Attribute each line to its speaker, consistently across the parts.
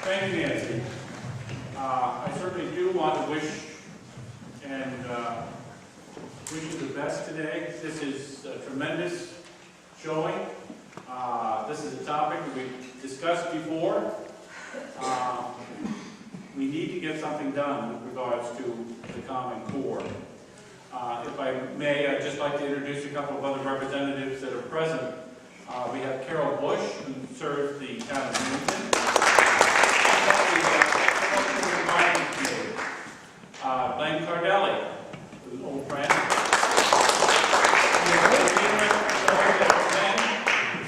Speaker 1: Thank you, Nancy. I certainly do want to wish you the best today. This is a tremendous showing. This is a topic that we've discussed before. We need to get something done with regards to the Common Core. If I may, I'd just like to introduce a couple of other representatives that are present. We have Carol Bush, who serves the town of Newton. Glenn Cardelli, who's an old friend. Glenn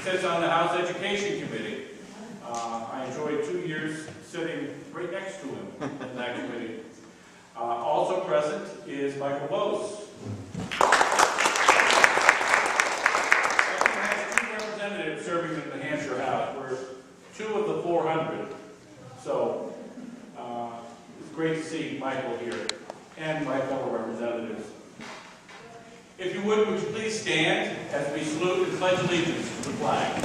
Speaker 1: sits on the House Education Committee. I enjoyed 2 years sitting right next to him in that committee. Also present is Michael Bose. Representatives serving in the Hampshire House. We're 2 of the 400. So it's great to see Michael here and my fellow representatives. If you would you please stand as we salute and pledge allegiance to the flag.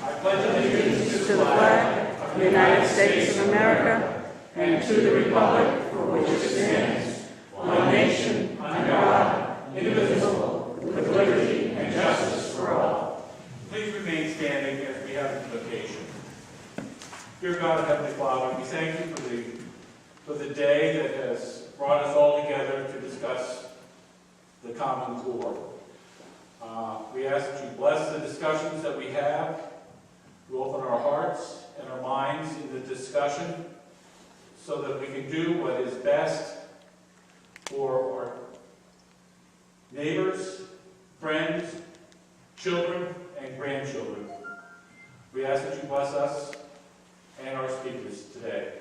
Speaker 1: I pledge allegiance to the flag of the United States of America and to the republic for which it stands, one nation, under God, indivisible, with liberty and justice for all. Please remain standing as we have an invocation. Dear God and Heavenly Father, we thank you for the day that has brought us all together to discuss the Common Core. We ask that you bless the discussions that we have. You open our hearts and our minds in the discussion so that we can do what is best for our neighbors, friends, children, and grandchildren. We ask that you bless us and our speakers today.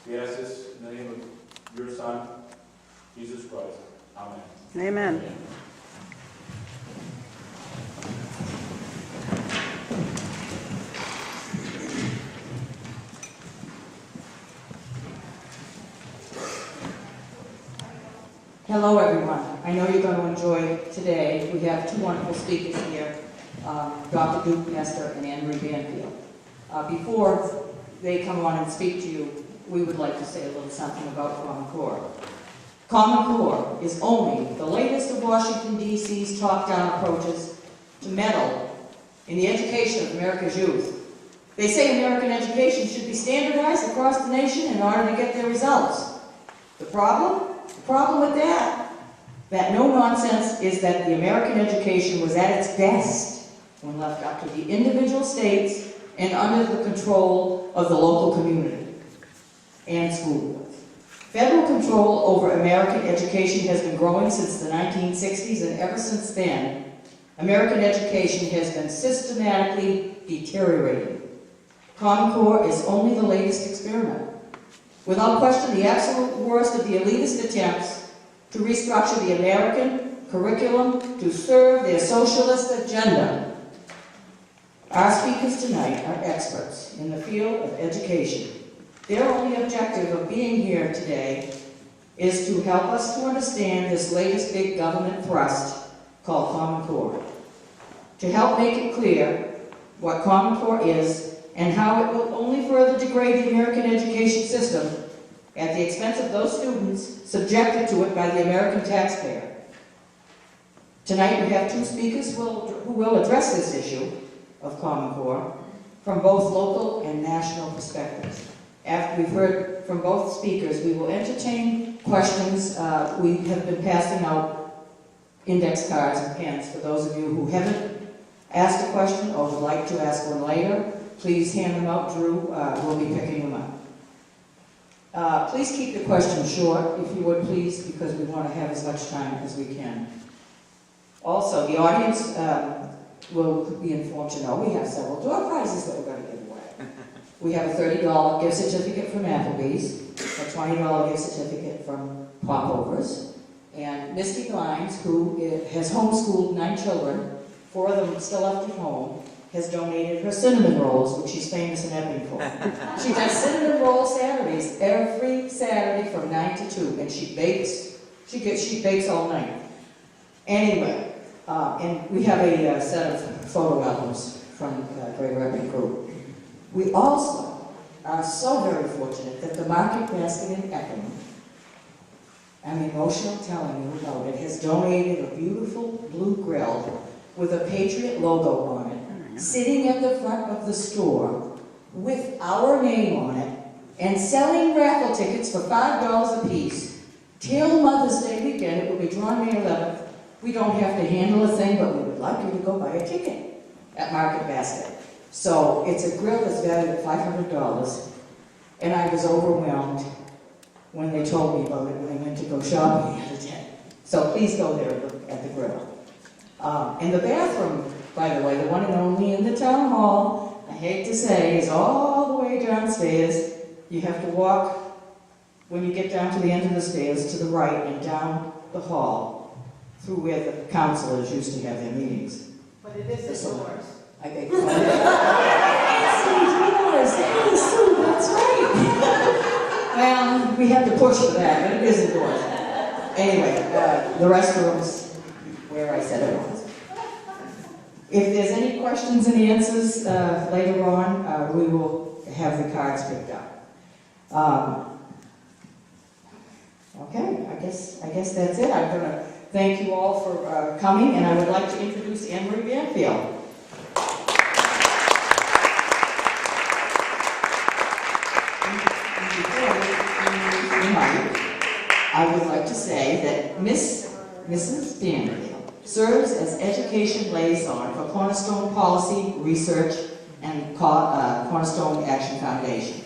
Speaker 1: We ask this in the name of your Son, Jesus Christ. Amen.
Speaker 2: Amen.
Speaker 3: Hello, everyone. I know you're going to enjoy today. We have 2 wonderful speakers here, Dr. Duke Pesta and Ann Marie Banfield. Before they come on and speak to you, we would like to say a little something about Common Core. Common Core is only the latest of Washington, D.C.'s top-down approaches to meddle in the education of America's youth. They say American education should be standardized across the nation in order to get their results. The problem with that no-nonsense is that the American education was at its best when left up to the individual states and under the control of the local community and school boards. Federal control over American education has been growing since the 1960s, and ever since then, American education has been systematically deteriorating. Common Core is only the latest experiment. Without question, the absolute worst of the elitist attempts to restructure the American curriculum to serve their socialist agenda. Our speakers tonight are experts in the field of education. Their only objective of being here today is to help us to understand this latest big government thrust called Common Core, to help make it clear what Common Core is and how it will only further degrade the American education system at the expense of those students subjected to it by the American taxpayer. Tonight we have 2 speakers who will address this issue of Common Core from both local and national perspectives. After we've heard from both speakers, we will entertain questions. We have been passing out index cards and pens for those of you who haven't asked a question or would like to ask one later. Please hand them out. Drew will be picking them up. Please keep the questions short, if you would, please, because we want to have as much time as we can. Also, the audience will be informed to know we have several door prizes that we're going to give away. We have a $30 gift certificate from Applebee's, a $20 gift certificate from Popovers, and Misty Glines, who has homeschooled 9 children, 4 of them still left at home, has donated her cinnamon rolls, which she's famous in Epping for. She does cinnamon roll Saturdays every Saturday from 9 to 2, and she bakes. She bakes all night. Anyway, and we have a set of photo albums from Greater Epping Re. We also are so very fortunate that the Market Basket in Epping, I'm emotional telling you about it, has donated a beautiful blue grill with a Patriot logo on it, sitting at the front of the store with our name on it, and selling raffle tickets for $5 a piece till Mother's Day weekend. It will be drawn May 11th. We don't have to handle a thing, but we would like you to go buy a ticket at Market Basket. So it's a grill that's valued at $500, and I was overwhelmed when they told me about it when I went to go shopping the other day. So please go there and look at the grill. And the bathroom, by the way, the one and only in the town hall, I hate to say, is all the way downstairs. You have to walk, when you get down to the end of the stairs, to the right and down the hall through where the councilors used to have their meetings.
Speaker 2: But it is indoors.
Speaker 3: I beg your pardon. It's indoors. Hey, Sue, that's right. Well, we had to push for that, but it is indoors. Anyway, the restrooms where I said it was. If there's any questions and answers later on, we will have the cards picked up. Okay, I guess that's it. I'm going to thank you all for coming, and I would like to introduce Ann Marie Banfield. I would like to say that Mrs. Banfield serves as Education Liaison for Cornerstone Policy, Research, and Cornerstone Action Foundation.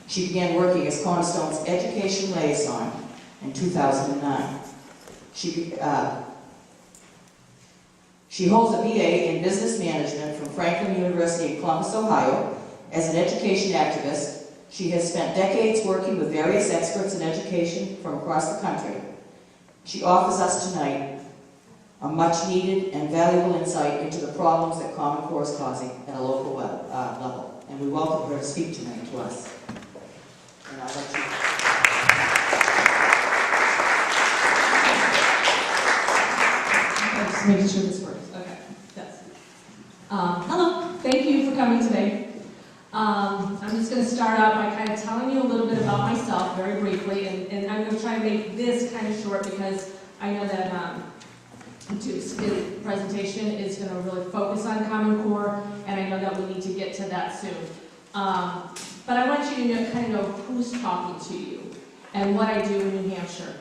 Speaker 3: She began working as Cornerstone's Education Liaison in 2009. She holds a BA in Business Management from Franklin University in Columbus, Ohio. As an education activist, she has spent decades working with various experts in education from across the country. She offers us tonight a much-needed and valuable insight into the problems that Common Core is causing at a local level. And we welcome her to speak tonight to us. And I'll let you...
Speaker 4: Just making sure this works. Okay, that's hello, thank you for coming today. I'm just going to start out by kind of telling you a little bit about myself very briefly, and I'm going to try to make this kind of short because I know that Duke's presentation is going to really focus on Common Core, and I know that we need to get to that soon. But I want you to kind of know who's talking to you and what I do in New Hampshire.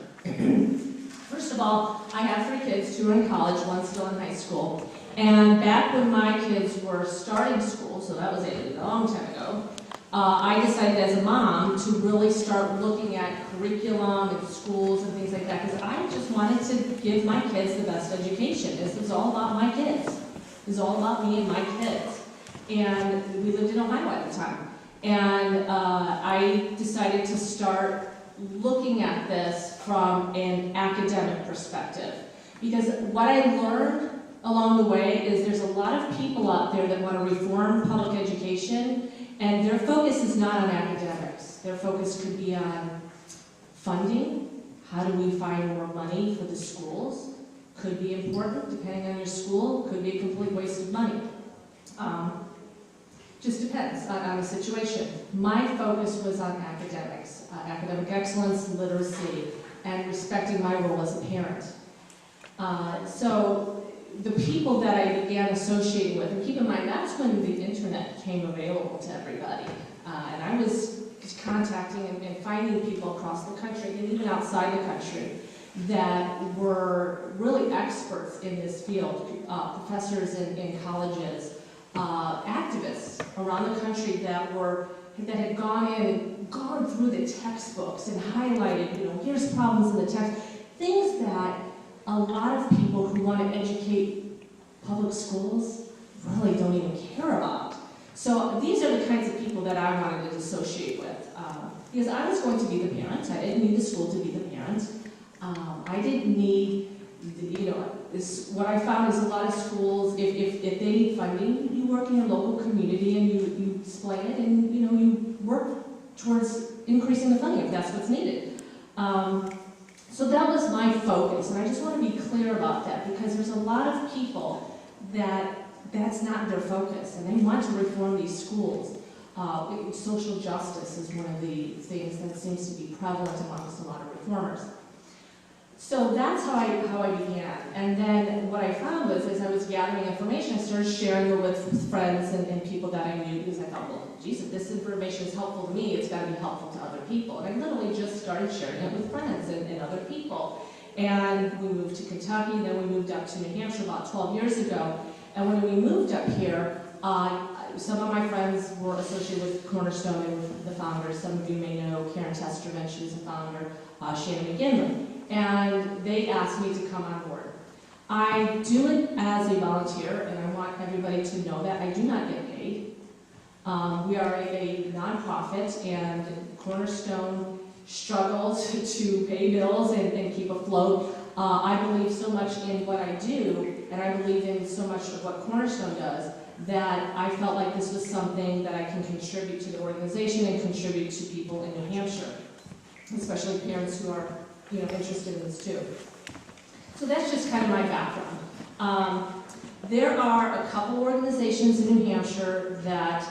Speaker 4: First of all, I have 3 kids, 2 are in college, 1 still in high school. And back when my kids were starting school, so that was a long time ago, I decided as a mom to really start looking at curriculum and schools and things like that, because I just wanted to give my kids the best education. This was all about my kids. It was all about me and my kids. And we lived in Ohio at the time. And I decided to start looking at this from an academic perspective. Because what I learned along the way is there's a lot of people out there that want to reform public education, and their focus is not on academics. Their focus could be on funding. How do we find more money for the schools? Could be important, depending on your school. Could be a complete waste of money. Just depends on the situation. My focus was on academics, academic excellence, literacy, and respecting my role as a parent. So the people that I began associating with, and keep in mind, that's when the internet became available to everybody. And I was contacting and finding people across the country, and even outside the country, that were really experts in this field, professors in colleges, activists around the country that had gone through the textbooks and highlighted, here's problems in the text, things that a lot of people who want to educate public schools really don't even care about. So these are the kinds of people that I wanted to associate with, because I was going to be the parent. I didn't need the school to be the parent. I didn't need, what I found is a lot of schools, if they need funding, you work in your local community and you explain it, and you work towards increasing the funding if that's what's needed. So that was my focus, and I just want to be clear about that, because there's a lot of people that's not their focus, and they want to reform these schools. Social justice is one of the things that seems to be prevalent amongst a lot of reformers. So that's how I began. And then what I found was, as I was gathering information, I started sharing it with friends and people that I knew, because I thought, well, geez, if this information is helpful to me, it's got to be helpful to other people. And I literally just started sharing it with friends and other people. And we moved to Kentucky, then we moved up to New Hampshire about 12 years ago. And when we moved up here, some of my friends were associated with Cornerstone and the founders. Some of you may know Karen Testerman, she was the founder, Shannon McGinley. And they asked me to come on board. I do it as a volunteer, and I want everybody to know that I do not get paid. We are a nonprofit, and Cornerstone struggles to pay bills and keep afloat. I believe so much in what I do, and I believe in so much of what Cornerstone does, that I felt like this was something that I can contribute to the organization and contribute to people in New Hampshire, especially parents who are interested in this too. So that's just kind of my background. There are a couple organizations in New Hampshire that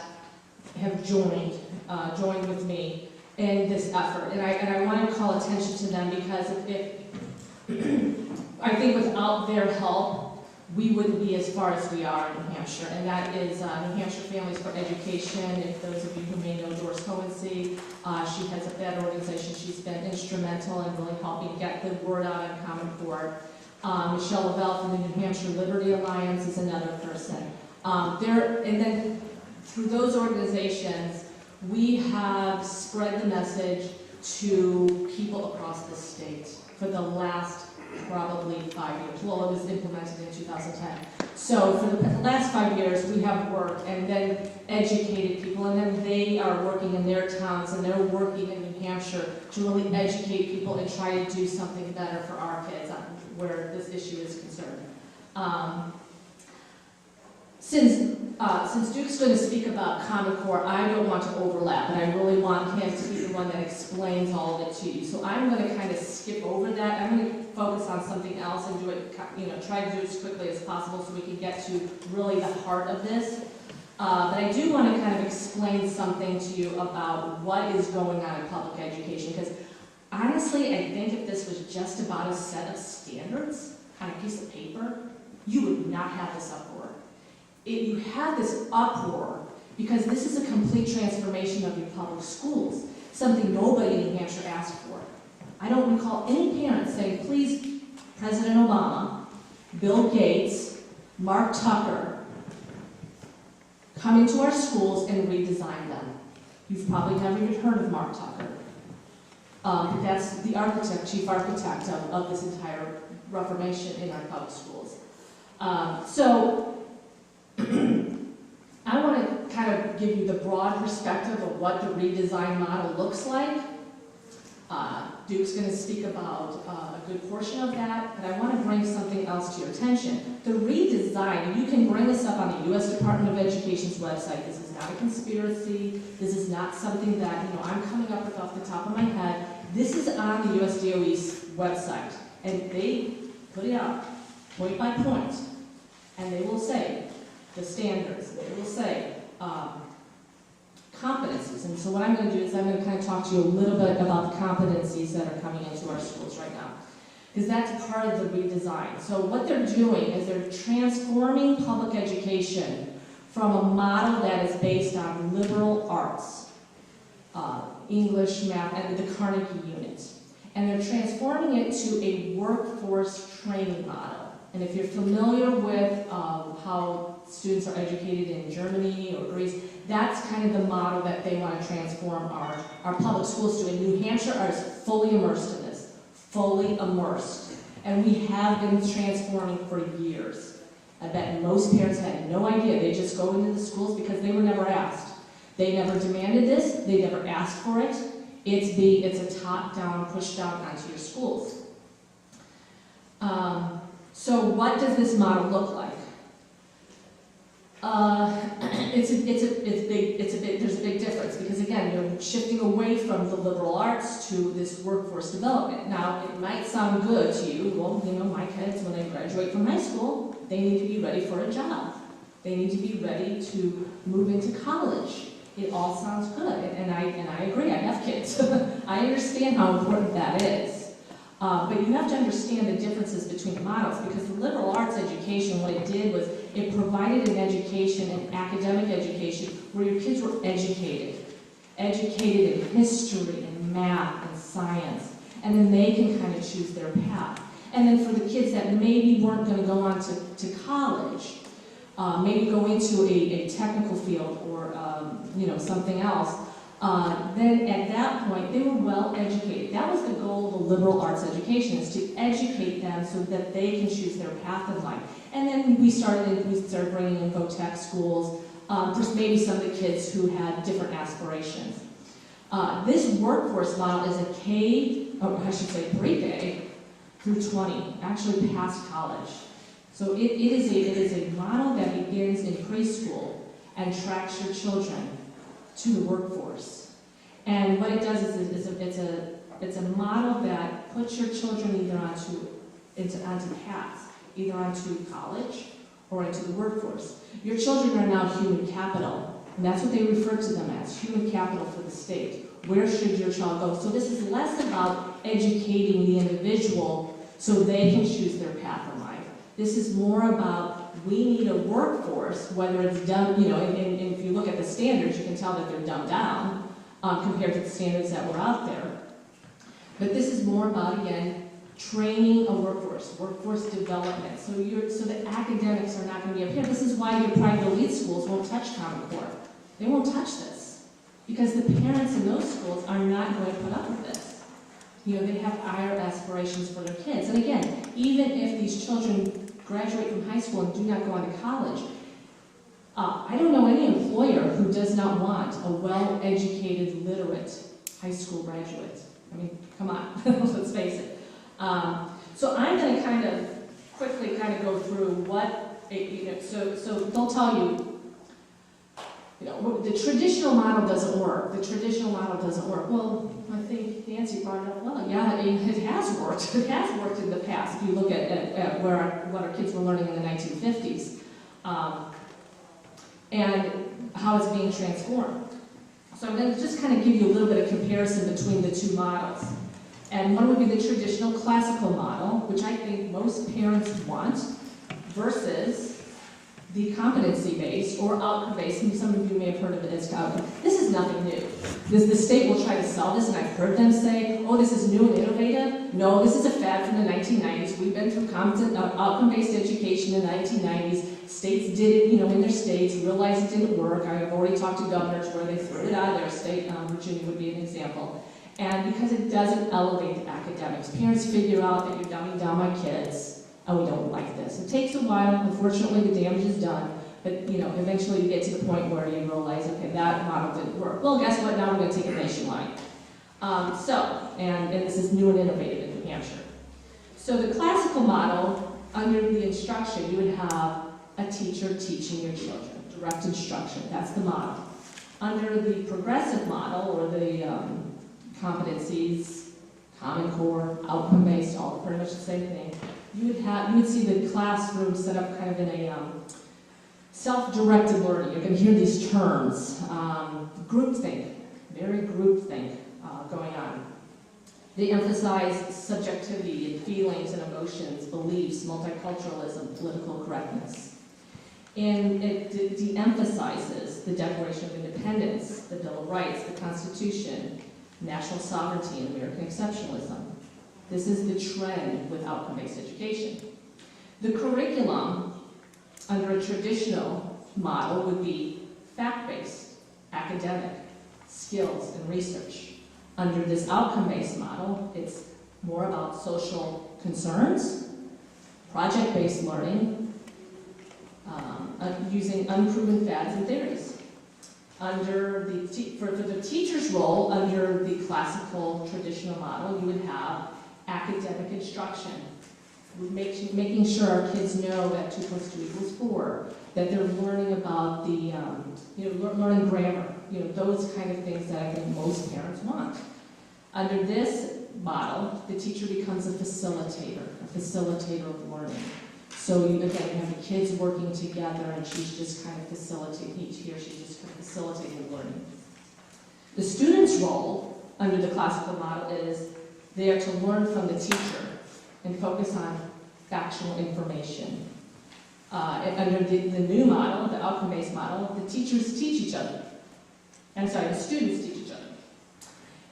Speaker 4: have joined with me in this effort, and I want to call attention to them because if I think without their help, we wouldn't be as far as we are in New Hampshire, and that is New Hampshire Families for Education. If those of you who may know Doris Cohency, she heads up that organization. She's been instrumental in really helping get the word out on Common Core. Michelle Lavelle from the New Hampshire Liberty Alliance is another person. And then through those organizations, we have spread the message to people across the state for the last probably 5 years. Well, it was implemented in 2010. So for the last 5 years, we have worked and then educated people, and then they are working in their towns, and they're working in New Hampshire to really educate people and try to do something better for our kids where this issue is concerned. Since Duke's going to speak about Common Core, I don't want to overlap, and I really want him to be the one that explains all of it to you. So I'm going to kind of skip over that. I'm going to focus on something else and do it, try to do it as quickly as possible so we can get to really the heart of this. But I do want to kind of explain something to you about what is going on in public education, because honestly, I think if this was just about a set of standards on a piece of paper, you would not have this uproar. You have this uproar because this is a complete transformation of your public schools, something nobody in New Hampshire asked for. I don't recall any parents saying, please, President Obama, Bill Gates, Mark Tucker, come into our schools and redesign them. You've probably never even heard of Mark Tucker. That's the chief architect of this entire reformation in our public schools. I want to kind of give you the broad perspective of what the redesign model looks like. Duke's going to speak about a good portion of that, but I want to bring something else to your attention. The redesign, you can bring this up on the U.S. Department of Education's website. This is not a conspiracy. This is not something that I'm coming up with off the top of my head. This is on the U.S. DOE's website, and they put it out point by point, and they will say the standards, they will say competencies. And so what I'm going to do is I'm going to kind of talk to you a little bit about the competencies that are coming into our schools right now, because that's part of the redesign. So what they're doing is they're transforming public education from a model that is based on liberal arts, English, math, and the Carnegie unit. And they're transforming it to a workforce training model. And if you're familiar with how students are educated in Germany or Greece, that's kind of the model that they want to transform our public schools to. In New Hampshire is fully immersed in this, fully immersed. And we have been transforming for years. I bet most parents had no idea. They just go into the schools because they were never asked. They never demanded this. They never asked for it. It's a top-down, push-down onto your schools. So what does this model look like? There's a big difference because again, you're shifting away from the liberal arts to this workforce development. Now, it might sound good to you. Well, my kids, when they graduate from high school, they need to be ready for a job. They need to be ready to move into college. It all sounds good, and I agree, I have kids. I understand how important that is. But you have to understand the differences between models, because the liberal arts education, what it did was it provided an education, an academic education, where your kids were educated in history and math and science, and then they can kind of choose their path. And then for the kids that maybe weren't going to go on to college, maybe go into a technical field or something else, then at that point they were well educated. That was the goal of the liberal arts education, is to educate them so that they can choose their path in life. And then we started bringing in VOTEC schools, for maybe some of the kids who had different aspirations. This workforce model is a pre-K through 20, actually past college. So it is a model that begins in preschool and tracks your children to the workforce. And what it does is it's a model that puts your children either onto paths, either onto college or into the workforce. Your children are now human capital, and that's what they refer to them as, human capital for the state. Where should your child go? So this is less about educating the individual so they can choose their path in life. This is more about, we need a workforce, whether it's done, and if you look at the standards, you can tell that they're dumbed down compared to the standards that were out there. But this is more about, again, training a workforce development. So the academics are not going to be up here. This is why your private elite schools won't touch Common Core. They won't touch this, because the parents in those schools are not going to put up with this. They have higher aspirations for their kids. And again, even if these children graduate from high school and do not go on to college, I don't know any employer who does not want a well-educated, literate high school graduate. I mean, come on, let's face it. So I'm going to quickly go through what, so they'll tell you, the traditional model doesn't work. The traditional model doesn't work. Well, I think Nancy brought it up well. Yeah, it has worked. It has worked in the past. If you look at what our kids were learning in the 1950s, and how it's being transformed. So I'm going to just give you a little bit of comparison between the two models. And one would be the traditional classical model, which I think most parents want, versus the competency-based or outcome-based, and some of you may have heard of it as outcome. This is nothing new. The state will try to sell this, and I've heard them say, oh, this is new and innovative. No, this is a fad from the 1990s. We've been through outcome-based education in the 1990s. States did it, in their states, realized it didn't work. I've already talked to governors where they threw it out of their state. Virginia would be an example. And because it doesn't elevate the academics, parents figure out that you're dumbing down my kids, and we don't like this. It takes a while. Unfortunately, the damage is done. But, eventually you get to the point where you realize, okay, that model didn't work. Well, guess what? Now we're going to take it nationwide. And this is new and innovative in New Hampshire. So the classical model, under the instruction, you would have a teacher teaching your children, direct instruction. That's the model. Under the progressive model, or the competencies, Common Core, outcome-based, all pretty much the same thing, you would see the classroom set up in a self-directed learning. You're going to hear these terms, groupthink, very groupthink going on. They emphasize subjectivity and feelings and emotions, beliefs, multiculturalism, political correctness. And it de-emphasizes the Declaration of Independence, the Bill of Rights, the Constitution, national sovereignty, and American exceptionalism. This is the trend with outcome-based education. The curriculum, under a traditional model, would be fact-based, academic, skills, and research. Under this outcome-based model, it's more about social concerns, project-based learning, using unproven fads and theories. For the teacher's role, under the classical traditional model, you would have academic instruction, making sure our kids know that 2 + 2 = 4, that they're learning about the, learning grammar, those kind of things that I think most parents want. Under this model, the teacher becomes a facilitator of learning. So you have the kids working together, and she's just facilitating, he or she's just facilitating learning. The student's role under the classical model is they are to learn from the teacher and focus on factual information. And under the new model, the outcome-based model, the teachers teach each other. The students teach each other.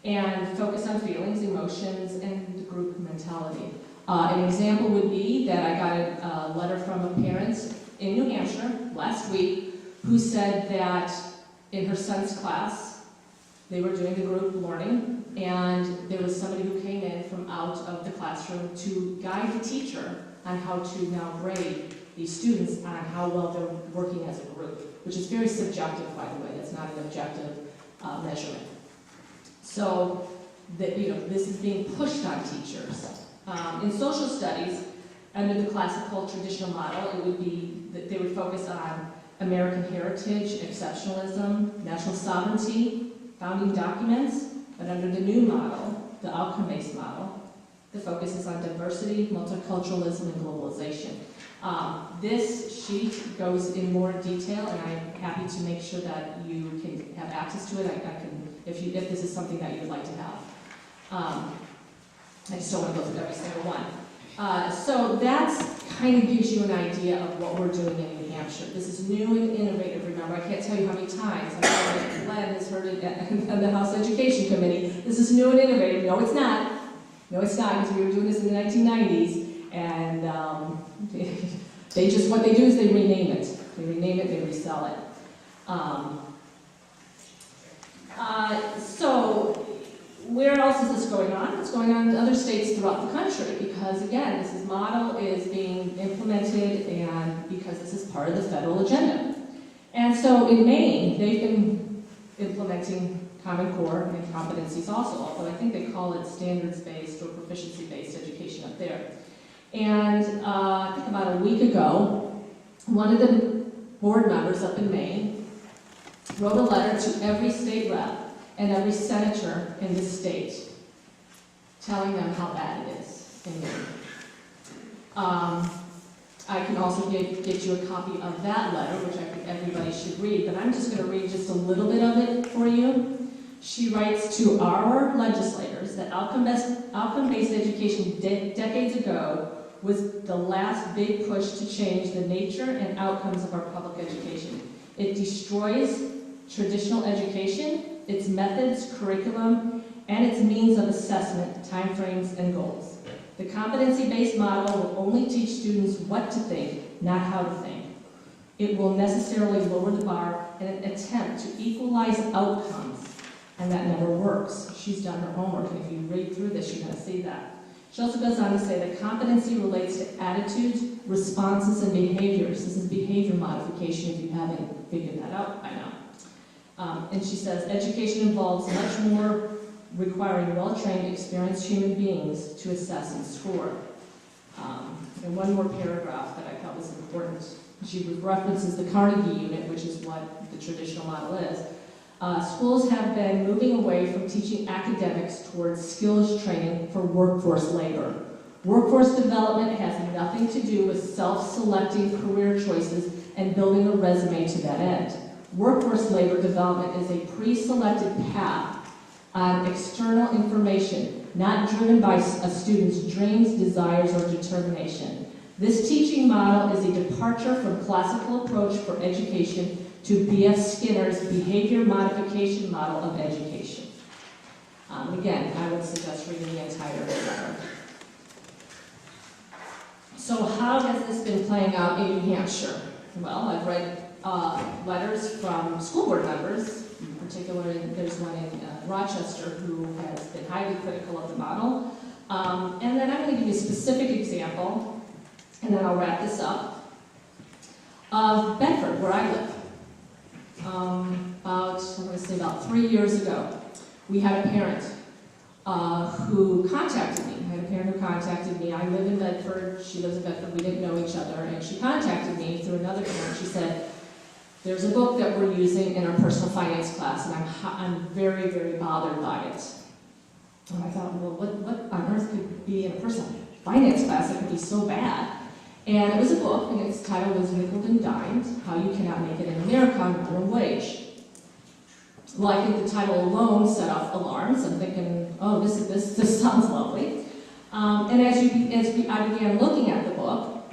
Speaker 4: And focus on feelings, emotions, and the group mentality. An example would be that I got a letter from a parent in New Hampshire last week who said that in her son's class, they were doing the group learning, and there was somebody who came in from out of the classroom to guide the teacher on how to now grade these students on how well they're working as a group, which is very subjective, by the way. That's not an objective measurement. So, this is being pushed on teachers. In social studies, under the classical traditional model, it would be that they would focus on American heritage, exceptionalism, national sovereignty, founding documents, but under the new model, the outcome-based model, the focus is on diversity, multiculturalism, and globalization. This sheet goes in more detail, and I'm happy to make sure that you can have access to it. I can, if this is something that you would like to have. I just don't want to go through every single one. So that kind of gives you an idea of what we're doing in New Hampshire. This is new and innovative. Remember, I can't tell you how many times I'm sure that Glenn has heard it at the House Education Committee. This is new and innovative. No, it's not. No, it's not, because we were doing this in the 1990s, and what they do is they rename it. They rename it, they resell it. So, where else is this going on? It's going on in other states throughout the country, because again, this model is being implemented, and because this is part of the federal agenda. And so in Maine, they've been implementing Common Core and competencies also, although I think they call it standards-based or proficiency-based education up there. And I think about a week ago, one of the board members up in Maine wrote a letter to every state rep and every senator in the state, telling them how bad it is in Maine. I can also get you a copy of that letter, which I think everybody should read, but I'm just going to read just a little bit of it for you. She writes to our legislators that outcome-based education decades ago was the last big push to change the nature and outcomes of our public education. It destroys traditional education, its methods, curriculum, and its means of assessment, timeframes, and goals. The competency-based model will only teach students what to think, not how to think. It will necessarily lower the bar in an attempt to equalize outcomes, and that never works. She's done her homework, and if you read through this, you're going to see that. She also goes on to say that competency relates to attitudes, responses, and behaviors. This is behavior modification if you haven't figured that out by now. And she says, education involves much more, requiring well-trained, experienced human beings to assess and score. And one more paragraph that I thought was important. She references the Carnegie Unit, which is what the traditional model is. Schools have been moving away from teaching academics towards skills training for workforce labor. Workforce development has nothing to do with self-selecting career choices and building a resume to that end. Workforce labor development is a pre-selected path on external information, not driven by a student's dreams, desires, or determination. This teaching model is a departure from classical approach for education to B.F. Skinner's behavior modification model of education. Again, I would suggest reading the entire letter. So how has this been playing out in New Hampshire? Well, I've read letters from school board members. In particular, there's one in Rochester who has been highly critical of the model. And then I'm going to give you a specific example, and then I'll wrap this up, of Bedford, where I live. About 3 years ago, we had a parent who contacted me. I had a parent who contacted me. I live in Bedford, she lives in Bedford, we didn't know each other, and she contacted me through another parent. She said, there's a book that we're using in our personal finance class, and I'm very, very bothered by it. And I thought, well, what on earth could be in a personal finance class that could be so bad? And it was a book, and its title was Nickel and Dimed, How You Cannot Make It in America on Minimum Wage. Well, I think the title alone set off alarms. I'm thinking, oh, this sounds lovely. And I began looking at the book,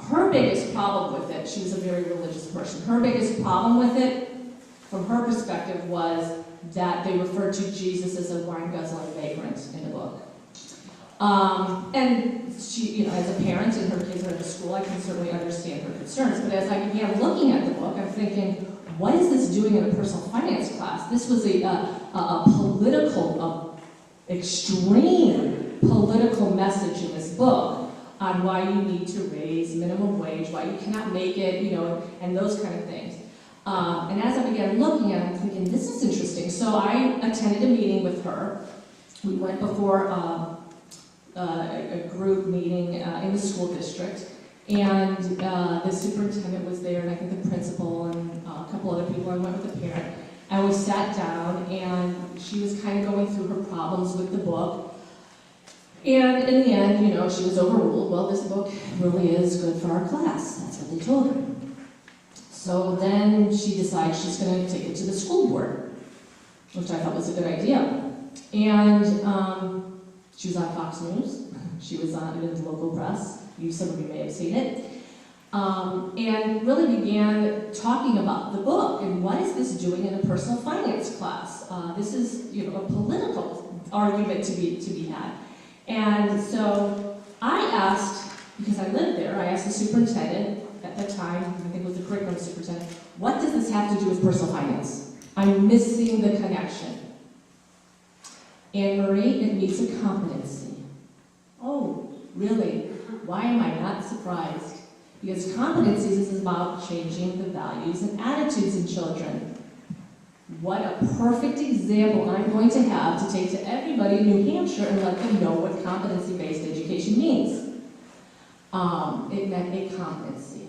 Speaker 4: her biggest problem with it, she was a very religious person, her biggest problem with it, from her perspective, was that they referred to Jesus as a wine-guzzling vagrant in the book. And she, as a parent and her kids are in school, I can certainly understand her concerns. But as I began looking at the book, I'm thinking, what is this doing in a personal finance class? This was a political, extreme political message in this book on why you need to raise minimum wage, why you cannot make it, and those kind of things. And as I began looking at it, I'm thinking, this is interesting. So I attended a meeting with her. We went before a group meeting in the school district, and the superintendent was there, and I think the principal and a couple other people. I went with the parent, and we sat down, and she was kind of going through her problems with the book. And in the end, she was overruled. Well, this book really is good for our class. That's what they told her. So then she decides she's going to take it to the school board, which I thought was a good idea. And she was on Fox News. She was on it in the local press. Some of you may have seen it. And really began talking about the book and what is this doing in a personal finance class. This is a political argument to be had. And so I asked, because I lived there, I asked the superintendent at that time, I think it was the curriculum superintendent, what does this have to do with personal finance? I'm missing the connection. Ann Marie, it meets a competency. Oh, really? Why am I not surprised? Because competencies is about changing the values and attitudes in children. What a perfect example I'm going to have to take to everybody in New Hampshire and let them know what competency-based education means. It meant a competency.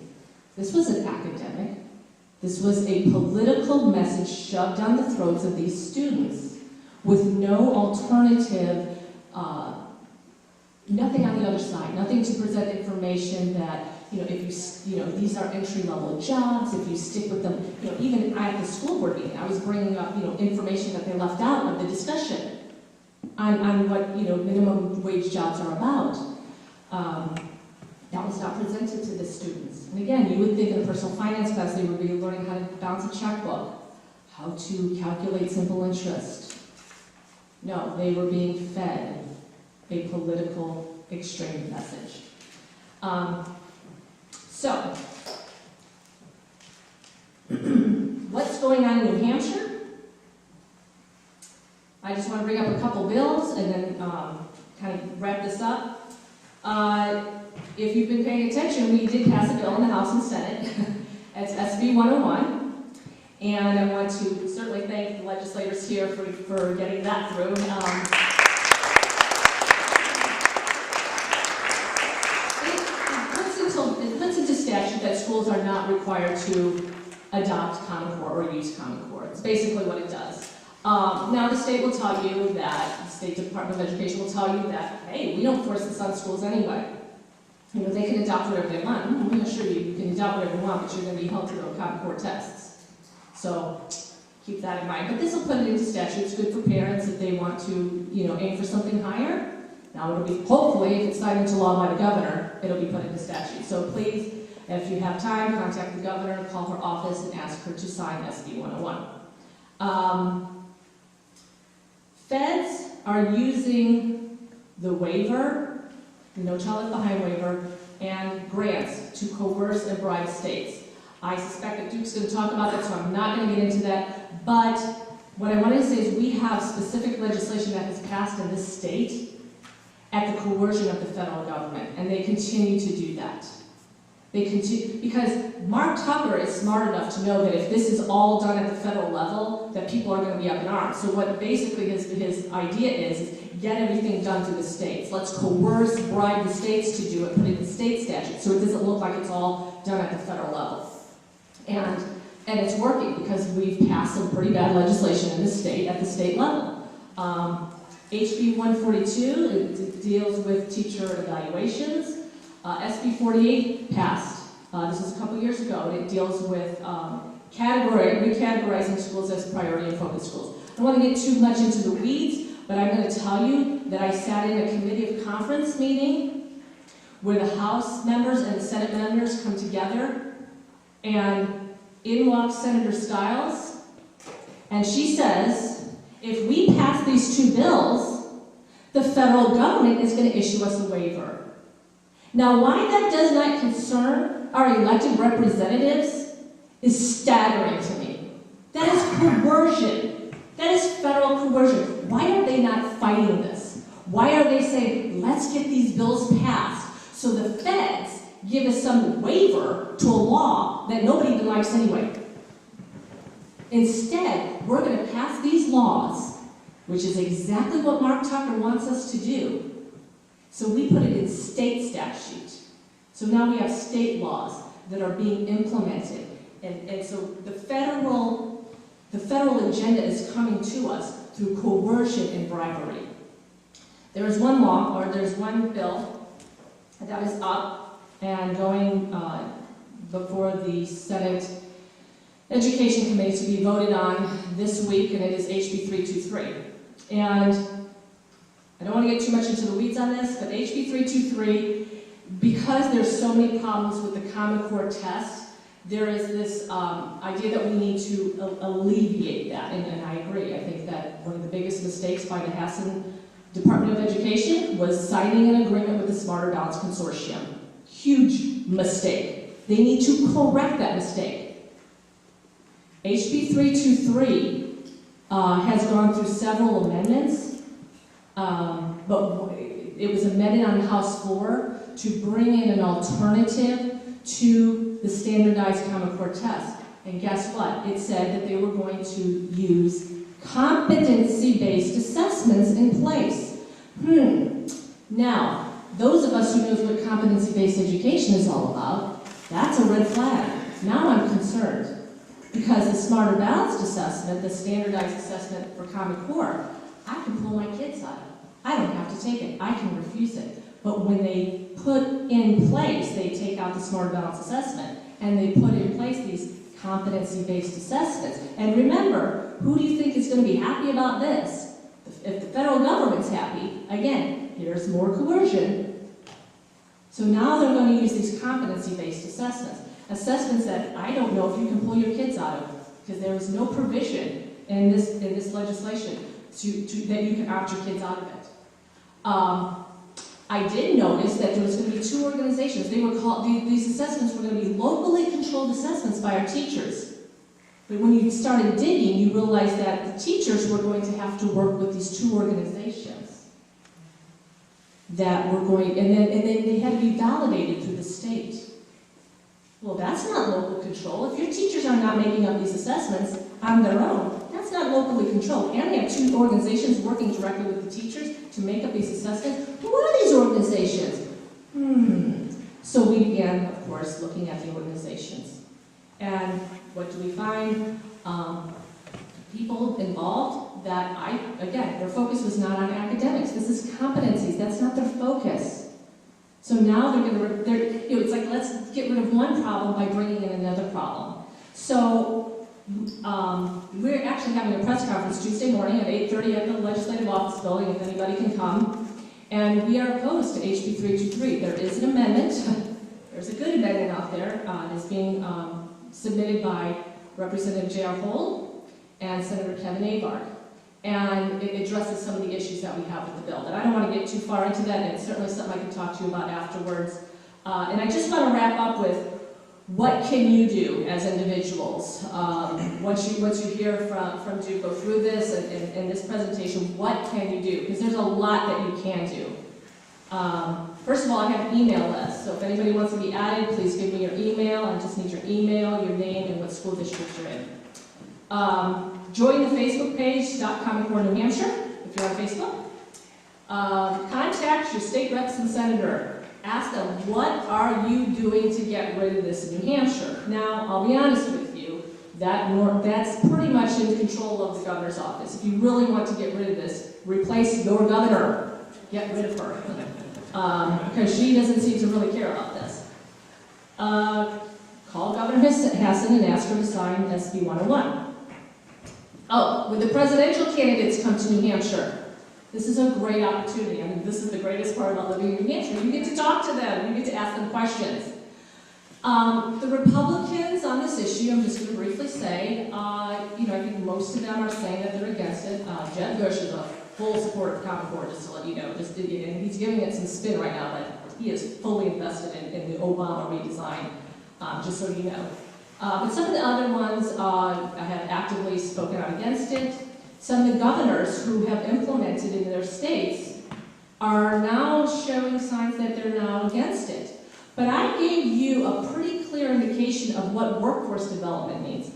Speaker 4: This was an academic. This was a political message shoved down the throats of these students with no alternative, nothing on the other side, nothing to present information that, if you, these are entry-level jobs, if you stick with them, even at the school board meeting, I was bringing up, information that they left out of the discussion on what, minimum wage jobs are about. That was not presented to the students. And again, you would think in a personal finance class they would be learning how to balance a checkbook, how to calculate simple interest. No, they were being fed a political extreme message. So, what's going on in New Hampshire? I just want to bring up a couple bills and then kind of wrap this up. If you've been paying attention, we did pass a bill in the House and Senate. It's SB 101. And I want to certainly thank the legislators here for getting that through. It puts into statute that schools are not required to adopt Common Core or use Common Core. It's basically what it does. Now the state will tell you that, the State Department of Education will tell you that, hey, we don't force this on schools anyway. They can adopt whatever they want. I'm going to assure you, you can adopt whatever you want, but you're going to be held to their Common Core tests. So keep that in mind. But this will put it into statute. It's good for parents if they want to, aim for something higher. Now it'll be, hopefully, if it's signed into law by the governor, it'll be put into statute. So please, if you have time, contact the governor, call her office, and ask her to sign SB 101. Feds are using the waiver, the No Child Left Behind waiver, and grants to coerce and bribe states. I suspect that Duke's going to talk about that, so I'm not going to get into that. But what I want to say is we have specific legislation that has passed in this state at the coercion of the federal government, and they continue to do that. They continue, because Mark Tucker is smart enough to know that if this is all done at the federal level, that people are going to be up in arms. So what basically his idea is get everything done through the states. Let's coerce, bribe the states to do it, put it in the state statute, so it doesn't look like it's all done at the federal level. And it's working because we've passed some pretty bad legislation in the state at the state level. HB 142 it deals with teacher evaluations. SB 48 passed. This was a couple years ago, and it deals with recategorizing schools as priority and focus schools. I don't want to get too much into the weeds, but I'm going to tell you that I sat in a committee of conference meeting where the House members and the Senate members come together, and in walks Senator Stiles, and she says, if we pass these two bills, the federal government is going to issue us a waiver. Now, why that does not concern our elected representatives is staggering to me. That is coercion. That is federal coercion. Why are they not fighting this? Why are they saying, let's get these bills passed so the feds give us some waiver to a law that nobody even likes anyway? Instead, we're going to pass these laws, which is exactly what Mark Tucker wants us to do. So we put it in state statute. So now we have state laws that are being implemented. And so the federal agenda is coming to us through coercion and bribery. There's one bill that is up and going before the Senate Education Committee to be voted on this week, and it is HB 323. And I don't want to get too much into the weeds on this, but HB 323, because there's so many problems with the Common Core test, there is this idea that we need to alleviate that, and I agree. I think that one of the biggest mistakes by the Hassan Department of Education was signing an agreement with the Smarter Balance Consortium. Huge mistake. They need to correct that mistake. HB 323 has gone through several amendments, but it was amended on the House floor to bring in an alternative to the standardized Common Core test. And guess what? It said that they were going to use competency-based assessments in place. Now, those of us who knows what competency-based education is all about, that's a red flag. Now I'm concerned. Because the Smarter Balanced assessment, the standardized assessment for Common Core, I can pull my kids out of it. I don't have to take it. I can refuse it. But when they put in place, they take out the Smarter Balanced assessment, and they put in place these competency-based assessments. And remember, who do you think is going to be happy about this? If the federal government's happy, again, here's more coercion. So now they're going to use these competency-based assessments. Assessments that I don't know if you can pull your kids out of, because there is no provision in this legislation that you can opt your kids out of it. I did notice that there was going to be two organizations. They were called, these assessments were going to be locally controlled assessments by our teachers. But when you started digging, you realized that the teachers were going to have to work with these two organizations that were going, and then they had to be validated through the state. Well, that's not local control. If your teachers are not making up these assessments on their own, that's not locally controlled. And we have two organizations working directly with the teachers to make up these assessments. Who are these organizations? So we began, of course, looking at the organizations. And what do we find? People involved that again, their focus was not on academics. This is competencies. That's not their focus. So now it's like, let's get rid of one problem by bringing in another problem. So we're actually having a press conference Tuesday morning at 8:30 at the Legislative Office Building, if anybody can come. And we are opposed to HB 323. There is an amendment. There's a good amendment out there. It is being submitted by Representative J.R. Holt and Senator Kevin Abar. And it addresses some of the issues that we have with the bill. And I don't want to get too far into that, and it's certainly something I can talk to you about afterwards. And I just want to wrap up with, what can you do as individuals? Once you hear from Duke go through this and this presentation, what can you do? Because there's a lot that you can do. First of all, I have an email list, so if anybody wants to be added, please give me your email. I just need your email, your name, and what school district you're in. Join the Facebook page, Common Core New Hampshire, if you're on Facebook. Contact your state reps and senator. Ask them, what are you doing to get rid of this in New Hampshire? Now, I'll be honest with you, that's pretty much in control of the governor's office. If you really want to get rid of this, replace your governor. Get rid of her. Because she doesn't seem to really care about this. call Governor Hassan and ask her to sign SB 101. Oh, when the presidential candidates come to New Hampshire, this is a great opportunity. I mean, this is the greatest part about living in New Hampshire. You get to talk to them. You get to ask them questions. The Republicans on this issue, I'm just going to briefly say, I think most of them are saying that they're against it. Jeb Bush is a full support of Common Core, just to let you know. And he's giving it some spin right now, but he is fully invested in the Obama redesign, just so you know. But some of the other ones have actively spoken out against it. Some of the governors who have implemented in their states are now showing signs that they're now against it. But I gave you a pretty clear indication of what workforce development means.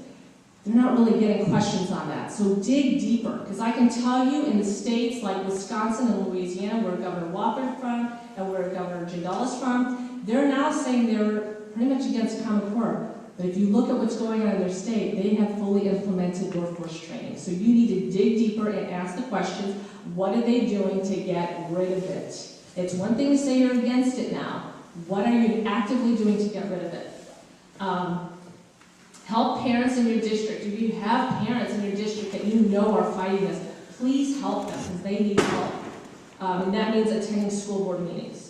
Speaker 4: They're not really getting questions on that, so dig deeper. Because I can tell you in the states like Wisconsin and Louisiana, where Governor Walker's from, and where Governor Jindal is from, they're now saying they're pretty much against Common Core. But if you look at what's going on in their state, they have fully implemented workforce training. So you need to dig deeper and ask the questions, what are they doing to get rid of it? It's one thing to say you're against it now. What are you actively doing to get rid of it? Help parents in your district. If you have parents in your district that you know are fighting this, please help them because they need help. And that means attending school board meetings.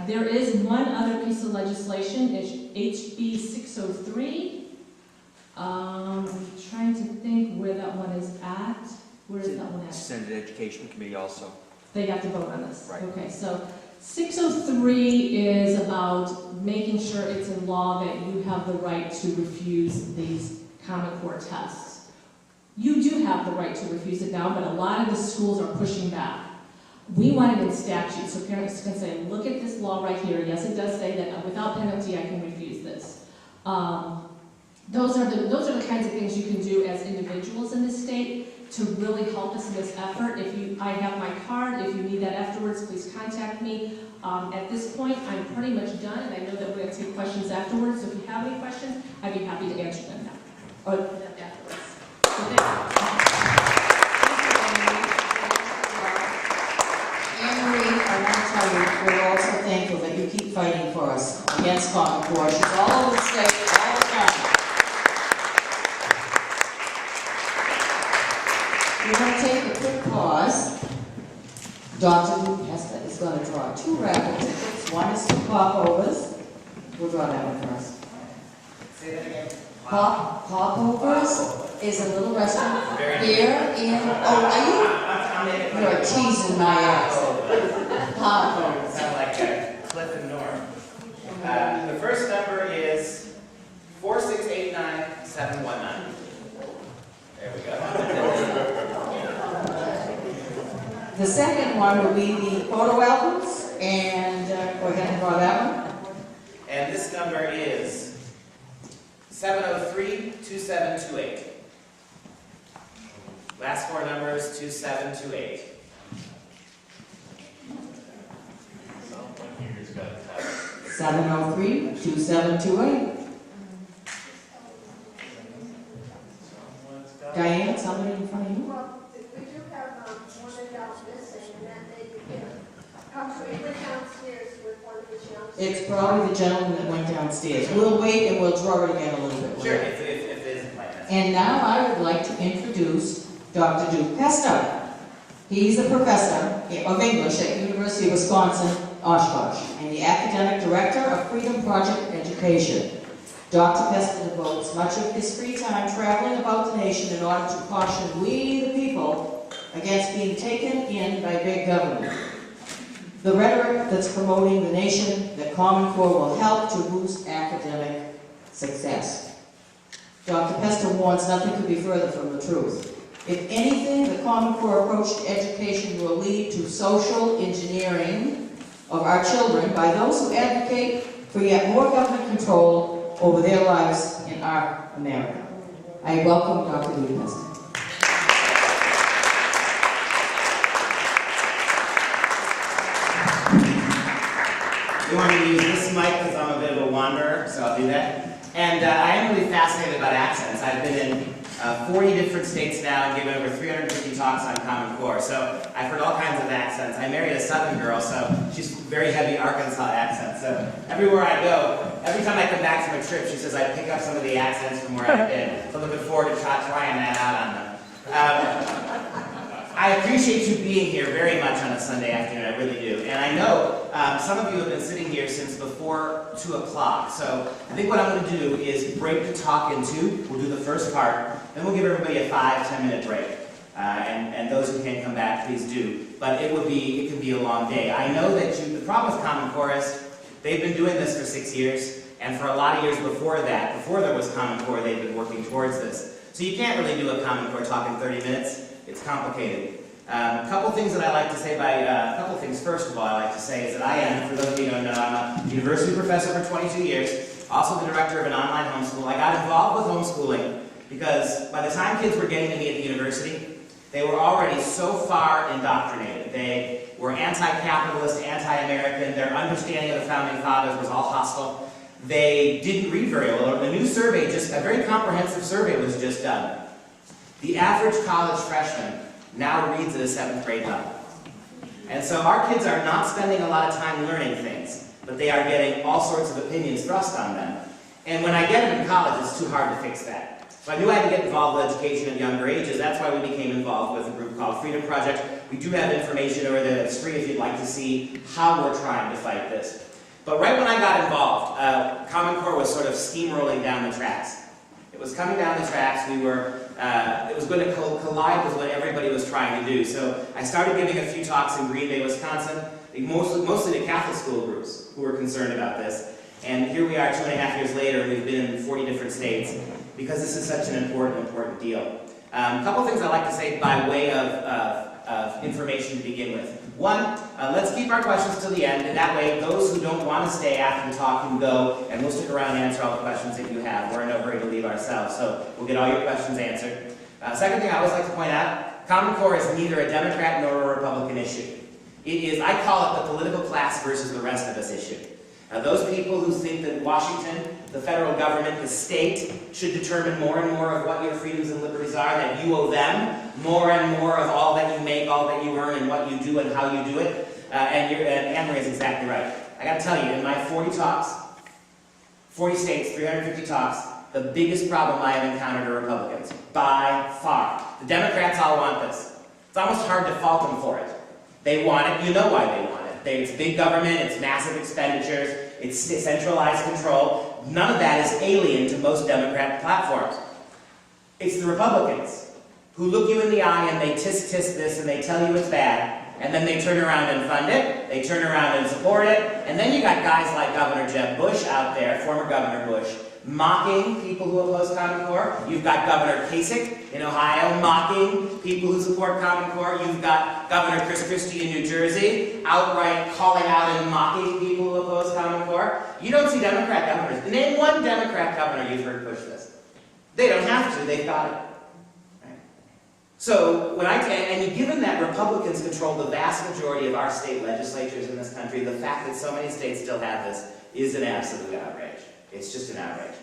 Speaker 4: There is one other piece of legislation, it's HB 603. I'm trying to think where that one is at. Where is that one at?
Speaker 2: Senate Education Committee also.
Speaker 4: They have to vote on this.
Speaker 2: Right.
Speaker 4: Okay, so 603 is about making sure it's in law that you have the right to refuse these Common Core tests. You do have the right to refuse it now, but a lot of the schools are pushing back. We want it in statute, so parents can say, look at this law right here. Yes, it does say that without penalty I can refuse this. Those are the kinds of things you can do as individuals in this state to really help us in this effort. I have my card. If you need that afterwards, please contact me. At this point, I'm pretty much done, and I know that we're going to take questions afterwards. So if you have any questions, I'd be happy to answer them now, or afterwards. So thank you.
Speaker 3: Ann Marie, I want to tell you, we're also thankful that you keep fighting for us against Common Core. She's all over the state, all the time. We're going to take a quick pause. Dr. Pesta is going to draw 2 raffle tickets. One is for popovers. We'll draw that one first.
Speaker 5: Say that again.
Speaker 3: Popovers is a little restaurant here in, you're teasing my ass. Popovers.
Speaker 5: Sound like Clifton Norm. The first number is 4689719. There we go.
Speaker 3: The second one will be the photo albums, and go ahead and draw that one.
Speaker 5: And this number is 7032728. Last 4 numbers 2728.
Speaker 3: 703-2728. Diane, somebody in front of you?
Speaker 6: Well, we do have one adult missing, and that lady here. It went downstairs with one of the youngsters.
Speaker 3: It's probably the gentleman that went downstairs. We'll wait and we'll draw it again a little bit
Speaker 5: Sure,
Speaker 3: later.
Speaker 5: if it isn't like that.
Speaker 3: And now I would like to introduce Dr. Duke Pesta. He's a professor of English at University of Wisconsin, Oshkosh, and the academic director of Freedom Project Education. Dr. Pesta devotes much of his free time traveling about the nation in order to caution we, the people, against being taken in by big government. The rhetoric that's promoting the nation that Common Core will help to boost academic success. Dr. Pesta warns nothing could be further from the truth. If anything, the Common Core approach to education will lead to social engineering of our children by those who advocate for yet more government control over their lives in our America. I welcome Dr. Duke Pesta.
Speaker 5: You want me to use this mic because I'm a bit of a wanderer, so I'll do that. And I am really fascinated about accents. I've been in 40 different states now and given over 350 talks on Common Core, so I've heard all kinds of accents. I married a Southern girl, so she's very heavy Arkansas accent. So everywhere I go, every time I come back from a trip, she says I pick up some of the accents from where I've been. So looking forward to trying that out on them. I appreciate you being here very much on a Sunday afternoon, I really do. And I know some of you have been sitting here since before 2 o'clock. So I think what I'm going to do is break the talk in two. We'll do the first part, then we'll give everybody a 5-10 minute break. And those who can't come back, please do. But it can be a long day. I know that the problem with Common Core is they've been doing this for 6 years, and for a lot of years before that, before there was Common Core, they've been working towards this. So you can't really do a Common Core talk in 30 minutes. It's complicated. A couple things that I like to say a couple things first of all I like to say is that I am, for those of you who don't know, I'm a university professor for 22 years, also the director of an online homeschool. I got involved with homeschooling because by the time kids were getting to me at the university, they were already so far indoctrinated. They were anti-capitalist, anti-American, their understanding of the Founding Fathers was all hostile. They didn't read very well. A new survey, a very comprehensive survey was just done. The average college freshman now reads at a 7th grade level. And so our kids are not spending a lot of time learning things, but they are getting all sorts of opinions thrust on them. And when I get them in college, it's too hard to fix that. So I knew I had to get involved with education at younger ages. That's why we became involved with a group called Freedom Project. We do have information over there that's free if you'd like to see how we're trying to fight this. But right when I got involved, Common Core was sort of steamrolling down the tracks. It was coming down the tracks. It was going to collide with what everybody was trying to do. So I started giving a few talks in Green Bay, Wisconsin, mostly to Catholic school groups who were concerned about this. And here we are 2.5 years later, we've been in 40 different states because this is such an important deal. A couple things I'd like to say by way of information to begin with. One, let's keep our questions till the end, and that way those who don't want to stay after the talk can go, and we'll stick around and answer all the questions that you have. We're in no hurry to leave ourselves, so we'll get all your questions answered. Second thing I always like to point out, Common Core is neither a Democrat nor a Republican issue. It is, I call it the political class versus the rest of us issue. Those people who think that Washington, the federal government, the state, should determine more and more of what your freedoms and liberties are, that you owe them more and more of all that you make, all that you earn, and what you do and how you do it. And Ann Marie is exactly right. I got to tell you, in my 40 talks, 40 states, 350 talks, the biggest problem I have encountered are Republicans, by far. The Democrats all want this. It's almost hard to fault them for it. They want it, you know why they want it. It's big government, it's massive expenditures, it's centralized control. None of that is alien to most Democrat platforms. It's the Republicans who look you in the eye and they tisk this and they tell you it's bad, and then they turn around and fund it, they turn around and support it, and then you got guys like Governor Jeb Bush out there, former Governor Bush, mocking people who oppose Common Core. You've got Governor Kasich in Ohio mocking people who support Common Core. You've got Governor Chris Christie in New Jersey outright calling out and mocking people who oppose Common Core. You don't see Democrat governors. Name one Democrat governor you've heard push this. They don't have to. They've got it. Right? So, given that Republicans control the vast majority of our state legislatures in this country, the fact that so many states still have this is an absolute outrage. It's just an outrage.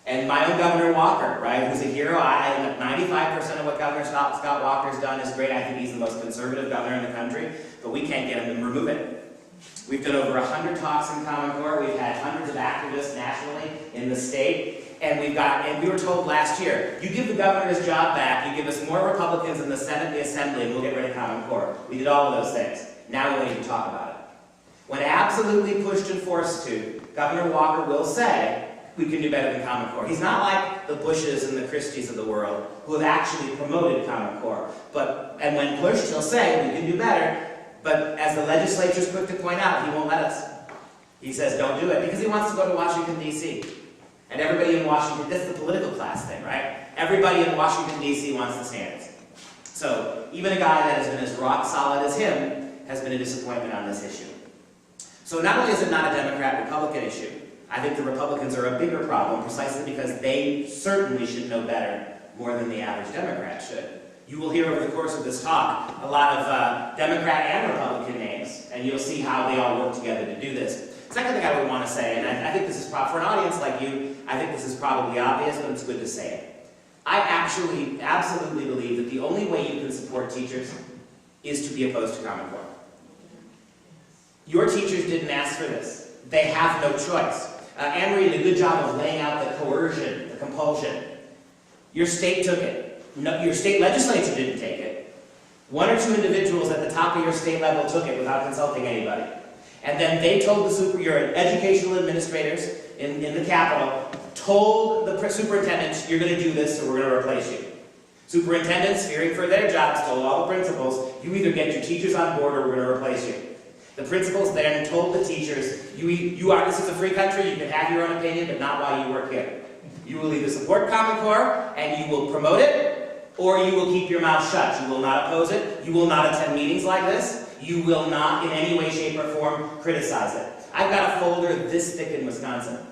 Speaker 5: And my own Governor Walker, right, who's a hero. 95% of what Governor Scott Walker's done is great. I think he's the most conservative governor in the country, but we can't get him to remove it. We've done over 100 talks in Common Core. We've had hundreds of activists nationally in the state, and we were told last year, you give the governor his job back, you give us more Republicans in the Senate and the Assembly, and we'll get rid of Common Core. We did all of those things. Now we won't even talk about it. When absolutely pushed and forced to, Governor Walker will say, we can do better than Common Core. He's not like the Bushes and the Christies of the world who have actually promoted Common Core. And when pushed, he'll say, we can do better. But as the legislature's quick to point out, he won't let us. He says, don't do it, because he wants to go to Washington, D.C. And everybody in Washington, that's the political class thing, right? Everybody in Washington, D.C. wants the standards. So even a guy that has been as rock solid as him has been a disappointment on this issue. So not only is it not a Democrat-Republican issue, I think the Republicans are a bigger problem precisely because they certainly should know better more than the average Democrat should. You will hear over the course of this talk a lot of Democrat and Republican names, and you'll see how they all work together to do this. Second thing I would want to say, and I think this is for an audience like you, I think this is probably obvious, but it's good to say it. I actually absolutely believe that the only way you can support teachers is to be opposed to Common Core. Your teachers didn't ask for this. They have no choice. Ann Marie did a good job of laying out the coercion, the compulsion. Your state took it. No, your state legislature didn't take it. One or two individuals at the top of your state level took it without consulting anybody. And then they told your educational administrators in the Capitol, told the superintendents, you're going to do this, so we're going to replace you. Superintendents, fearing for their jobs, told all the principals, you either get your teachers on board or we're going to replace you. The principals then told the teachers, this is a free country, you can have your own opinion, but not while you work here. You will either support Common Core and you will promote it, or you will keep your mouth shut. You will not oppose it. You will not attend meetings like this. You will not in any way, shape, or form criticize it. I've got a folder this thick in Wisconsin.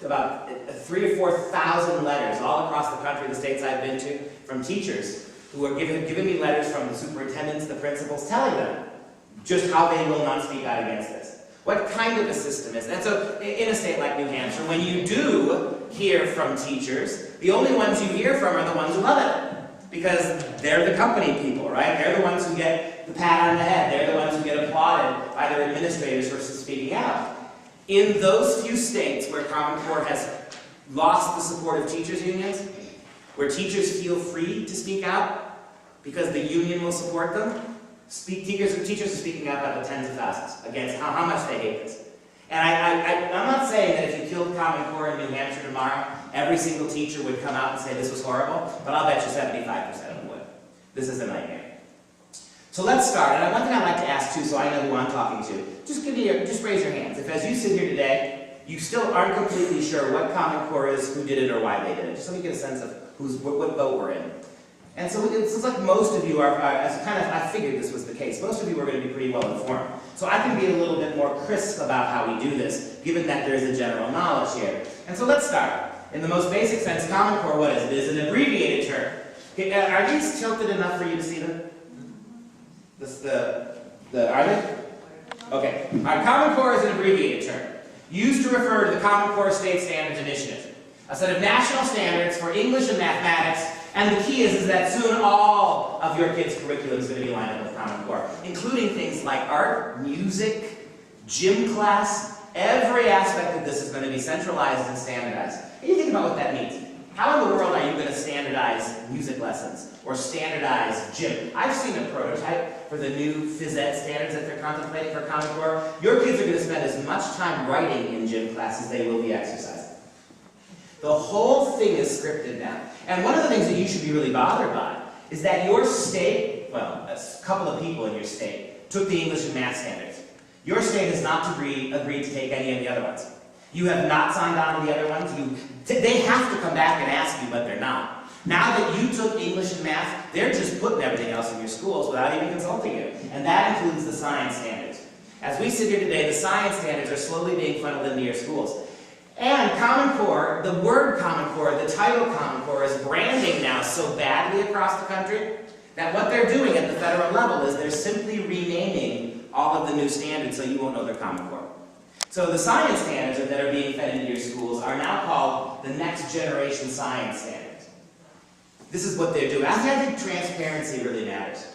Speaker 5: About 3,000 or 4,000 letters all across the country, the states I've been to, from teachers who are giving me letters from the superintendents, the principals, telling them just how they will not speak out against this. What kind of a system is that? And so, in a state like New Hampshire, when you do hear from teachers, the only ones you hear from are the ones who love it. Because they're the company people, right? They're the ones who get the pat on the head. They're the ones who get applauded by their administrators for speaking out. In those few states where Common Core has lost the support of teachers' unions, where teachers feel free to speak out because the union will support them, teachers are speaking out by the tens of thousands against how much they hate this. And I'm not saying that if you killed Common Core in New Hampshire tomorrow, every single teacher would come out and say this was horrible, but I'll bet you 75% of them would. This is a nightmare. So let's start. And one thing I'd like to ask too, so I know who I'm talking to, just raise your hands. If as you sit here today, you still aren't completely sure what Common Core is, who did it, or why they did it. Just let me get a sense of what boat we're in. And so it's like most of you are, I figured this was the case, most of you are going to be pretty well informed. So I can be a little bit more crisp about how we do this, given that there is a general knowledge here. And so let's start. In the most basic sense, Common Core, what is it? It is an abbreviated term. Okay, are these tilted enough for you to see them? Are they? Okay. Common Core is an abbreviated term, used to refer to the Common Core State Standards Initiative, a set of national standards for English and mathematics. And the key is that soon all of your kids' curriculum is going to be lined up with Common Core, including things like art, music, gym class. Every aspect of this is going to be centralized and standardized. And you think about what that means. How in the world are you going to standardize music lessons or standardize gym? I've seen a prototype for the new phys ed standards that they're contemplating for Common Core. Your kids are going to spend as much time writing in gym class as they will be exercising. The whole thing is scripted now. And one of the things that you should be really bothered by is that your state, well, a couple of people in your state, took the English and math standards. Your state has not agreed to take any of the other ones. You have not signed on to the other ones. They have to come back and ask you, but they're not. Now that you took English and math, they're just putting everything else in your schools without even consulting you. And that includes the science standards. As we sit here today, the science standards are slowly being funneled into your schools. And Common Core, the word Common Core, the title Common Core is branding now so badly across the country that what they're doing at the federal level is they're simply renaming all of the new standards so you won't know they're Common Core. So the science standards that are being fed into your schools are now called the next generation science standards. This is what they're doing. I think transparency really matters.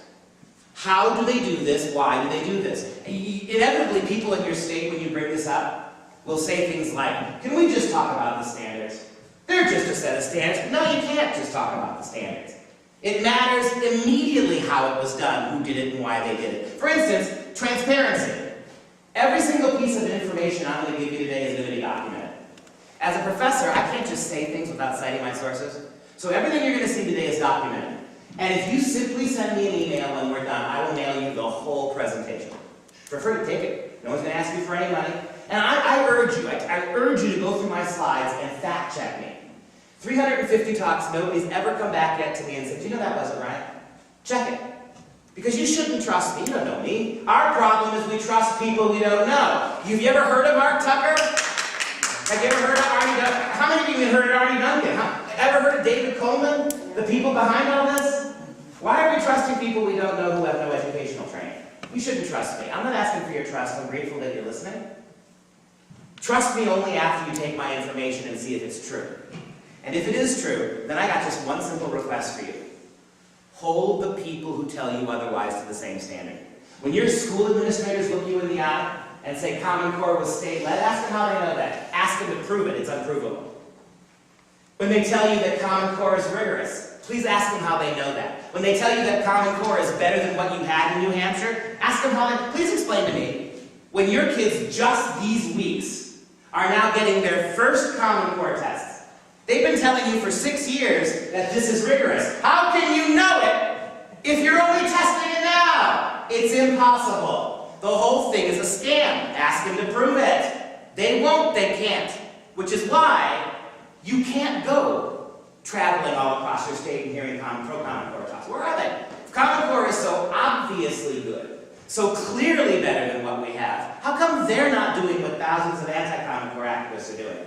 Speaker 5: How do they do this? Why do they do this? Inevitably, people in your state, when you bring this up, will say things like, can we just talk about the standards? They're just a set of standards. No, you can't just talk about the standards. It matters immediately how it was done, who did it, and why they did it. For instance, transparency. Every single piece of information I'm going to give you today is going to be documented. As a professor, I can't just say things without citing my sources. So everything you're going to see today is documented. And if you simply send me an email when we're done, I will mail you the whole presentation. Feel free to take it. No one's going to ask you for any money. And I urge you to go through my slides and fact check me. 350 talks, nobody's ever come back yet to me and said, do you know that wasn't right? Check it. Because you shouldn't trust me. You don't know me. Our problem is we trust people we don't know. Have you ever heard of Mark Tucker? Have you ever heard of Arnie Duncan? How many of you have heard of Arnie Duncan? Ever heard of David Coleman? The people behind all this? Why are we trusting people we don't know who have no educational training? You shouldn't trust me. I'm not asking for your trust. I'm grateful that you're listening. Trust me only after you take my information and see if it's true. And if it is true, then I got just one simple request for you. Hold the people who tell you otherwise to the same standard. When your school administrators look you in the eye and say Common Core was state-led, ask them how they know that. ask them to prove it. It's unprovable. When they tell you that Common Core is rigorous, please ask them how they know that. When they tell you that Common Core is better than what you had in New Hampshire, ask them how they, please explain to me, when your kids just these weeks are now getting their first Common Core tests, they've been telling you for 6 years that this is rigorous. How can you know it if you're only testing it now? It's impossible. The whole thing is a scam. Ask them to prove it. They won't, they can't. Which is why you can't go traveling all across your state and hearing pro-Common Core talks. Where are they? If Common Core is so obviously good, so clearly better than what we have, how come they're not doing what thousands of anti-Common Core activists are doing?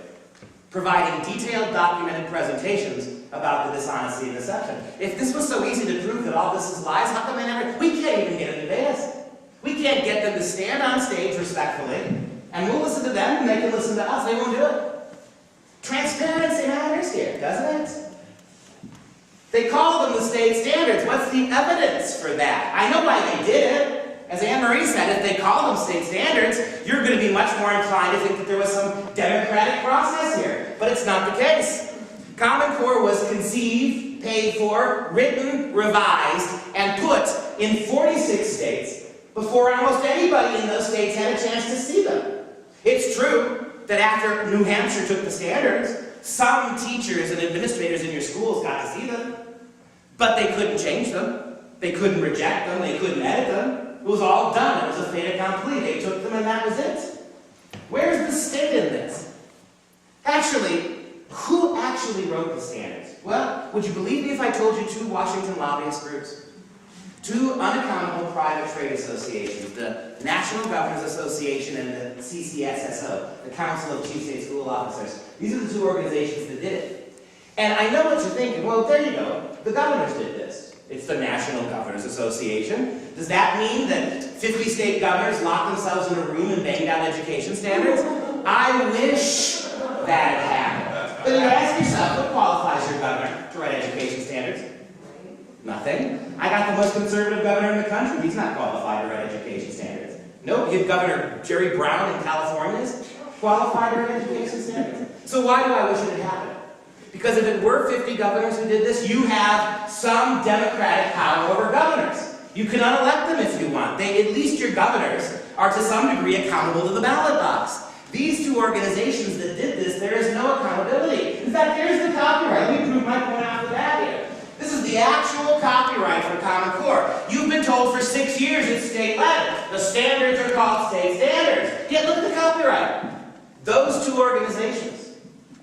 Speaker 5: Providing detailed, documented presentations about the dishonesty and deception. If this was so easy to prove that all this is lies, how come they never... We can't even get them to debate. We can't get them to stand on stage respectfully, and we'll listen to them, and they can listen to us. They won't do it. Transparency matters here, doesn't it? They call them the state standards. What's the evidence for that? I know why they did it. As Ann Marie said, if they call them state standards, you're going to be much more inclined to think that there was some democratic process here. But it's not the case. Common Core was conceived, paid for, written, revised, and put in 46 states before almost anybody in those states had a chance to see them. It's true that after New Hampshire took the standards, some teachers and administrators in your schools got to see them, but they couldn't change them. They couldn't reject them. They couldn't edit them. It was all done. It was a fait accompli. They took them and that was it. Where's the state in this? Actually, who actually wrote the standards? Well, would you believe me if I told you 2 Washington lobbyist groups? 2 unaccountable private trade associations, the National Governors Association and the CCSSO, the Council of Chief State School Officers. These are the 2 organizations that did it. And I know what you're thinking. Well, there you go. The governors did this. It's the National Governors Association. Does that mean that 50 state governors locked themselves in a room and banged out education standards? I wish that had happened. But you ask yourself, what qualifies your governor to write education standards? Nothing. I got the most conservative governor in the country. He's not qualified to write education standards. Nope, you have Governor Jerry Brown in California is qualified to write education standards. So why do I wish it had happened? Because if it were 50 governors who did this, you have some democratic power over governors. You can unelect them if you want. At least your governors are to some degree accountable to the ballot box. These 2 organizations that did this, there is no accountability. In fact, here's the copyright. Let me prove my point off the bat here. This is the actual copyright for Common Core. You've been told for 6 years it's state-led. The standards are called state standards. Yet look at the copyright. Those 2 organizations,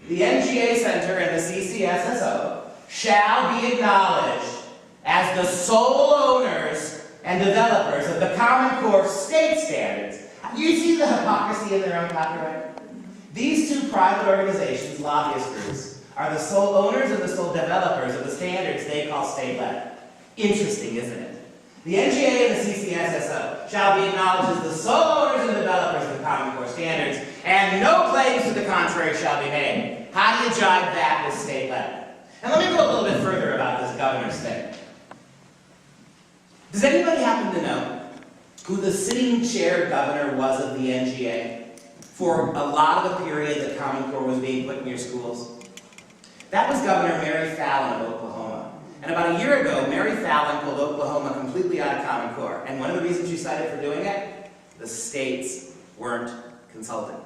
Speaker 5: the NGA Center and the CCSSO, shall be acknowledged as the sole owners and developers of the Common Core state standards. You see the hypocrisy in their own copyright? These 2 private organizations, lobbyist groups, are the sole owners and the sole developers of the standards they call state-led. Interesting, isn't it? The NGA and the CCSSO shall be acknowledged as the sole owners and developers of the Common Core standards, and no claims to the contrary shall be made. How do you jive that with state-led? And let me go a little bit further about this governor's thing. Does anybody happen to know who the sitting chair governor was of the NGA for a lot of the period that Common Core was being put in your schools? That was Governor Mary Fallin of Oklahoma. And about a year ago, Mary Fallin pulled Oklahoma completely out of Common Core. And one of the reasons she cited for doing it? The states weren't consulted.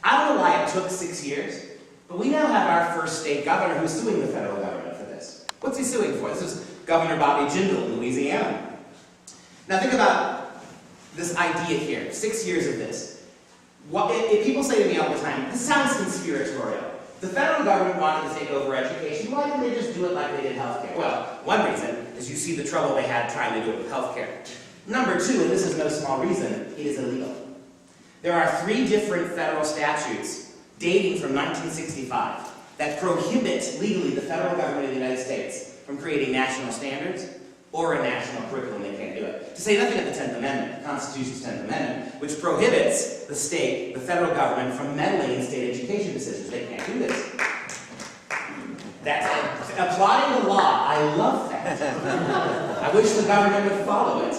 Speaker 5: I don't know why it took 6 years, but we now have our first state governor who's suing the federal government for this. What's he suing for? This is Governor Bobby Jindal in Louisiana. Now think about this idea here, 6 years of this. If people say to me all the time, this sounds conspiratorial. The federal government wanted to take over education. Why didn't they just do it like they did healthcare? Well, one reason is you see the trouble they had trying to do it with healthcare. Number 2, and this is no small reason, it is illegal. There are 3 different federal statutes dating from 1965 that prohibit legally the federal government of the United States from creating national standards or a national curriculum. They can't do it. To say nothing of the 10th Amendment, the Constitution's 10th Amendment, which prohibits the state, the federal government, from meddling in state education decisions. They can't do this. That's applauding the law. I love that. I wish the government would follow it.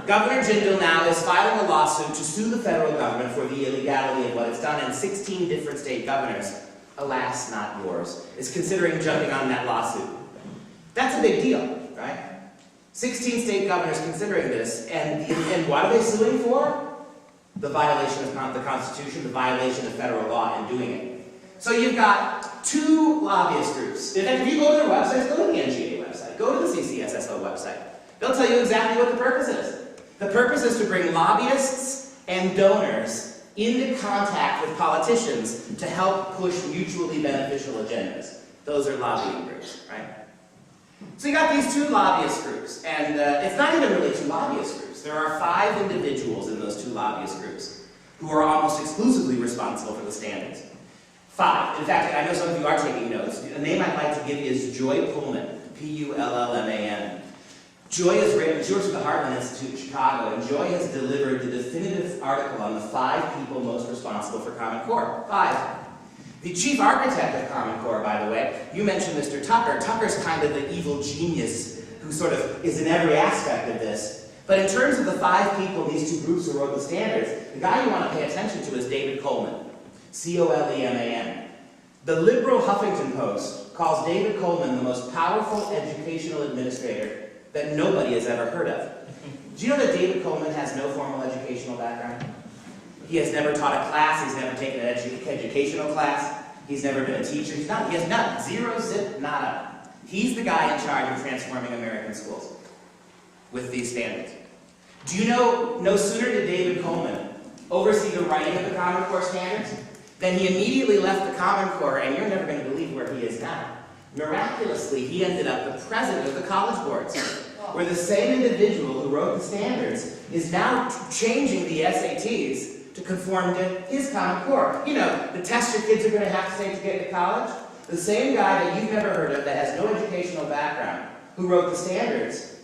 Speaker 5: Governor Jindal now is filing a lawsuit to sue the federal government for the illegality of what it's done, and 16 different state governors, alas, not yours, is considering jumping on that lawsuit. That's a big deal, right? 16 state governors considering this, and what are they suing for? The violation of the Constitution, the violation of federal law in doing it. So you've got two lobbyist groups. In fact, if you go to their websites, go to the NGA website, go to the CCSSO website. They'll tell you exactly what the purpose is. The purpose is to bring lobbyists and donors into contact with politicians to help push mutually beneficial agendas. Those are lobbying groups, right? So you got these two lobbyist groups, and it's not even really two lobbyist groups. There are 5 individuals in those two lobbyist groups who are almost exclusively responsible for the standards. 5. In fact, I know some of you are taking notes. A name I'd like to give you is Joy Pullman, Pullman. Joy has written, she works at the Heartland Institute in Chicago, and Joy has delivered the definitive article on the 5 people most responsible for Common Core. 5. The chief architect of Common Core, by the way, you mentioned Mr. Tucker. Tucker's kind of the evil genius who sort of is in every aspect of this. But in terms of the 5 people in these two groups who wrote the standards, the guy you want to pay attention to is David Coleman. Coleman. The liberal Huffington Post calls David Coleman the most powerful educational administrator that nobody has ever heard of. Do you know that David Coleman has no formal educational background? He has never taught a class, he's never taken an educational class, he's never been a teacher, he has none. Zero, zip, nada. He's the guy in charge of transforming American schools with these standards. Do you know, no sooner did David Coleman oversee the writing of the Common Core standards, then he immediately left the Common Core, and you're never going to believe where he is now. Miraculously, he ended up the president of the college boards, where the same individual who wrote the standards is now changing the SATs to conform to his Common Core. You know, the test your kids are going to have to take to get to college. The same guy that you've never heard of, that has no educational background, who wrote the standards,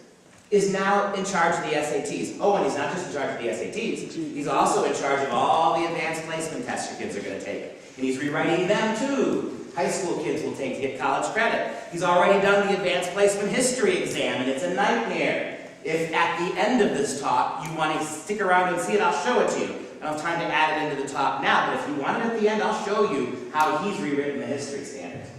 Speaker 5: is now in charge of the SATs. Oh, and he's not just in charge of the SATs, he's also in charge of all the advanced placement tests your kids are going to take. And he's rewriting them too. High school kids will take to get college credit. He's already done the advanced placement history exam, and it's a nightmare. If at the end of this talk you want to stick around and see it, I'll show it to you. I don't have time to add it into the talk now, but if you want it at the end, I'll show you how he's rewritten the history standards.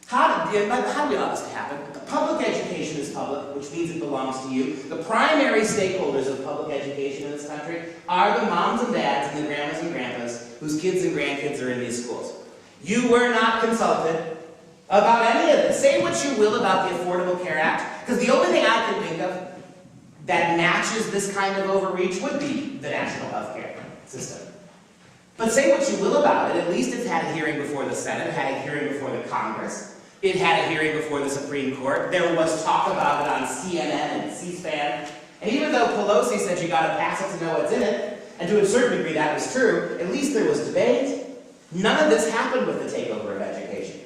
Speaker 5: How do we allow this to happen? Public education is public, which means it belongs to you. The primary stakeholders of public education in this country are the moms and dads and the grandmas and grandpas whose kids and grandkids are in these schools. You were not consulted about any of this. Say what you will about the Affordable Care Act, because the only thing I can think of that matches this kind of overreach would be the national health care system. But say what you will about it, at least it's had a hearing before the Senate, it had a hearing before the Congress, it had a hearing before the Supreme Court, there was talk about it on CNN and C-SPAN, and even though Pelosi said you gotta pass it to know what's in it, and to a certain degree that was true, at least there was debate. None of this happened with the takeover of education.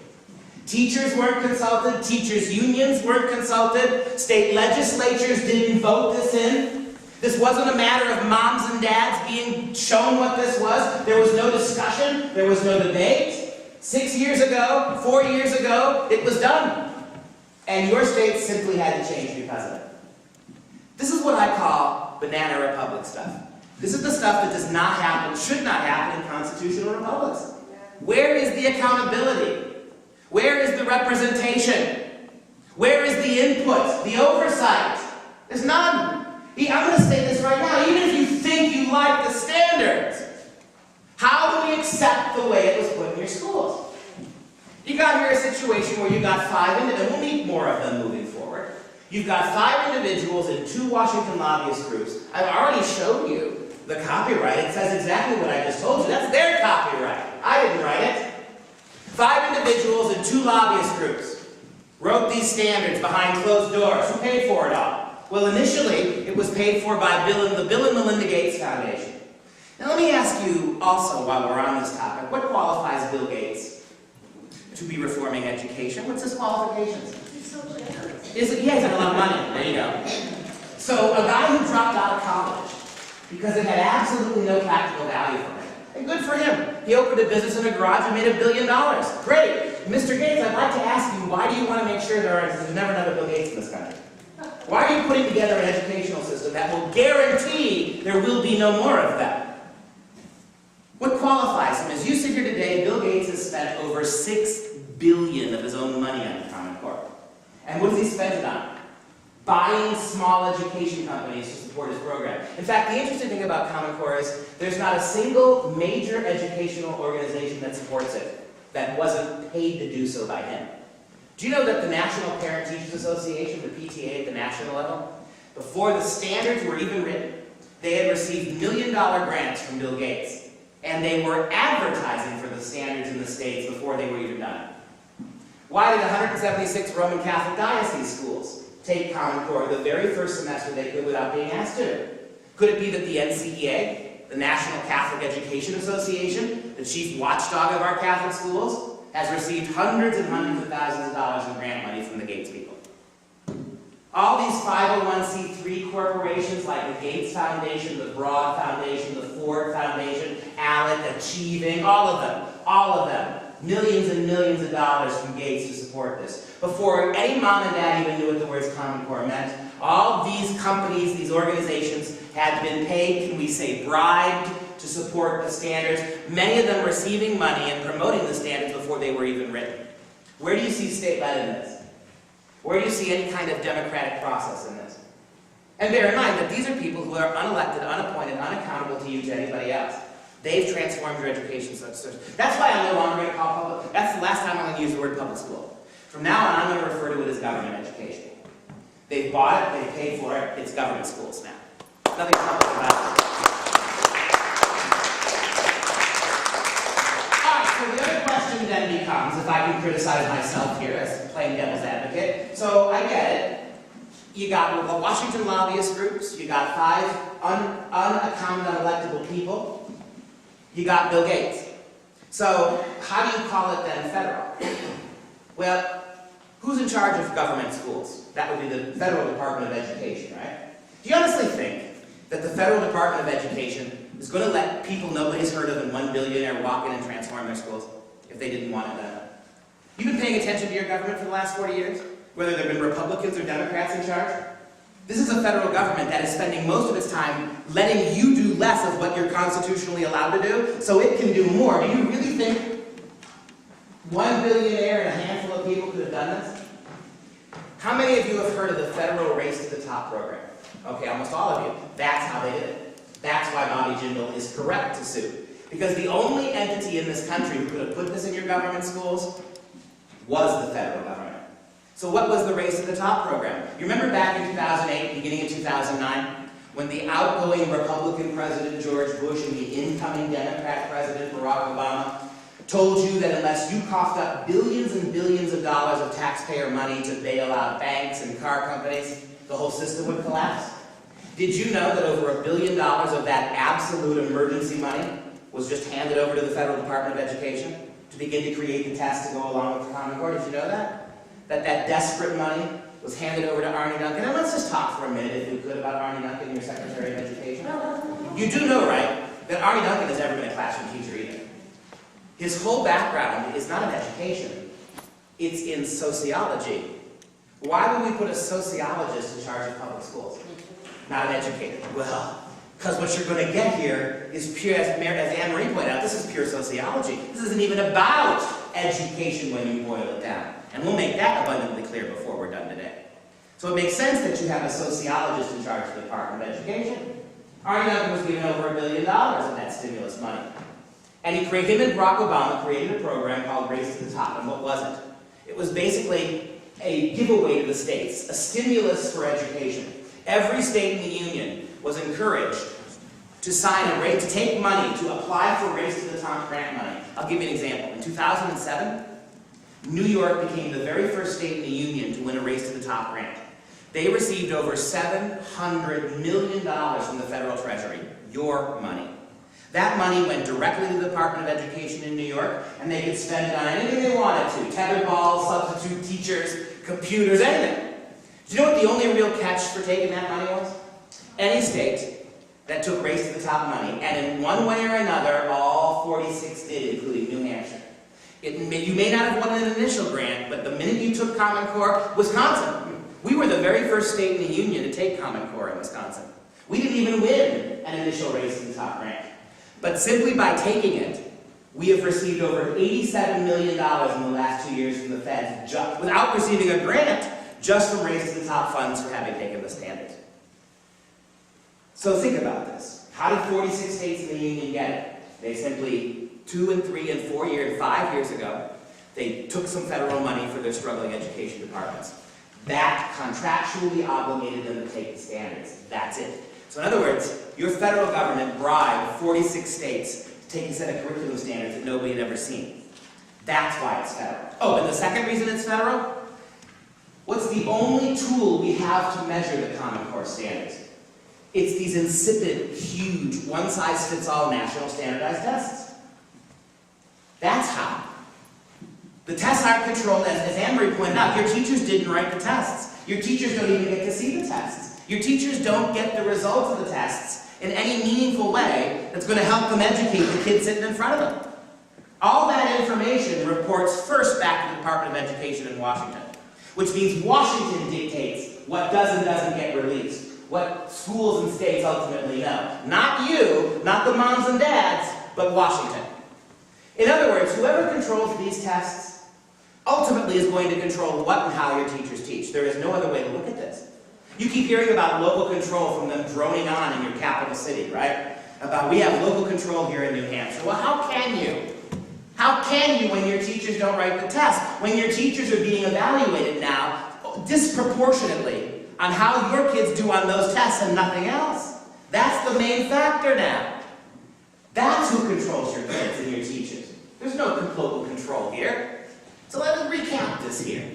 Speaker 5: Teachers weren't consulted, teachers' unions weren't consulted, state legislatures didn't vote this in. This wasn't a matter of moms and dads being shown what this was. There was no discussion, there was no debate. 6 years ago, 4 years ago, it was done. And your state simply had to change because of it. This is what I call banana republic stuff. This is the stuff that does not happen, should not happen in constitutional republics. Where is the accountability? Where is the representation? Where is the input, the oversight? There's none. I'm going to say this right now, even if you think you like the standards, how do we accept the way it was put in your schools? You got here a situation where you got 5 individuals, and we'll need more of them moving forward. You've got 5 individuals in 2 Washington lobbyist groups. I've already showed you the copyright. It says exactly what I just told you. That's their copyright. I didn't write it. 5 individuals in 2 lobbyist groups wrote these standards behind closed doors. Who paid for it all? Well, initially, it was paid for by the Bill and Melinda Gates Foundation. Now, let me ask you also, while we're on this topic, what qualifies Bill Gates to be reforming education? What's his qualifications?
Speaker 6: He's so generous.
Speaker 5: He has a lot of money. There you go. So, a guy who dropped out of college because it had absolutely no practical value for him. And good for him. He opened a business in a garage and made $1 billion. Great. Mr. Gates, I'd like to ask you, why do you want to make sure there's never another Bill Gates in this country? Why are you putting together an educational system that will guarantee there will be no more of that? What qualifies him? As you sit here today, Bill Gates has spent over $6 billion of his own money on the Common Core. And what has he spent it on? Buying small education companies to support his program. In fact, the interesting thing about Common Core is there's not a single major educational organization that supports it that wasn't paid to do so by him. Do you know that the National Parent Teachers Association, the PTA at the national level, before the standards were even written, they had received $1 million grants from Bill Gates, and they were advertising for the standards in the states before they were even done. Why did 176 Roman Catholic diocese schools take Common Core the very first semester they could without being asked to? Could it be that the NCEA, the National Catholic Education Association, the chief watchdog of our Catholic schools, has received hundreds and hundreds of thousands of dollars in grant money from the Gates people? All these 501c3 corporations like the Gates Foundation, the Broad Foundation, the Ford Foundation, ALEC, Achieving, all of them, millions and millions of dollars from Gates to support this. Before any mom and dad even knew what the words Common Core meant, all these companies, these organizations had been paid, can we say bribed, to support the standards, many of them receiving money and promoting the standards before they were even written. Where do you see state-led in this? Where do you see any kind of democratic process in this? And bear in mind that these are people who are unelected, unappointed, unaccountable to you, to anybody else. They've transformed your education system. That's why I'm no longer going to call public, that's the last time I'm going to use the word public school. From now on, I'm going to refer to it as government education. They've bought it, they've paid for it, it's government schools now. Nothing public about it. So the other question then becomes, if I can criticize myself here as playing devil's advocate, so I get it. You got Washington lobbyist groups, you got 5 unaccounted, unelectable people, you got Bill Gates. So how do you call it then federal? Well, who's in charge of government schools? That would be the Federal Department of Education, right? Do you honestly think that the Federal Department of Education is going to let people nobody's heard of and $1 billionaire walk in and transform their schools if they didn't want it done? You've been paying attention to your government for the last 40 years? Whether there have been Republicans or Democrats in charge? This is a federal government that is spending most of its time letting you do less of what you're constitutionally allowed to do, so it can do more. Do you really think $1 billionaire and a handful of people could have done this? How many of you have heard of the Federal Race to the Top program? Okay, almost all of you. That's how they did it. That's why Bobby Jindal is correct to sue. Because the only entity in this country who could have put this in your government schools was the federal government. So what was the Race to the Top program? You remember back in 2008, beginning of 2009, when the outgoing Republican President George Bush and the incoming Democrat President Barack Obama told you that unless you coughed up billions and billions of dollars of taxpayer money to bail out banks and car companies, the whole system would collapse? Did you know that over $1 billion of that absolute emergency money was just handed over to the Federal Department of Education to begin to create the tests to go along with the Common Core? Did you know that? That desperate money was handed over to Arne Duncan. And let's just talk for a minute, if we could, about Arne Duncan, your Secretary of Education. You do know, right, that Arne Duncan has never been a classroom teacher either. His whole background is not in education, it's in sociology. Why would we put a sociologist in charge of public schools? Not an educator. Well, because what you're going to get here is pure, as Ann Marie pointed out, this is pure sociology. This isn't even about education when you boil it down. And we'll make that abundantly clear before we're done today. So it makes sense that you have a sociologist in charge of the Department of Education. Arne Duncan was given over $1 billion of that stimulus money. And him and Barack Obama created a program called Race to the Top. And what was it? It was basically a giveaway to the states, a stimulus for education. Every state in the union was encouraged to sign a rate, to take money, to apply for Race to the Top grant money. I'll give you an example. In 2007, New York became the very first state in the union to win a Race to the Top grant. They received over $700 million from the federal treasury, your money. That money went directly to the Department of Education in New York, and they could spend it on anything they wanted to. Tetherball, substitute teachers, computers, anything. Do you know what the only real catch for taking that money was? Any state that took Race to the Top money, and in one way or another, all 46 did, including New Hampshire. You may not have won an initial grant, but the minute you took Common Core, Wisconsin, We were the very first state in the union to take Common Core in Wisconsin. We didn't even win an initial race to the top rank. But simply by taking it, we have received over $87 million in the last 2 years from the feds, without receiving a grant, just from Race to the Top funds for having taken the standard. So think about this. How did 46 states in the union get it? They simply, 2 and 3 and 4 years, 5 years ago, they took some federal money for their struggling education departments. That contractually obligated them to take the standards. That's it. So in other words, your federal government bribed 46 states to take a set of curriculum standards that nobody had ever seen. That's why it's federal. Oh, and the second reason it's federal? What's the only tool we have to measure the Common Core standards? It's these insipid, huge, one-size-fits-all national standardized tests. That's how. The tests aren't controlled, as Ann Marie pointed out. Your teachers didn't write the tests. Your teachers don't even get to see the tests. Your teachers don't get the results of the tests in any meaningful way that's going to help them educate the kids sitting in front of them. All that information reports first back to the Department of Education in Washington, which means Washington dictates what does and doesn't get released, what schools and states ultimately know. Not you, not the moms and dads, but Washington. In other words, whoever controls these tests ultimately is going to control what and how your teachers teach. There is no other way to look at this. You keep hearing about local control from them droning on in your capital city, right? About we have local control here in New Hampshire. Well, how can you? How can you when your teachers don't write the test? When your teachers are being evaluated now disproportionately on how your kids do on those tests and nothing else. That's the main factor now. That's who controls your kids and your teachers. There's no local control here. So let me recount this here.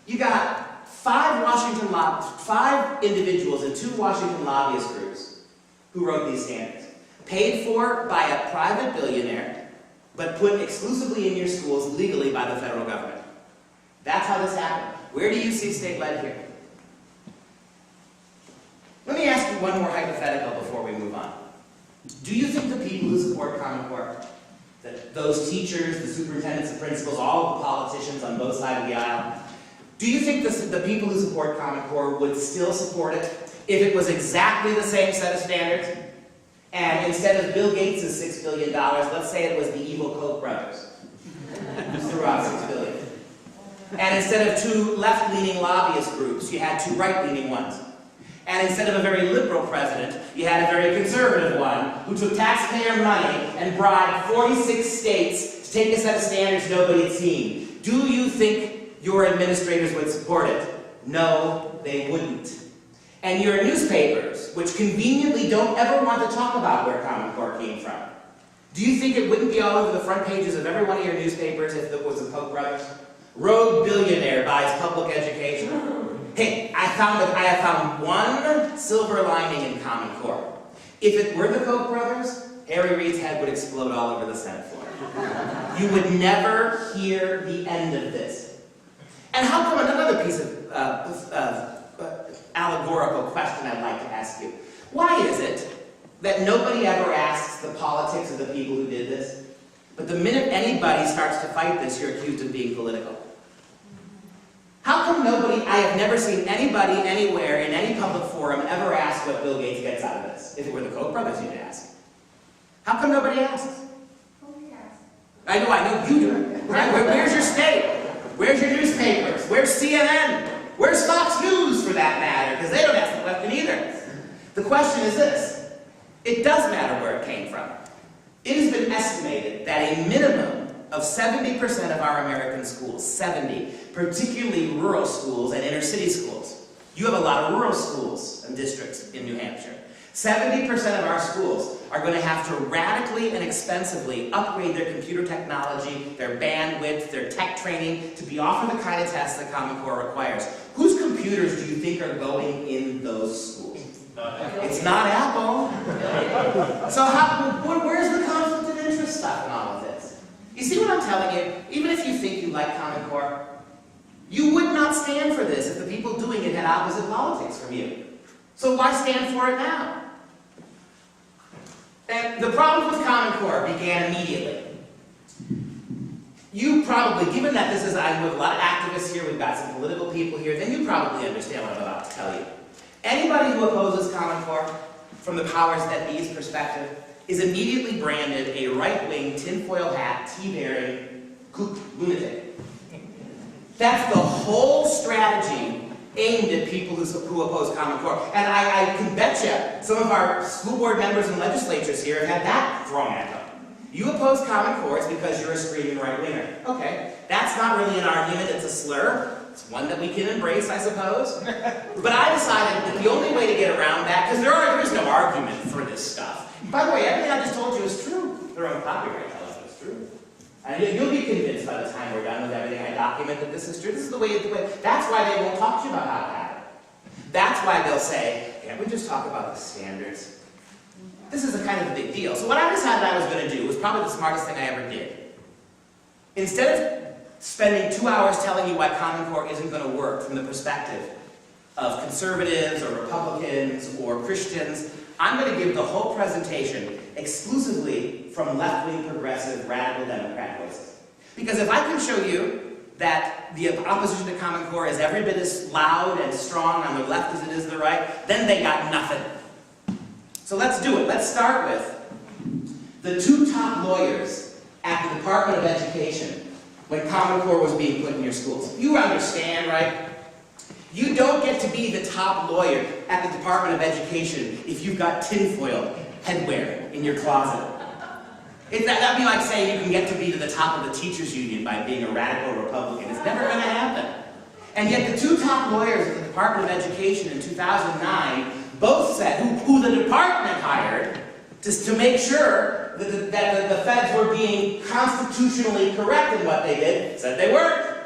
Speaker 5: You got 5 individuals and 2 Washington lobbyist groups who wrote these standards. Paid for by a private billionaire, but put exclusively in your schools legally by the federal government. That's how this happened. Where do you see state-led here? Let me ask you one more hypothetical before we move on. Do you think the people who support Common Core, that those teachers, the superintendents, the principals, all of the politicians on both sides of the aisle, do you think the people who support Common Core would still support it if it was exactly the same set of standards? And instead of Bill Gates' $6 billion, let's say it was the evil Koch brothers who threw out $6 billion. And instead of 2 left-leaning lobbyist groups, you had 2 right-leaning ones. And instead of a very liberal president, you had a very conservative one who took taxpayer money and bribed 46 states to take a set of standards nobody had seen. Do you think your administrators would support it? No, they wouldn't. And your newspapers, which conveniently don't ever want to talk about where Common Core came from, do you think it wouldn't be all over the front pages of every one of your newspapers if it was the Koch brothers? Rogue billionaire buys public education. Hey, I have found one silver lining in Common Core. If it were the Koch brothers, Harry Reid's head would explode all over the Senate floor. You would never hear the end of this. And how come, another piece of allegorical question I'd like to ask you. Why is it that nobody ever asks the politics of the people who did this, but the minute anybody starts to fight this, you're accused of being political? How come nobody, I have never seen anybody anywhere in any public forum ever ask what Bill Gates gets out of this? If it were the Koch brothers, you'd ask. How come nobody asks? I know you do. Right? Where's your state? Where's your newspapers? Where's CNN? Where's Fox News, for that matter? Because they don't ask the question either. The question is this. It does matter where it came from. It has been estimated that a minimum of 70% of our American schools, 70, particularly rural schools and inner city schools. You have a lot of rural schools and districts in New Hampshire. 70% of our schools are going to have to radically and expensively upgrade their computer technology, their bandwidth, their tech training to be offered the kind of tests that Common Core requires. Whose computers do you think are going in those schools? It's not Apple. So where's the conflict of interest stuff in all of this? You see what I'm telling you? Even if you think you like Common Core, you would not stand for this if the people doing it had opposite politics from you. So why stand for it now? And the problem with Common Core began immediately. You probably, given that this is, we have a lot of activists here, we've got some political people here, then you probably understand what I'm about to tell you. Anybody who opposes Common Core, from the powers that be's perspective, is immediately branded a right-wing, tinfoil hat, tea-bearing kook lunatic. That's the whole strategy aimed at people who oppose Common Core. And I can bet you some of our school board members and legislatures here have had that thrown at them. You oppose Common Core, it's because you're a screaming right-winger. Okay, that's not really an argument, it's a slur. It's one that we can embrace, I suppose. But I decided that the only way to get around that, because there is no argument for this stuff. By the way, everything I just told you is true. Their own copyright tells us it's true. And you'll be convinced by the time we're done with everything I document that this is true. This is the way, that's why they won't talk to you about how it happened. That's why they'll say, can't we just talk about the standards? This is a kind of a big deal. So what I decided I was going to do was probably the smartest thing I ever did. Instead of spending 2 hours telling you why Common Core isn't going to work from the perspective of conservatives or Republicans or Christians, I'm going to give the whole presentation exclusively from left-wing, progressive, radical Democrat voices. Because if I can show you that the opposition to Common Core is every bit as loud and strong on the left as it is the right, then they got nothing. So let's do it. Let's start with the two top lawyers at the Department of Education when Common Core was being put in your schools. You understand, right? You don't get to be the top lawyer at the Department of Education if you've got tinfoil headwear in your closet. That'd be like saying you can get to be to the top of the teachers' union by being a radical Republican. It's never going to happen. And yet the two top lawyers at the Department of Education in 2009 both said, who the department hired to make sure that the feds were being constitutionally correct in what they did, said they weren't.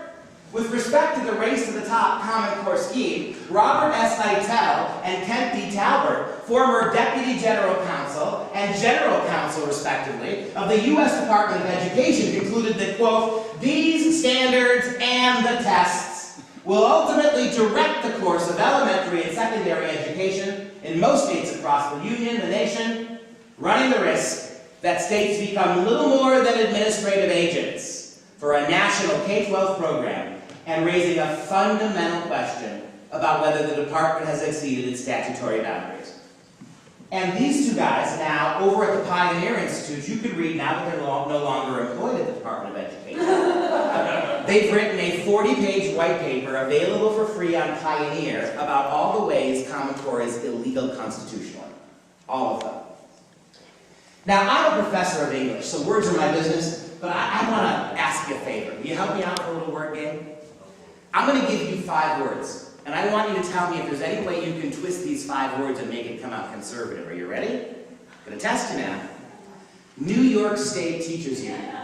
Speaker 5: With respect to the race to the top Common Core scheme, Robert S. Lytle and Kent D. Talbert, former Deputy General Counsel and General Counsel, respectively, of the U.S. Department of Education concluded that, quote, these standards and the tests will ultimately direct the course of elementary and secondary education in most states across the Union, the nation, running the risk that states become little more than administrative agents for a national K-12 program and raising a fundamental question about whether the department has exceeded its statutory boundaries. And these two guys now, over at the Pioneer Institute, you could read now that they're no longer employed at the Department of Education. They've written a 40-page white paper available for free on Pioneer about all the ways Common Core is illegal constitutionally. All of them. Now, I'm a professor of English, so words are my business, but I want to ask you a favor. Will you help me out with a little word game? I'm going to give you 5 words, and I want you to tell me if there's any way you can twist these 5 words and make it come out conservative. Are you ready? I'm going to test you now. New York State Teachers Union.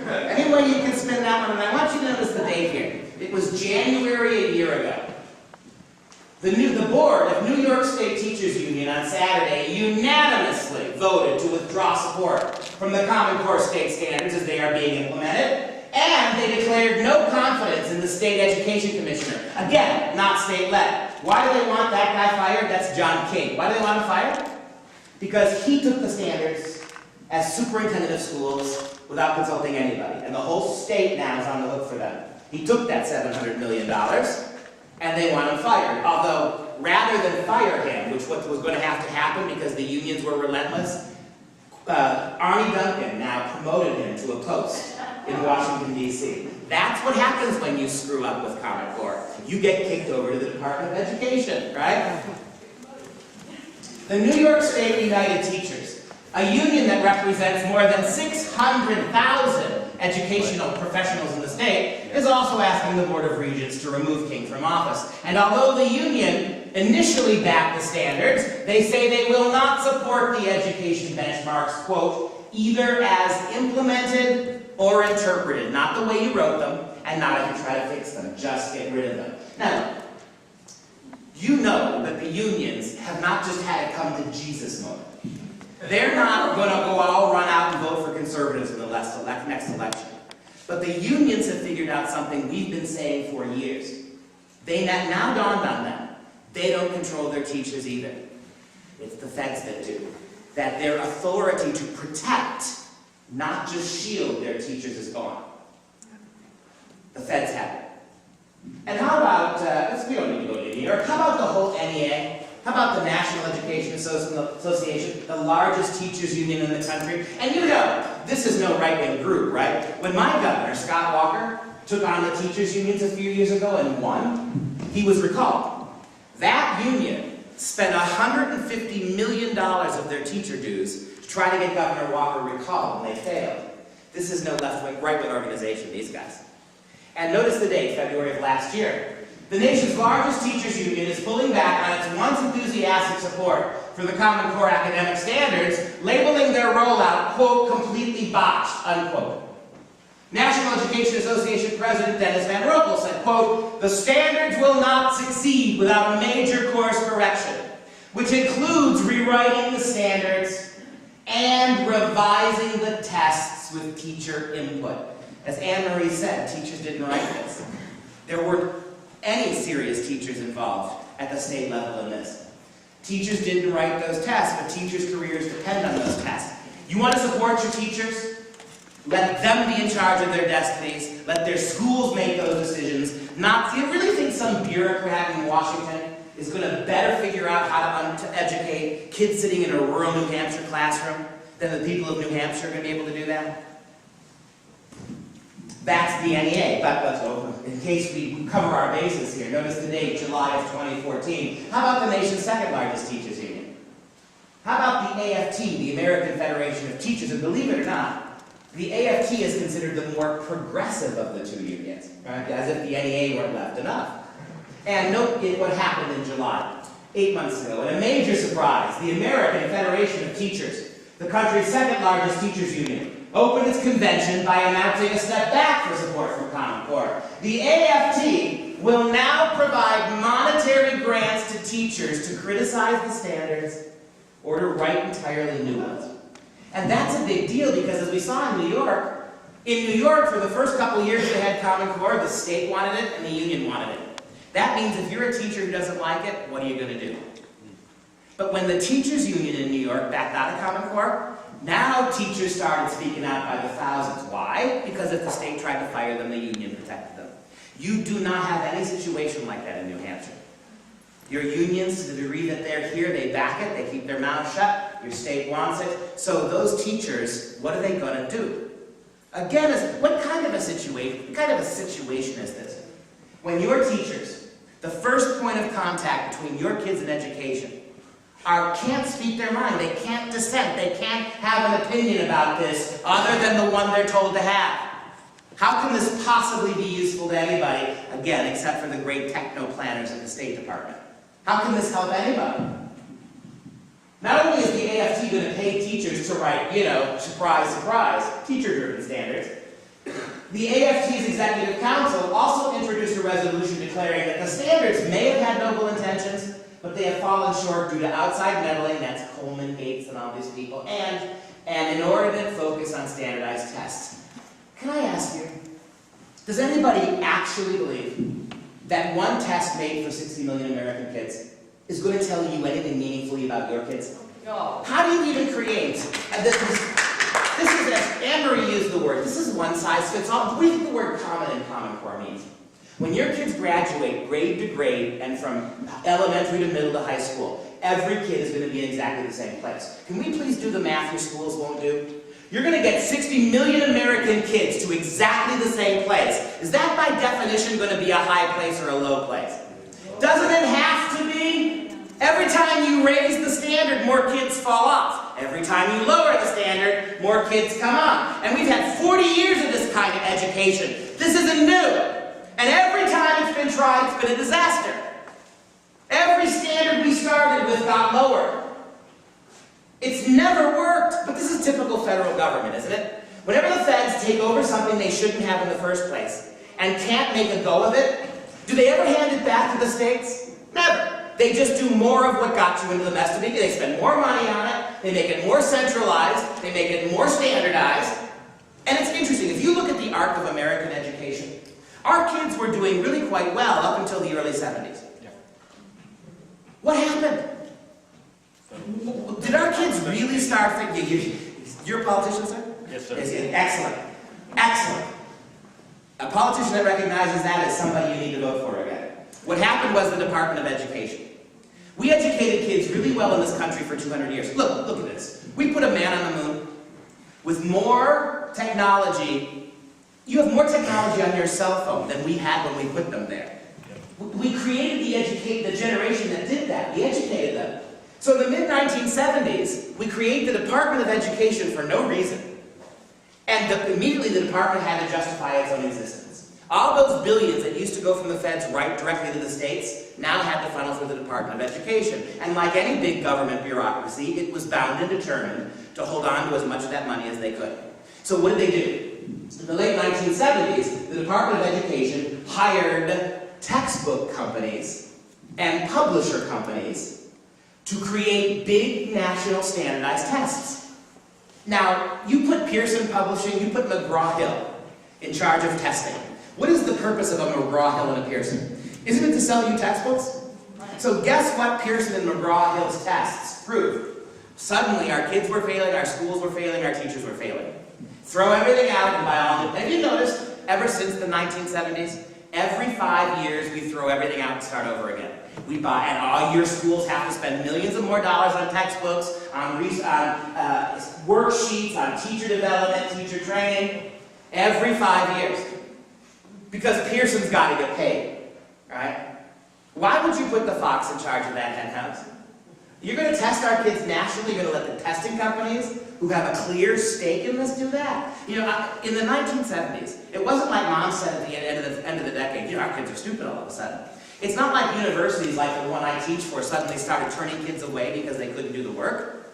Speaker 5: Any way you can spin that one? And I want you to notice the date here. It was January a year ago. The board of New York State Teachers Union on Saturday unanimously voted to withdraw support from the Common Core state standards as they are being implemented, and they declared no confidence in the state education commissioner. Again, not state-led. Why do they want that guy fired? That's John King. Why do they want him fired? Because he took the standards as superintendent of schools without consulting anybody, and the whole state now is on the hook for them. He took that $700 million, and they want him fired. Although, rather than fire him, which was going to have to happen because the unions were relentless, Arnie Duncan now promoted him to a post in Washington, D.C. That's what happens when you screw up with Common Core. You get kicked over to the Department of Education, right? The New York State United Teachers, a union that represents more than 600,000 educational professionals in the state, is also asking the Board of Regents to remove King from office. And although the union initially backed the standards, they say they will not support the education benchmarks, quote, either as implemented or interpreted. Not the way you wrote them, and not if you try to fix them. Just get rid of them. Now, you know that the unions have not just had a come-to-Jesus moment. They're not going to go all run out and vote for conservatives in the next election. But the unions have figured out something we've been saying for years. They now dawned on them. They don't control their teachers either. It's the feds that do. That their authority to protect, not just shield their teachers is gone. The feds have it. And how about, we don't need to go to New York, how about the whole NEA? How about the National Education Association, the largest teachers union in the country? And you know, this is no right-wing group, right? When my governor, Scott Walker, took on the teachers unions a few years ago and won, he was recalled. That union spent $150 million of their teacher dues to try to get Governor Walker recalled, and they failed. This is no left-wing, right-wing organization, these guys. And notice the date, February of last year. The nation's largest teachers union is pulling back on its once enthusiastic support for the Common Core academic standards, labeling their rollout, quote, completely botched, unquote. National Education Association President Dennis Van Roekel said, quote, the standards will not succeed without a major course correction, which includes rewriting the standards and revising the tests with teacher input. As Ann Marie said, teachers didn't write this. There weren't any serious teachers involved at the state level in this. Teachers didn't write those tests, but teachers' careers depend on those tests. You want to support your teachers? Let them be in charge of their destinies. Let their schools make those decisions. Do you really think some bureaucrat in Washington is going to better figure out how to educate kids sitting in a rural New Hampshire classroom than the people of New Hampshire are going to be able to do that? That's the NEA, but in case we cover our bases here, notice the date, July of 2014. How about the nation's second largest teachers union? How about the AFT, the American Federation of Teachers? And believe it or not, the AFT is considered the more progressive of the two unions, right? As if the NEA weren't left enough. And note what happened in July, 8 months ago. In a major surprise, the American Federation of Teachers, the country's second largest teachers union, opened its convention by announcing a step back for support from Common Core. The AFT will now provide monetary grants to teachers to criticize the standards or to write entirely new ones. And that's a big deal because, as we saw in New York, for the first couple of years they had Common Core, the state wanted it and the union wanted it. That means if you're a teacher who doesn't like it, what are you going to do? But when the teachers union in New York backed out of Common Core, now teachers started speaking out by the thousands. Why? Because if the state tried to fire them, the union protected them. You do not have any situation like that in New Hampshire. Your unions, to the degree that they're here, they back it, they keep their mouths shut, your state wants it. So those teachers, what are they going to do? Again, what kind of a situation is this? When your teachers, the first point of contact between your kids and education, can't speak their mind, they can't dissent, they can't have an opinion about this other than the one they're told to have. How can this possibly be useful to anybody, again, except for the great techno-planners in the State Department? How can this help anybody? Not only is the AFT going to pay teachers to write, surprise, surprise, teacher-driven standards, the AFT's Executive Council also introduced a resolution declaring that the standards may have had noble intentions, but they have fallen short due to outside meddling, that's Coleman, Gates, and all these people, and an inordinate focus on standardized tests. Can I ask you, does anybody actually believe that one test made for 60 million American kids is going to tell you anything meaningfully about your kids?
Speaker 3: No.
Speaker 5: How do you even create? This is, as Ann Marie used the word, this is one size fits all. What do you think the word common and Common Core means? When your kids graduate grade to grade and from elementary to middle to high school, every kid is going to be in exactly the same place. Can we please do the math your schools won't do? You're going to get 60 million American kids to exactly the same place. Is that by definition going to be a high place or a low place? Doesn't it have to be? Every time you raise the standard, more kids fall off. Every time you lower the standard, more kids come on. And we've had 40 years of this kind of education. This isn't new. And every time it's been tried, it's been a disaster. Every standard we started with got lowered. It's never worked, but this is typical federal government, isn't it? Whenever the feds take over something they shouldn't have in the first place and can't make a go of it, do they ever hand it back to the states? Never. They just do more of what got you into the mess to begin. They spend more money on it, they make it more centralized, they make it more standardized. And it's interesting, if you look at the arc of American education, our kids were doing really quite well up until the early 70s.
Speaker 2: Yeah.
Speaker 5: What happened? Did our kids really start thinking, you're a politician, sir?
Speaker 2: Yes, sir.
Speaker 5: Yes, excellent. Excellent. A politician that recognizes that is somebody you need to vote for again. What happened was the Department of Education. We educated kids really well in this country for 200 years. Look at this. We put a man on the moon with more technology. You have more technology on your cell phone than we had when we put them there. We created the generation that did that. We educated them. So in the mid-1970s, we created the Department of Education for no reason. And immediately the department had to justify its own existence. All those billions that used to go from the feds right directly to the states now had to funnel through the Department of Education. And like any big government bureaucracy, it was bound and determined to hold on to as much of that money as they could. So what did they do? In the late 1970s, the Department of Education hired textbook companies and publisher companies to create big national standardized tests. Now, you put Pearson Publishing, you put McGraw-Hill in charge of testing. What is the purpose of a McGraw-Hill and a Pearson? Isn't it to sell you textbooks? So guess what Pearson and McGraw-Hill's tests proved? Suddenly our kids were failing, our schools were failing, our teachers were failing. Throw everything out and buy all new. Have you noticed, ever since the 1970s, every 5 years we throw everything out and start over again. We buy, and all your schools have to spend millions of more dollars on textbooks, on worksheets, on teacher development, teacher training, every 5 years. Because Pearson's got to get paid, right? Why would you put the fox in charge of that hen house? You're going to test our kids nationally, you're going to let the testing companies who have a clear stake in this do that. You know, in the 1970s, it wasn't like Mom said at the end of the decade, you know, our kids are stupid all of a sudden. It's not like universities like the one I teach for suddenly started turning kids away because they couldn't do the work.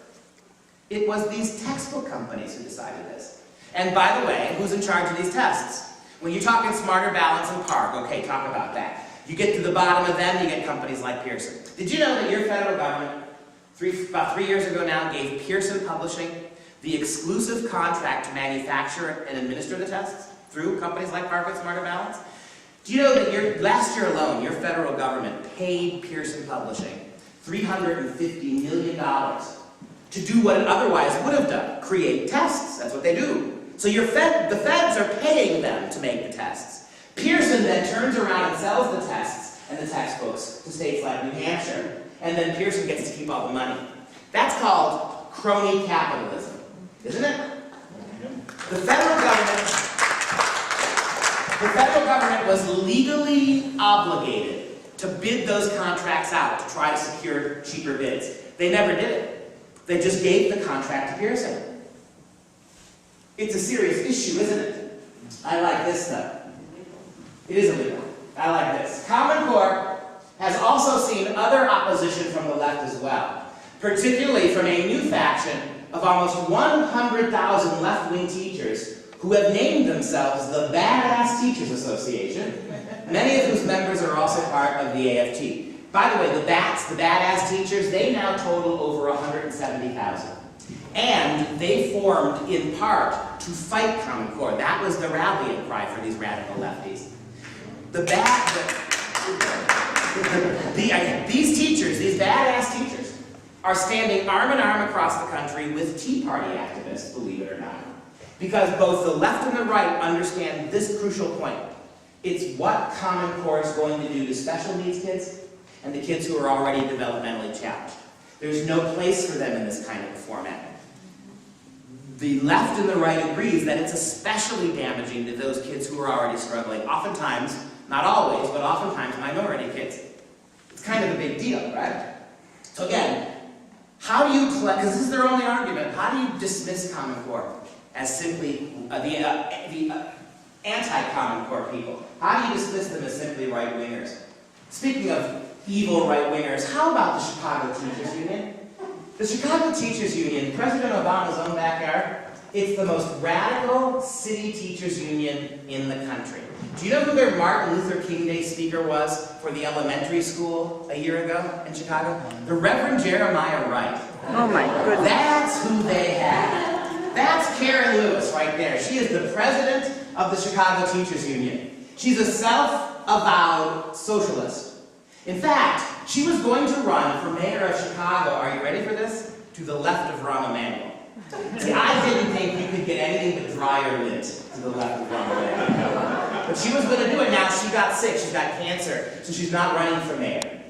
Speaker 5: It was these textbook companies who decided this. And by the way, who's in charge of these tests? When you're talking Smarter Balance and Park, okay, talk about that. You get to the bottom of them, you get companies like Pearson. Did you know that your federal government, about 3 years ago now, gave Pearson Publishing the exclusive contract to manufacture and administer the tests through companies like Park and Smarter Balance? Do you know that last year alone, your federal government paid Pearson Publishing $350 million to do what it otherwise would have done, create tests. That's what they do. So the feds are paying them to make the tests. Pearson then turns around and sells the tests and the textbooks to states like New Hampshire, and then Pearson gets to keep all the money. That's called crony capitalism, isn't it? The federal government was legally obligated to bid those contracts out to try to secure cheaper bids. They never did it. They just gave the contract to Pearson. It's a serious issue, isn't it? I like this stuff. It is illegal. I like this. Common Core has also seen other opposition from the left as well, particularly from a new faction of almost 100,000 left-wing teachers who have named themselves the Badass Teachers Association, many of whose members are also part of the AFT. By the way, the Badass Teachers, they now total over 170,000. And they formed in part to fight Common Core. That was the rallying cry for these radical lefties. These teachers, these badass teachers, are standing arm in arm across the country with Tea Party activists, believe it or not. Because both the left and the right understand this crucial point. It's what Common Core is going to do to special needs kids and the kids who are already developmentally challenged. There's no place for them in this kind of a format. The left and the right agrees that it's especially damaging to those kids who are already struggling, oftentimes, not always, but oftentimes minority kids. It's kind of a big deal, right? So again, how do you collect, because this is their only argument, how do you dismiss Common Core as simply the anti-Common Core people? How do you dismiss them as simply right-wingers? Speaking of evil right-wingers, how about the Chicago Teachers Union? The Chicago Teachers Union, President Obama's own backyard, it's the most radical city teachers union in the country. Do you know who their Martin Luther King Day speaker was for the elementary school a year ago in Chicago? The Reverend Jeremiah Wright.
Speaker 1: Oh my goodness.
Speaker 5: That's who they had. That's Karen Lewis right there. She is the president of the Chicago Teachers Union. She's a self-avowed socialist. In fact, she was going to run for mayor of Chicago, are you ready for this? To the left of Rahm Emanuel. See, I didn't think you could get anything but dryer lit to the left of Rahm Emanuel. But she was going to do it. Now she got sick. She's got cancer. So she's not running for mayor.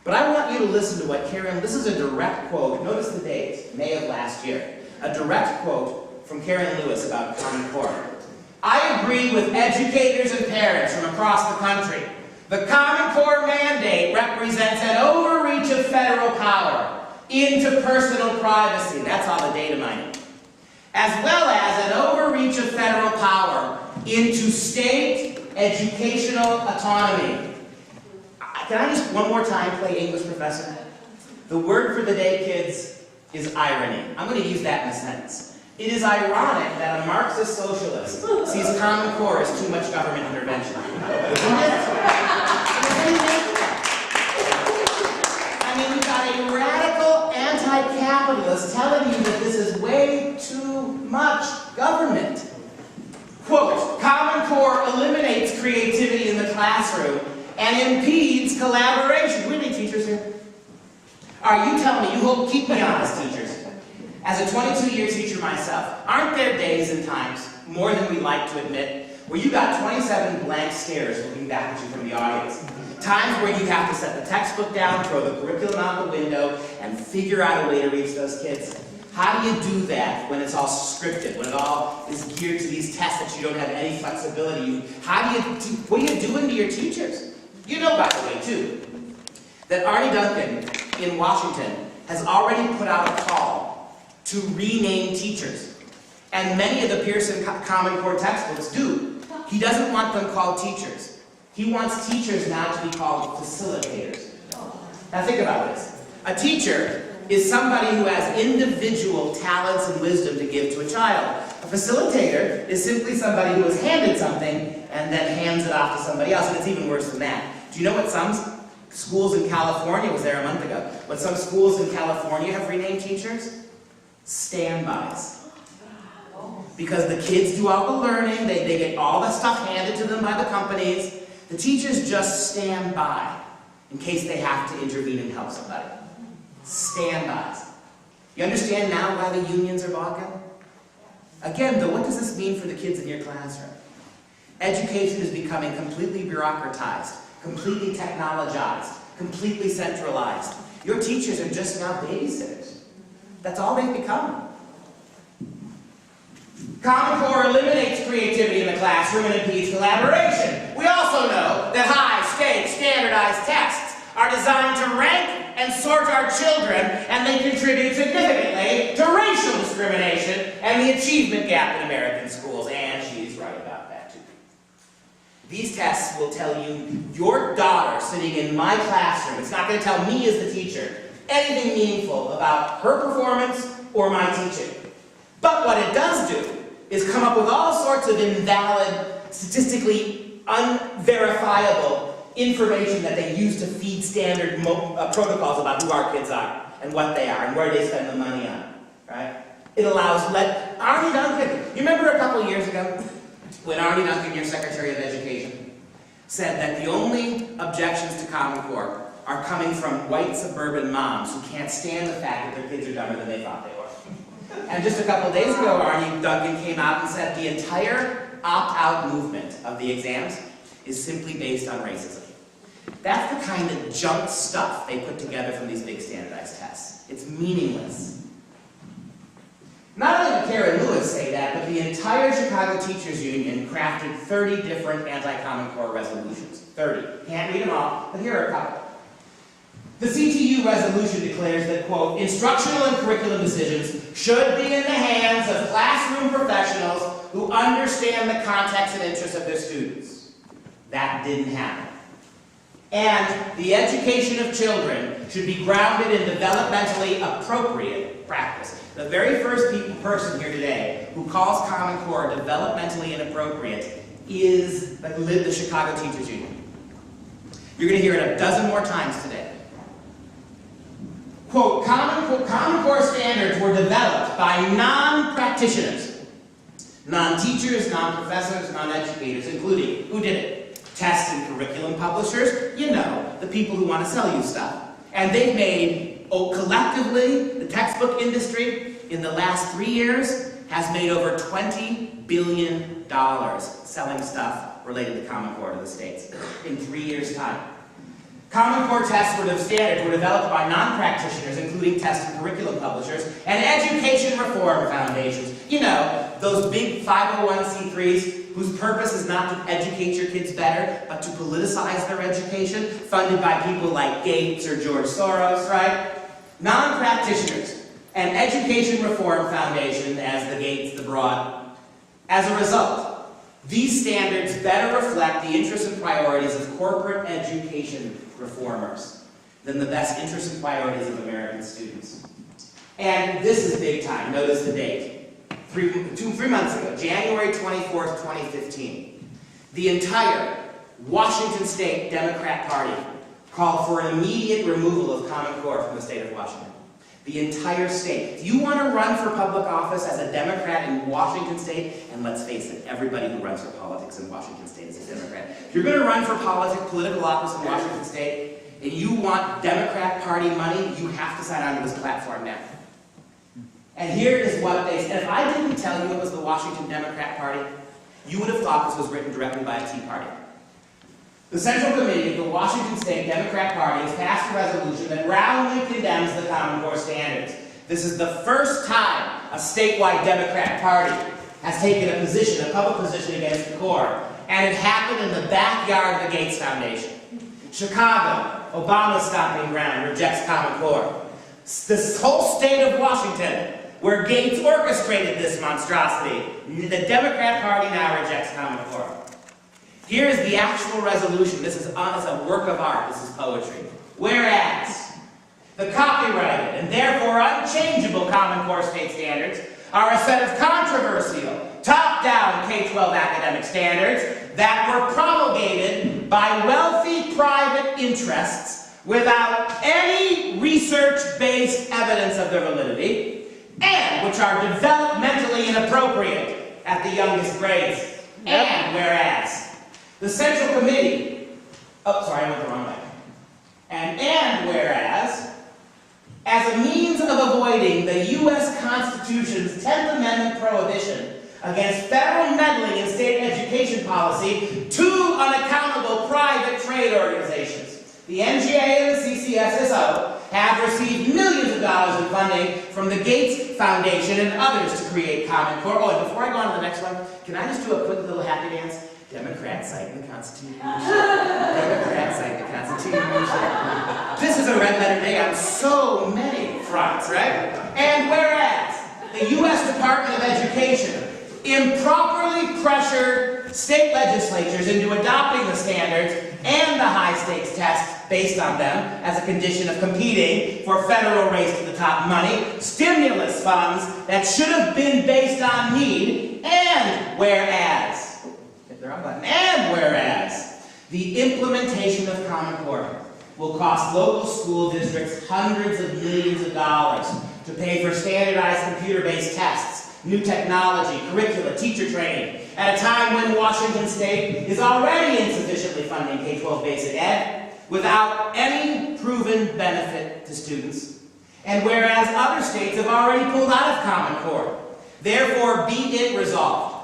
Speaker 5: But I want you to listen to what Karen, this is a direct quote. Notice the date, May of last year. A direct quote from Karen Lewis about Common Core. I agree with educators and parents from across the country. The Common Core mandate represents an overreach of federal power into personal privacy. That's all the data mining. As well as an overreach of federal power into state educational autonomy. Can I just one more time play English professor? The word for the day, kids, is irony. I'm going to use that in a sentence. It is ironic that a Marxist socialist sees Common Core as too much government intervention. I mean, we've got a radical anti-capitalist telling you that this is way too much government. Quote, Common Core eliminates creativity in the classroom and impedes collaboration. Do we have any teachers here? All right, you tell me, keep me honest, teachers. As a 22-year teacher myself, aren't there days and times, more than we like to admit, where you got 27 blank stares looking back at you from the audience? Times where you have to set the textbook down, throw the curriculum out the window, and figure out a way to reach those kids. How do you do that when it's all scripted, when it all is geared to these tests that you don't have any flexibility? What are you doing to your teachers? You know, by the way, too, that Arnie Duncan in Washington has already put out a call to rename teachers. And many of the Pearson Common Core textbooks do. He doesn't want them called teachers. He wants teachers now to be called facilitators. Now think about this. A teacher is somebody who has individual talents and wisdom to give to a child. A facilitator is simply somebody who is handed something and then hands it off to somebody else, and it's even worse than that. Do you know what some schools in California, was there a month ago, what some schools in California have renamed teachers? Standbys. Because the kids do all the learning, they get all the stuff handed to them by the companies. The teachers just stand by in case they have to intervene and help somebody. Standbys. You understand now why the unions are balking? Again, though, what does this mean for the kids in your classroom? Education is becoming completely bureaucratized, completely technologized, completely centralized. Your teachers are just now babysitters. That's all they've become. Common Core eliminates creativity in the classroom and impedes collaboration. We also know that high-stakes standardized tests are designed to rank and sort our children, and they contribute significantly to racial discrimination and the achievement gap in American schools. And she's right about that, too. These tests will tell you your daughter sitting in my classroom, it's not going to tell me as the teacher anything meaningful about her performance or my teaching. But what it does do is come up with all sorts of invalid, statistically unverifiable information that they use to feed standard protocols about who our kids are and what they are and where they spend the money on, right? It allows, Arnie Duncan, you remember a couple years ago when Arnie Duncan, your Secretary of Education, said that the only objections to Common Core are coming from white suburban moms who can't stand the fact that their kids are dumber than they thought they were. And just a couple days ago, Arnie Duncan came out and said the entire opt-out movement of the exams is simply based on racism. That's the kind of junk stuff they put together from these big standardized tests. It's meaningless. Not only did Karen Lewis say that, but the entire Chicago Teachers Union crafted 30 different anti-Common Core resolutions. 30. Can't read them all, but here are a couple. The CTU resolution declares that, quote, instructional and curriculum decisions should be in the hands of classroom professionals who understand the context and interests of their students. That didn't happen. And the education of children should be grounded in developmentally appropriate practice. The very first person here today who calls Common Core developmentally inappropriate is the Chicago Teachers Union. You're going to hear it a dozen more times today. Quote, Common Core standards were developed by non-practitioners, non-teachers, non-professors, non-educators, including, who did it? Test and curriculum publishers, you know, the people who want to sell you stuff. And they've made, collectively, the textbook industry in the last 3 years has made over $20 billion selling stuff related to Common Core to the states in 3 years' time. Common Core tests standards were developed by non-practitioners, including test and curriculum publishers, and education reform foundations. You know, those big 501c3s whose purpose is not to educate your kids better, but to politicize their education, funded by people like Gates or George Soros, right? Non-practitioners and education reform foundation, as the Gates, the Broad. As a result, these standards better reflect the interests and priorities of corporate education reformers than the best interests and priorities of American students. And this is big time. Notice the date. Three months ago, January 24th, 2015, the entire Washington State Democrat Party called for an immediate removal of Common Core from the state of Washington. The entire state. If you want to run for public office as a Democrat in Washington State, and let's face it, everybody who runs for politics in Washington State is a Democrat. If you're going to run for political office in Washington State, and you want Democrat Party money, you have to sign on to this platform now. And here is what they said. If I didn't tell you it was the Washington Democrat Party, you would have thought this was written directly by a Tea Party. The Central Committee of the Washington State Democrat Party has passed a resolution that roundly condemns the Common Core standards. This is the first time a statewide Democrat Party has taken a position, a public position against the Core, and it happened in the backyard of the Gates Foundation. Chicago, Obama's stomping ground, rejects Common Core. This whole state of Washington, where Gates orchestrated this monstrosity, the Democrat Party now rejects Common Core. Here is the actual resolution. This is a work of art. This is poetry. Whereas the copyrighted and therefore unchangeable Common Core state standards are a set of controversial, top-down K-12 academic standards that were promulgated by wealthy private interests without any research-based evidence of their validity, and which are developmentally inappropriate at the youngest grades. And whereas the Central Committee, I went the wrong way. And whereas, as a means of avoiding the U.S. Constitution's 10th Amendment prohibition against federal meddling in state education policy, two unaccountable private trade organizations, the NGA and the CCSSO, have received millions of dollars in funding from the Gates Foundation and others to create Common Core. Oh, and before I go on to the next one, can I just do a quick little happy dance? Democrats cite the Constitution. Democrats cite the Constitution. This is a red letter day on so many fronts, right? And whereas the U.S. Department of Education improperly pressured state legislatures into adopting the standards and the high-stakes tests based on them as a condition of competing for federal race-to-the-top money, stimulus funds that should have been based on need, and whereas the implementation of Common Core will cost local school districts hundreds of millions of dollars to pay for standardized computer-based tests, new technology, curricula, teacher training, at a time when Washington State is already insufficiently funding K-12 basic ed without any proven benefit to students, and whereas other states have already pulled out of Common Core. Therefore, be it resolved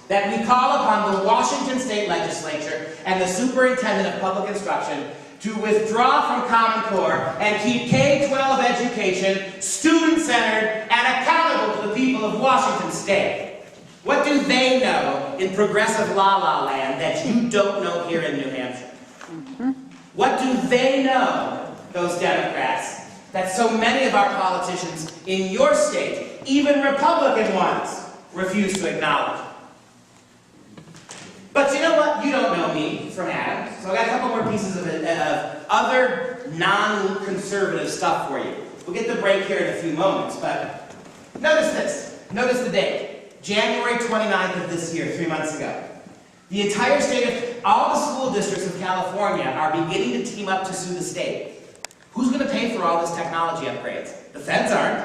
Speaker 5: that we call upon the Washington State Legislature and the Superintendent of Public Instruction to withdraw from Common Core and keep K-12 education student-centered and accountable to the people of Washington State. What do they know in progressive la-la land that you don't know here in New Hampshire? What do they know, those Democrats, that so many of our politicians in your state, even Republican ones, refuse to acknowledge? But you know what? You don't know me from Adam, so I got a couple more pieces of other non-conservative stuff for you. We'll get the break here in a few moments, but notice this. Notice the date. January 29th of this year, 3 months ago. The entire state of, all the school districts of California are beginning to team up to sue the state. Who's going to pay for all this technology upgrades? The feds aren't,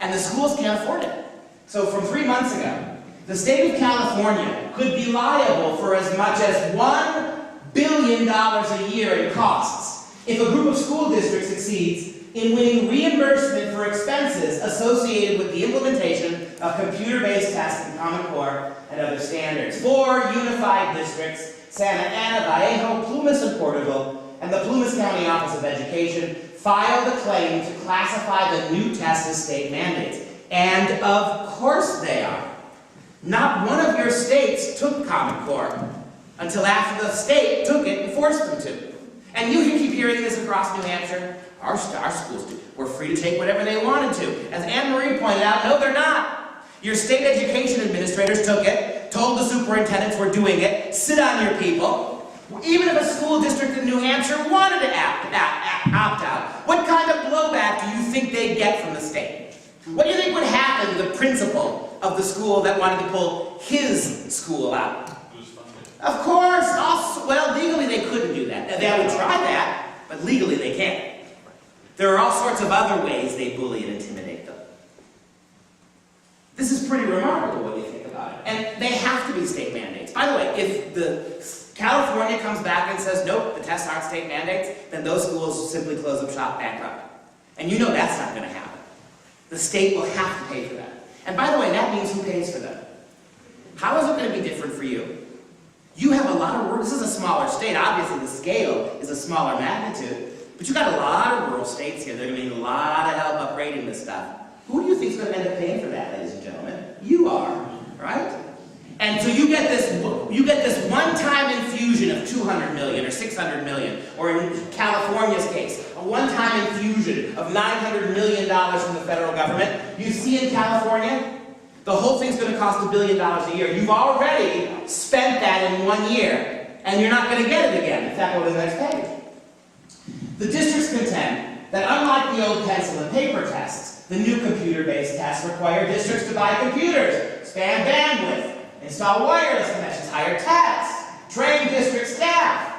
Speaker 5: and the schools can't afford it. So from 3 months ago, the state of California could be liable for as much as $1 billion a year in costs if a group of school districts succeeds in winning reimbursement for expenses associated with the implementation of computer-based tests in Common Core and other standards. 4 unified districts, Santa Ana, Vallejo, Plumas, and Porterville, and the Plumas County Office of Education filed a claim to classify the new tests as state mandates. And of course they are. Not one of your states took Common Core until after the state took it and forced them to. And you can keep hearing this across New Hampshire. Our schools were free to take whatever they wanted to. As Ann Marie pointed out, no, they're not. Your state education administrators took it, told the superintendents we're doing it, sit on your people. Even if a school district in New Hampshire wanted to opt out, what kind of blowback do you think they'd get from the state? What do you think would happen to the principal of the school that wanted to pull his school out? Of course, well, legally they couldn't do that. They would try that, but legally they can't. There are all sorts of other ways they bully and intimidate them. This is pretty remarkable when you think about it. And they have to be state mandates. By the way, if California comes back and says, nope, the tests aren't state mandates, then those schools simply close up shop, bankrupt. And you know that's not going to happen. The state will have to pay for that. And by the way, that means who pays for them. How is it going to be different for you? You have a lot of work. This is a smaller state. Obviously, the scale is a smaller magnitude. But you've got a lot of rural states here. They're going to need a lot of help upgrading this stuff. Who do you think is going to end up paying for that, ladies and gentlemen? You are, right? And so you get this one-time infusion of 200 million or 600 million, or in California's case, a one-time infusion of $900 million from the federal government. You see in California, the whole thing's going to cost $1 billion a year. You've already spent that in 1 year, and you're not going to get it again. In fact, go to the next page. The districts contend that unlike the old pencil and paper tests, the new computer-based tests require districts to buy computers, expand bandwidth, install wireless connections, hire techs, train district staff.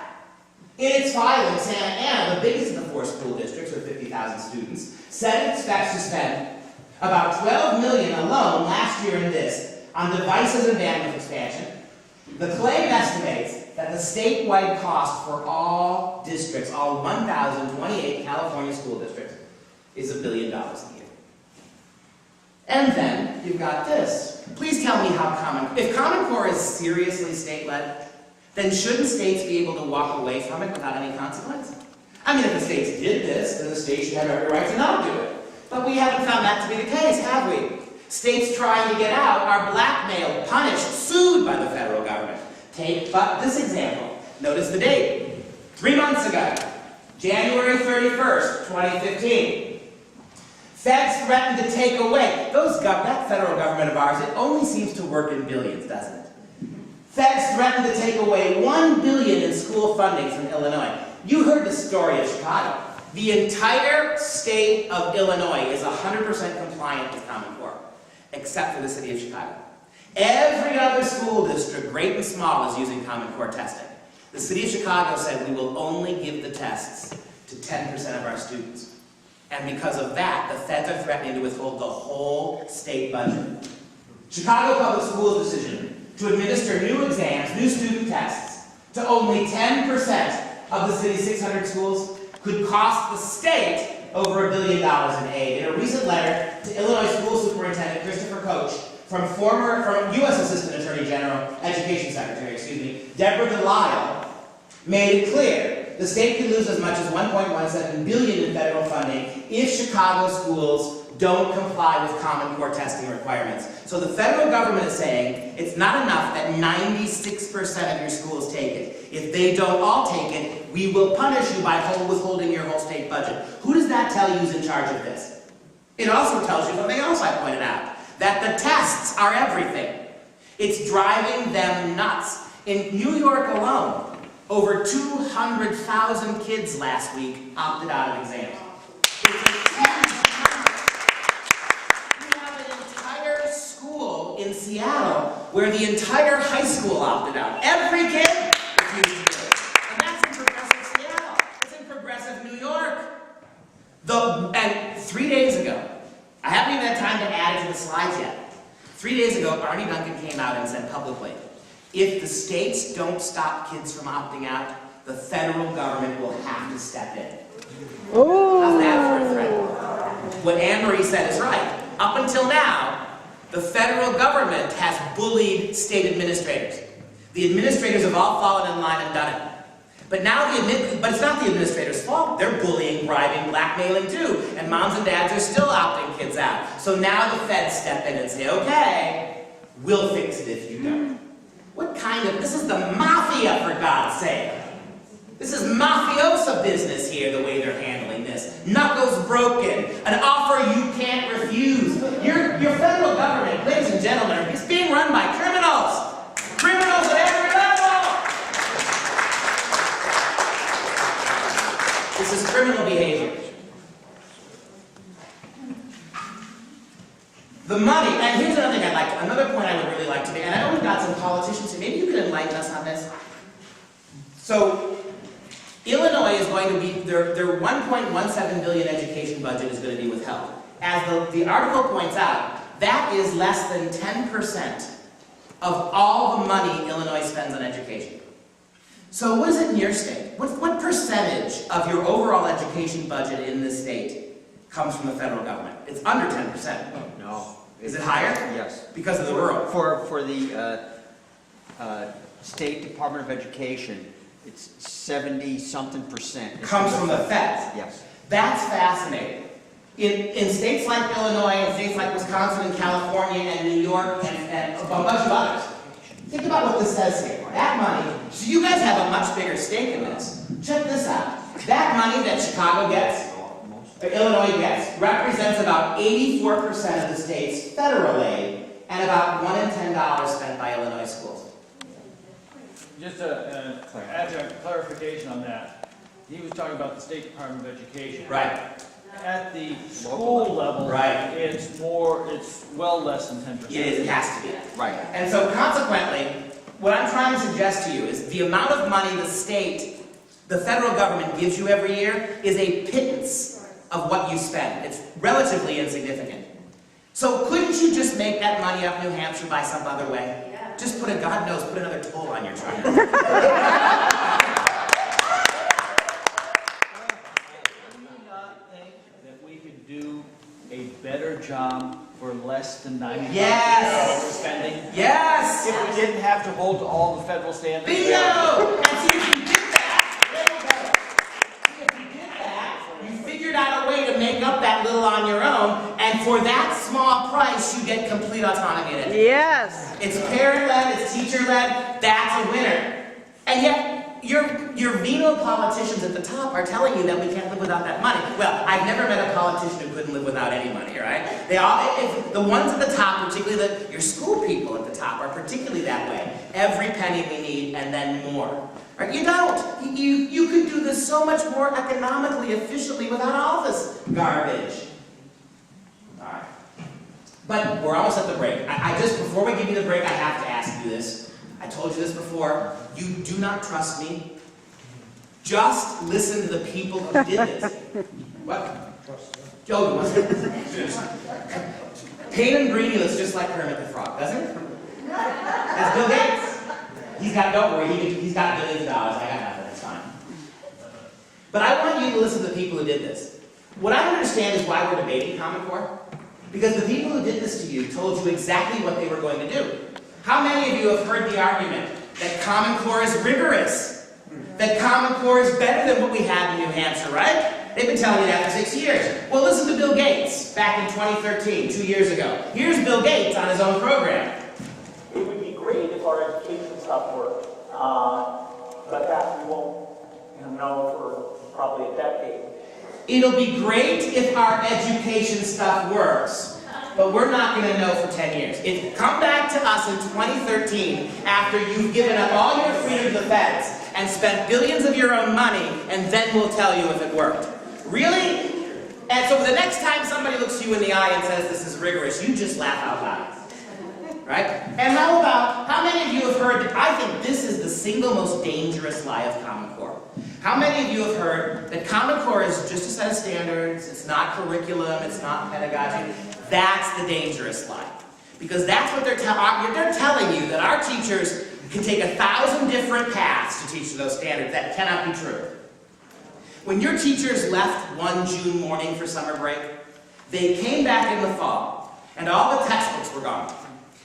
Speaker 5: In its filing, Santa Ana, the biggest of the 4 school districts with 50,000 students, said it expects to spend about $12 million alone last year in this on devices and bandwidth expansion. The claim estimates that the statewide cost for all districts, all 1,028 California school districts, is $1 billion a year. And then you've got this. Please tell me how if Common Core is seriously state-led, then shouldn't states be able to walk away from it without any consequence? I mean, if the states did this, then the states should have every right to not do it. But we haven't found that to be the case, have we? States trying to get out are blackmailed, punished, sued by the federal government. Take but this example. Notice the date. 3 months ago, January 31st, 2015. Feds threatened to take away, that federal government of ours, it only seems to work in billions, doesn't it? Feds threatened to take away $1 billion in school funding from Illinois. You heard the story of Chicago. The entire state of Illinois is 100% compliant with Common Core, except for the city of Chicago. Every other school district, great and small, is using Common Core testing. The city of Chicago said we will only give the tests to 10% of our students. And because of that, the feds are threatening to withhold the whole state budget. Chicago Public Schools' decision to administer new exams, new student tests, to only 10% of the city's 600 schools could cost the state over $1 billion in aid. In a recent letter to Illinois School Superintendent Christopher Koch, from U.S. Assistant Attorney General, Education Secretary, Deborah, made it clear the state could lose as much as $1.17 billion in federal funding if Chicago schools don't comply with Common Core testing requirements. So the federal government is saying it's not enough that 96% of your schools take it. If they don't all take it, we will punish you by withholding your whole state budget. Who does that tell you is in charge of this? It also tells you something else I pointed out, that the tests are everything. It's driving them nuts. In New York alone, over 200,000 kids last week opted out of exams. It's a huge number. You have an entire school in Seattle where the entire high school opted out. Every kid refused to do it. And that's in progressive Seattle. It's in progressive New York. And 3 days ago, I haven't even had time to add it to the slides yet. 3 days ago, Arnie Duncan came out and said publicly, if the states don't stop kids from opting out, the federal government will have to step in. How's that for a threat? what Ann Marie said is right. Up until now, the federal government has bullied state administrators. The administrators have all fallen in line and done it. But now but it's not the administrators' fault. They're bullying, bribing, blackmailing too. And moms and dads are still opting kids out. So now the feds step in and say, okay, we'll fix it if you don't. This is the mafia, for God's sake. This is mafiosa business here, the way they're handling this. Knuckles broken, an offer you can't refuse. Your federal government, ladies and gentlemen, is being run by criminals. Criminals at every level. This is criminal behavior. The money, and here's another thing another point I would really like to make, and I know we've got some politicians here, maybe you could enlighten us on this. So, Illinois is going to be, their $1.17 billion education budget is going to be withheld. As the article points out, that is less than 10% of all the money Illinois spends on education. So what is it in your state? What percentage of your overall education budget in this state comes from the federal government? It's under 10%.
Speaker 2: No.
Speaker 5: Is it higher?
Speaker 2: Yes.
Speaker 5: Because of the rural?
Speaker 2: For the State Department of Education, it's 70-something%.
Speaker 5: Comes from the feds?
Speaker 2: Yes.
Speaker 5: That's fascinating. In states like Illinois, and states like Wisconsin and California and New York and a bunch of others, think about what this says here. That money, so you guys have a much bigger stake in this. Check this out. That money that Chicago gets, or Illinois gets, represents about 84% of the state's federal aid and about $1 in $10 spent by Illinois schools.
Speaker 7: Just an adjunct clarification on that. He was talking about the State Department of Education.
Speaker 5: Right.
Speaker 7: At the school level,
Speaker 5: Right.
Speaker 7: it's well less than 10%.
Speaker 5: It has to be.
Speaker 2: Right.
Speaker 5: And so consequently, what I'm trying to suggest to you is the amount of money the federal government gives you every year is a pittance of what you spend. It's relatively insignificant. So couldn't you just make that money up New Hampshire by some other way? Yeah. Just put another toll on your truck.
Speaker 7: Do you not think that we could do a better job for less than $90
Speaker 5: Yes.
Speaker 7: spending?
Speaker 5: Yes!
Speaker 7: If we didn't have to hold to all the federal standards?
Speaker 5: Bingo! And see, if you did that, you figured out a way to make up that little on your own, and for that small price, you get complete autonomy in it.
Speaker 1: Yes.
Speaker 5: It's parent-led, it's teacher-led, that's a winner. And yet, your venal politicians at the top are telling you that we can't live without that money. Well, I've never met a politician who couldn't live without any money, right? The ones at the top, particularly your school people at the top, are particularly that way. Every penny we need, and then more. Right? You don't. You could do this so much more economically, efficiently, without all this garbage. All right. But we're almost at the break. Before we give you the break, I have to ask you this. I told you this before. You do not trust me. Just listen to the people who did this. What? Joe, what's it? Peyton Greeny looks just like Kermit the Frog, doesn't it? That's Bill Gates. Don't worry, he's got billions of dollars. I got nothing, it's fine. But I want you to listen to the people who did this. What I understand is why we're debating Common Core. Because the people who did this to you told you exactly what they were going to do. How many of you have heard the argument that Common Core is rigorous? That Common Core is better than what we have in New Hampshire, right? They've been telling you that for 6 years. Well, listen to Bill Gates back in 2013, 2 years ago. Here's Bill Gates on his own program.
Speaker 8: It would be great if our education stuff worked, but that we won't know for probably a decade.
Speaker 5: It'll be great if our education stuff works, but we're not going to know for 10 years. Come back to us in 2013 after you've given up all your freedom to the feds and spent billions of your own money, and then we'll tell you if it worked. Really? And so the next time somebody looks you in the eye and says this is rigorous, you just laugh out loud. Right? And how many of you have heard, I think this is the single most dangerous lie of Common Core. How many of you have heard that Common Core is just a set of standards, it's not curriculum, it's not pedagogy? That's the dangerous lie. Because that's what they're telling you, that our teachers can take 1,000 different paths to teach those standards. That cannot be true. When your teachers left one June morning for summer break, They came back in the fall, and all the textbooks were gone.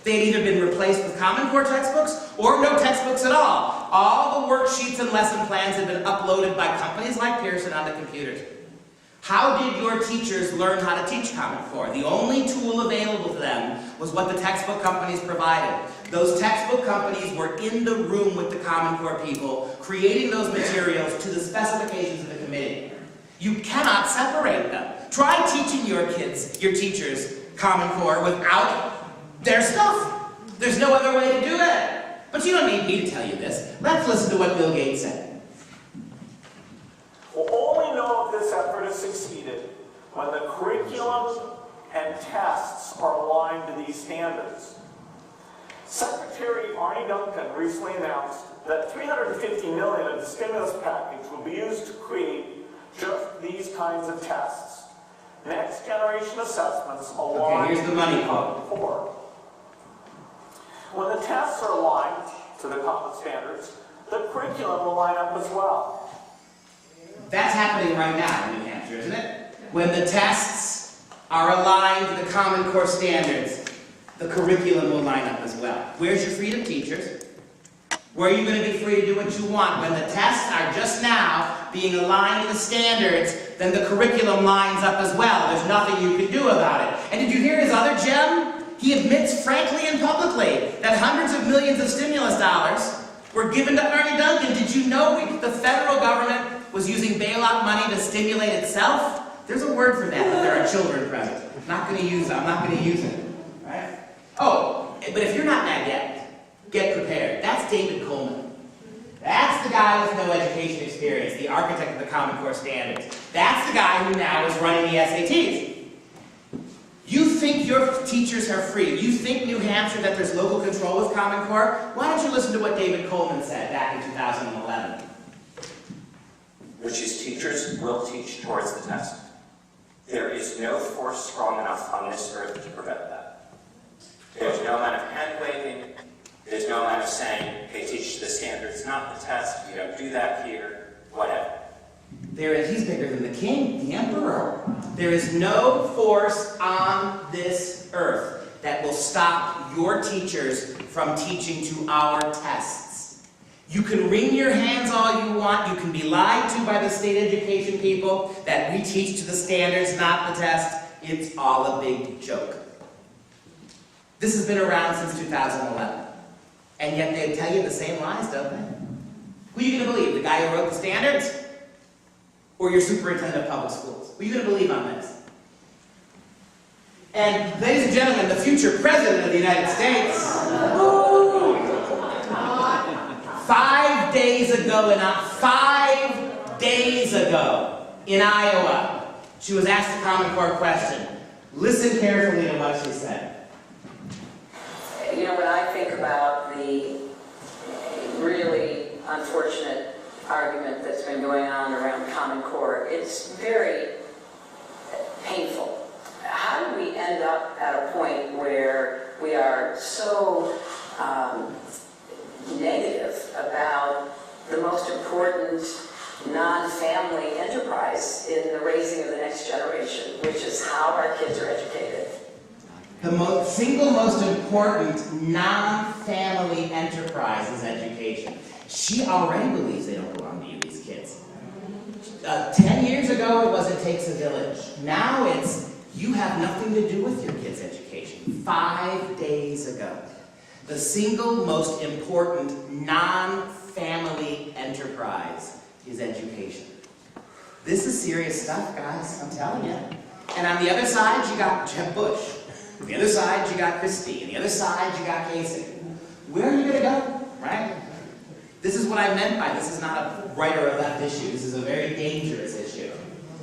Speaker 5: They had either been replaced with Common Core textbooks or no textbooks at all. All the worksheets and lesson plans had been uploaded by companies like Pearson onto computers. How did your teachers learn how to teach Common Core? The only tool available to them was what the textbook companies provided. Those textbook companies were in the room with the Common Core people, creating those materials to the specifications of the committee. You cannot separate them. Try teaching your kids, your teachers, Common Core without their stuff. There's no other way to do it. But you don't need me to tell you this. Let's listen to what Bill Gates said.
Speaker 8: We'll only know if this effort has succeeded when the curriculum and tests are aligned to these standards. Secretary Arne Duncan recently announced that $350 million of the stimulus package will be used to create just these kinds of tests. Next generation assessments aligned
Speaker 5: Okay, here's the money quote.
Speaker 8: before. When the tests are aligned to the common standards, the curriculum will line up as well.
Speaker 5: That's happening right now in New Hampshire, isn't it? When the tests are aligned to the Common Core standards, the curriculum will line up as well. Where's your freedom, teachers? Where are you going to be free to do what you want? When the tests are just now being aligned to the standards, then the curriculum lines up as well. There's nothing you can do about it. And did you hear his other gem? He admits frankly and publicly that hundreds of millions of stimulus dollars were given to Arne Duncan. Did you know the federal government was using bailout money to stimulate itself? There's a word for that, but there are children present. I'm not going to use it. I'm not going to use it. Right? Oh, but if you're not mad yet, get prepared. That's David Coleman. That's the guy with no education experience, the architect of the Common Core standards. That's the guy who now is running the SATs. You think your teachers are free? You think New Hampshire that there's local control with Common Core? Why don't you listen to what David Coleman said back in 2011?
Speaker 9: Which is teachers will teach towards the test. There is no force strong enough on this earth to prevent that. There's no amount of hand-waving. There's no amount of saying, hey, teach the standards, not the test. You don't do that here, whatever.
Speaker 5: He's bigger than the king, the emperor. There is no force on this earth that will stop your teachers from teaching to our tests. You can wring your hands all you want. You can be lied to by the state education people that we teach to the standards, not the test. It's all a big joke. This has been around since 2011. And yet they tell you the same lies, don't they? Who are you going to believe? The guy who wrote the standards? Or your superintendent of public schools? Who are you going to believe on this? And ladies and gentlemen, the future president of the United States, 5 days ago in Iowa, she was asked a Common Core question. Listen carefully to what she said.
Speaker 10: You know, when I think about the really unfortunate argument that's been going on around Common Core, it's very painful. How do we end up at a point where we are so negative about the most important non-family enterprise in the raising of the next generation, which is how our kids are educated?
Speaker 5: The single most important non-family enterprise is education. She already believes they don't belong to you, these kids. 10 years ago, it was it takes a village. Now it's you have nothing to do with your kids' education. 5 days ago. The single most important non-family enterprise is education. This is serious stuff, guys, I'm telling you. And on the other side, you got Jeb Bush. On the other side, you got Christie. On the other side, you got Kasich. Where are you going to go, right? This is what I meant by this is not a right or a left issue. This is a very dangerous issue.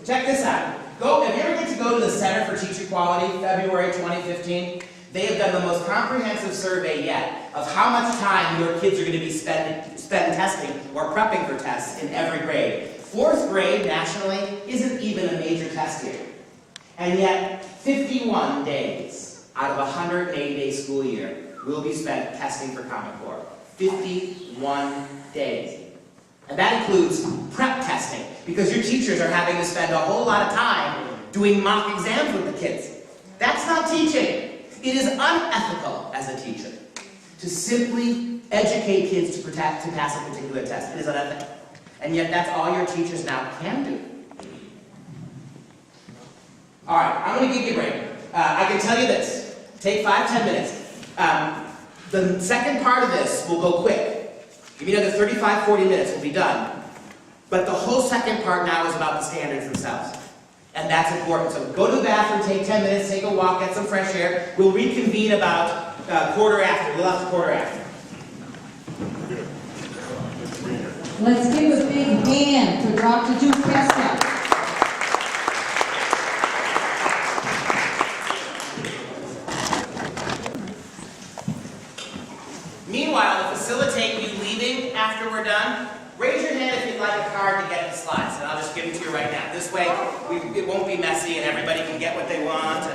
Speaker 5: Check this out. If you ever get to go to the Center for Teacher Quality, February 2015, they have done the most comprehensive survey yet of how much time your kids are going to be spent testing or prepping for tests in every grade. 4th grade, nationally, isn't even a major test year. And yet, 51 days out of a 180-day school year will be spent testing for Common Core. 51 days. And that includes prep testing, because your teachers are having to spend a whole lot of time doing mock exams with the kids. That's not teaching. It is unethical as a teacher to simply educate kids to pass a particular test. It is unethical. And yet that's all your teachers now can do. All right, I'm going to give you a break. I can tell you this. Take 5-10 minutes. The second part of this will go quick. Give me another 35-40 minutes, we'll be done. But the whole second part now is about the standards themselves. And that's important. So go to the bathroom, take 10 minutes, take a walk, get some fresh air. We'll reconvene about quarter after. We'll have to quarter after.
Speaker 3: Let's give a big hand for Dr. Duke Pesta.
Speaker 5: Meanwhile, to facilitate you leaving after we're done, raise your hand if you'd like a card to get the slides, and I'll just give it to you right now. This way, it won't be messy and everybody can get what they want.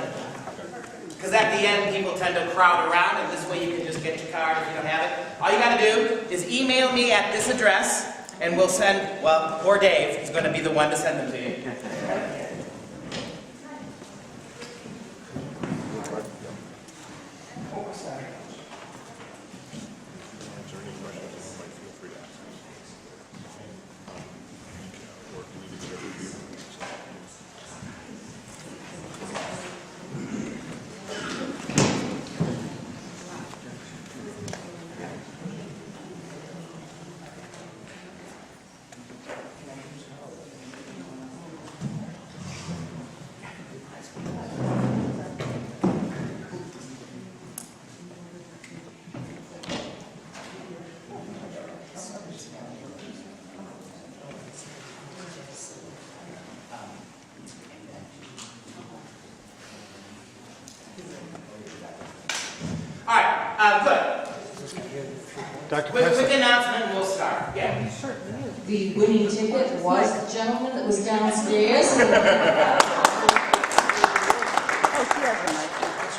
Speaker 5: Because at the end, people tend to crowd around, and this way you can just get your card if you don't have it. All you got to do is email me at this address, and we'll send, well, or Dave is going to be the one to send them to you. Good. Quick announcement and we'll start. Yeah.
Speaker 3: The winning ticket was the gentleman that was downstairs.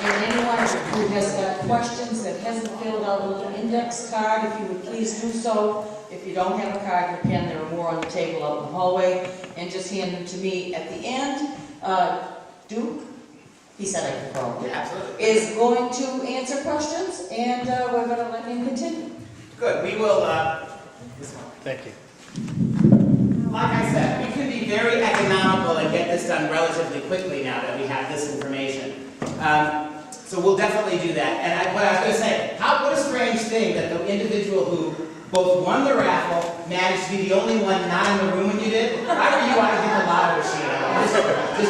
Speaker 3: And anyone who has got questions that hasn't filled out a little index card, if you would please do so. If you don't have a card and a pen, there are more on the table out in the hallway. And just hand them to me at the end. Duke, he said I could go.
Speaker 5: Yeah, absolutely.
Speaker 3: Is going to answer questions, and we're going to let him continue.
Speaker 5: Good. We will.
Speaker 11: Thank you.
Speaker 5: Like I said, we can be very economical and get this done relatively quickly now that we have this information. So we'll definitely do that. And what I was going to say, what a strange thing that the individual who both won the raffle managed to be the only one not in the room when you did. If I were you, I'd get the lottery sheet.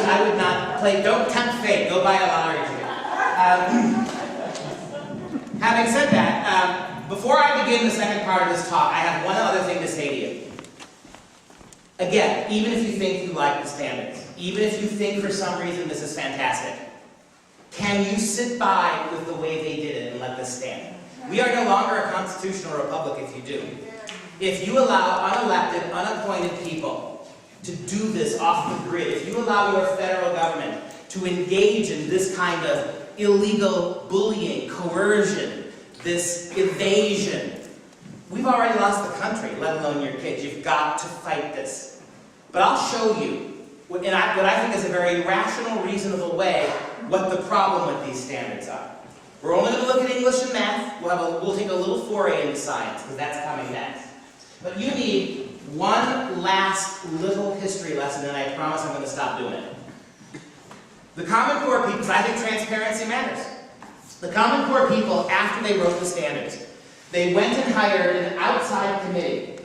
Speaker 5: I would not play. Don't tempt fate. Go buy a lottery ticket. Having said that, before I begin the second part of this talk, I have one other thing to say to you. Again, even if you think you like the standards, even if you think for some reason this is fantastic, can you sit by with the way they did it and let this stand? We are no longer a constitutional republic if you do. If you allow unelected, unappointed people to do this off the grid, if you allow your federal government to engage in this kind of illegal bullying, coercion, this evasion, we've already lost the country, let alone your kids. You've got to fight this. But I'll show you, what I think is a very rational, reasonable way, what the problem with these standards are. We're only going to look at English and math. We'll take a little foray into science, because that's coming next. But you need one last little history lesson, and I promise I'm going to stop doing it. The Common Core people, because I think transparency matters. The Common Core people, after they wrote the standards, they went and hired an outside committee.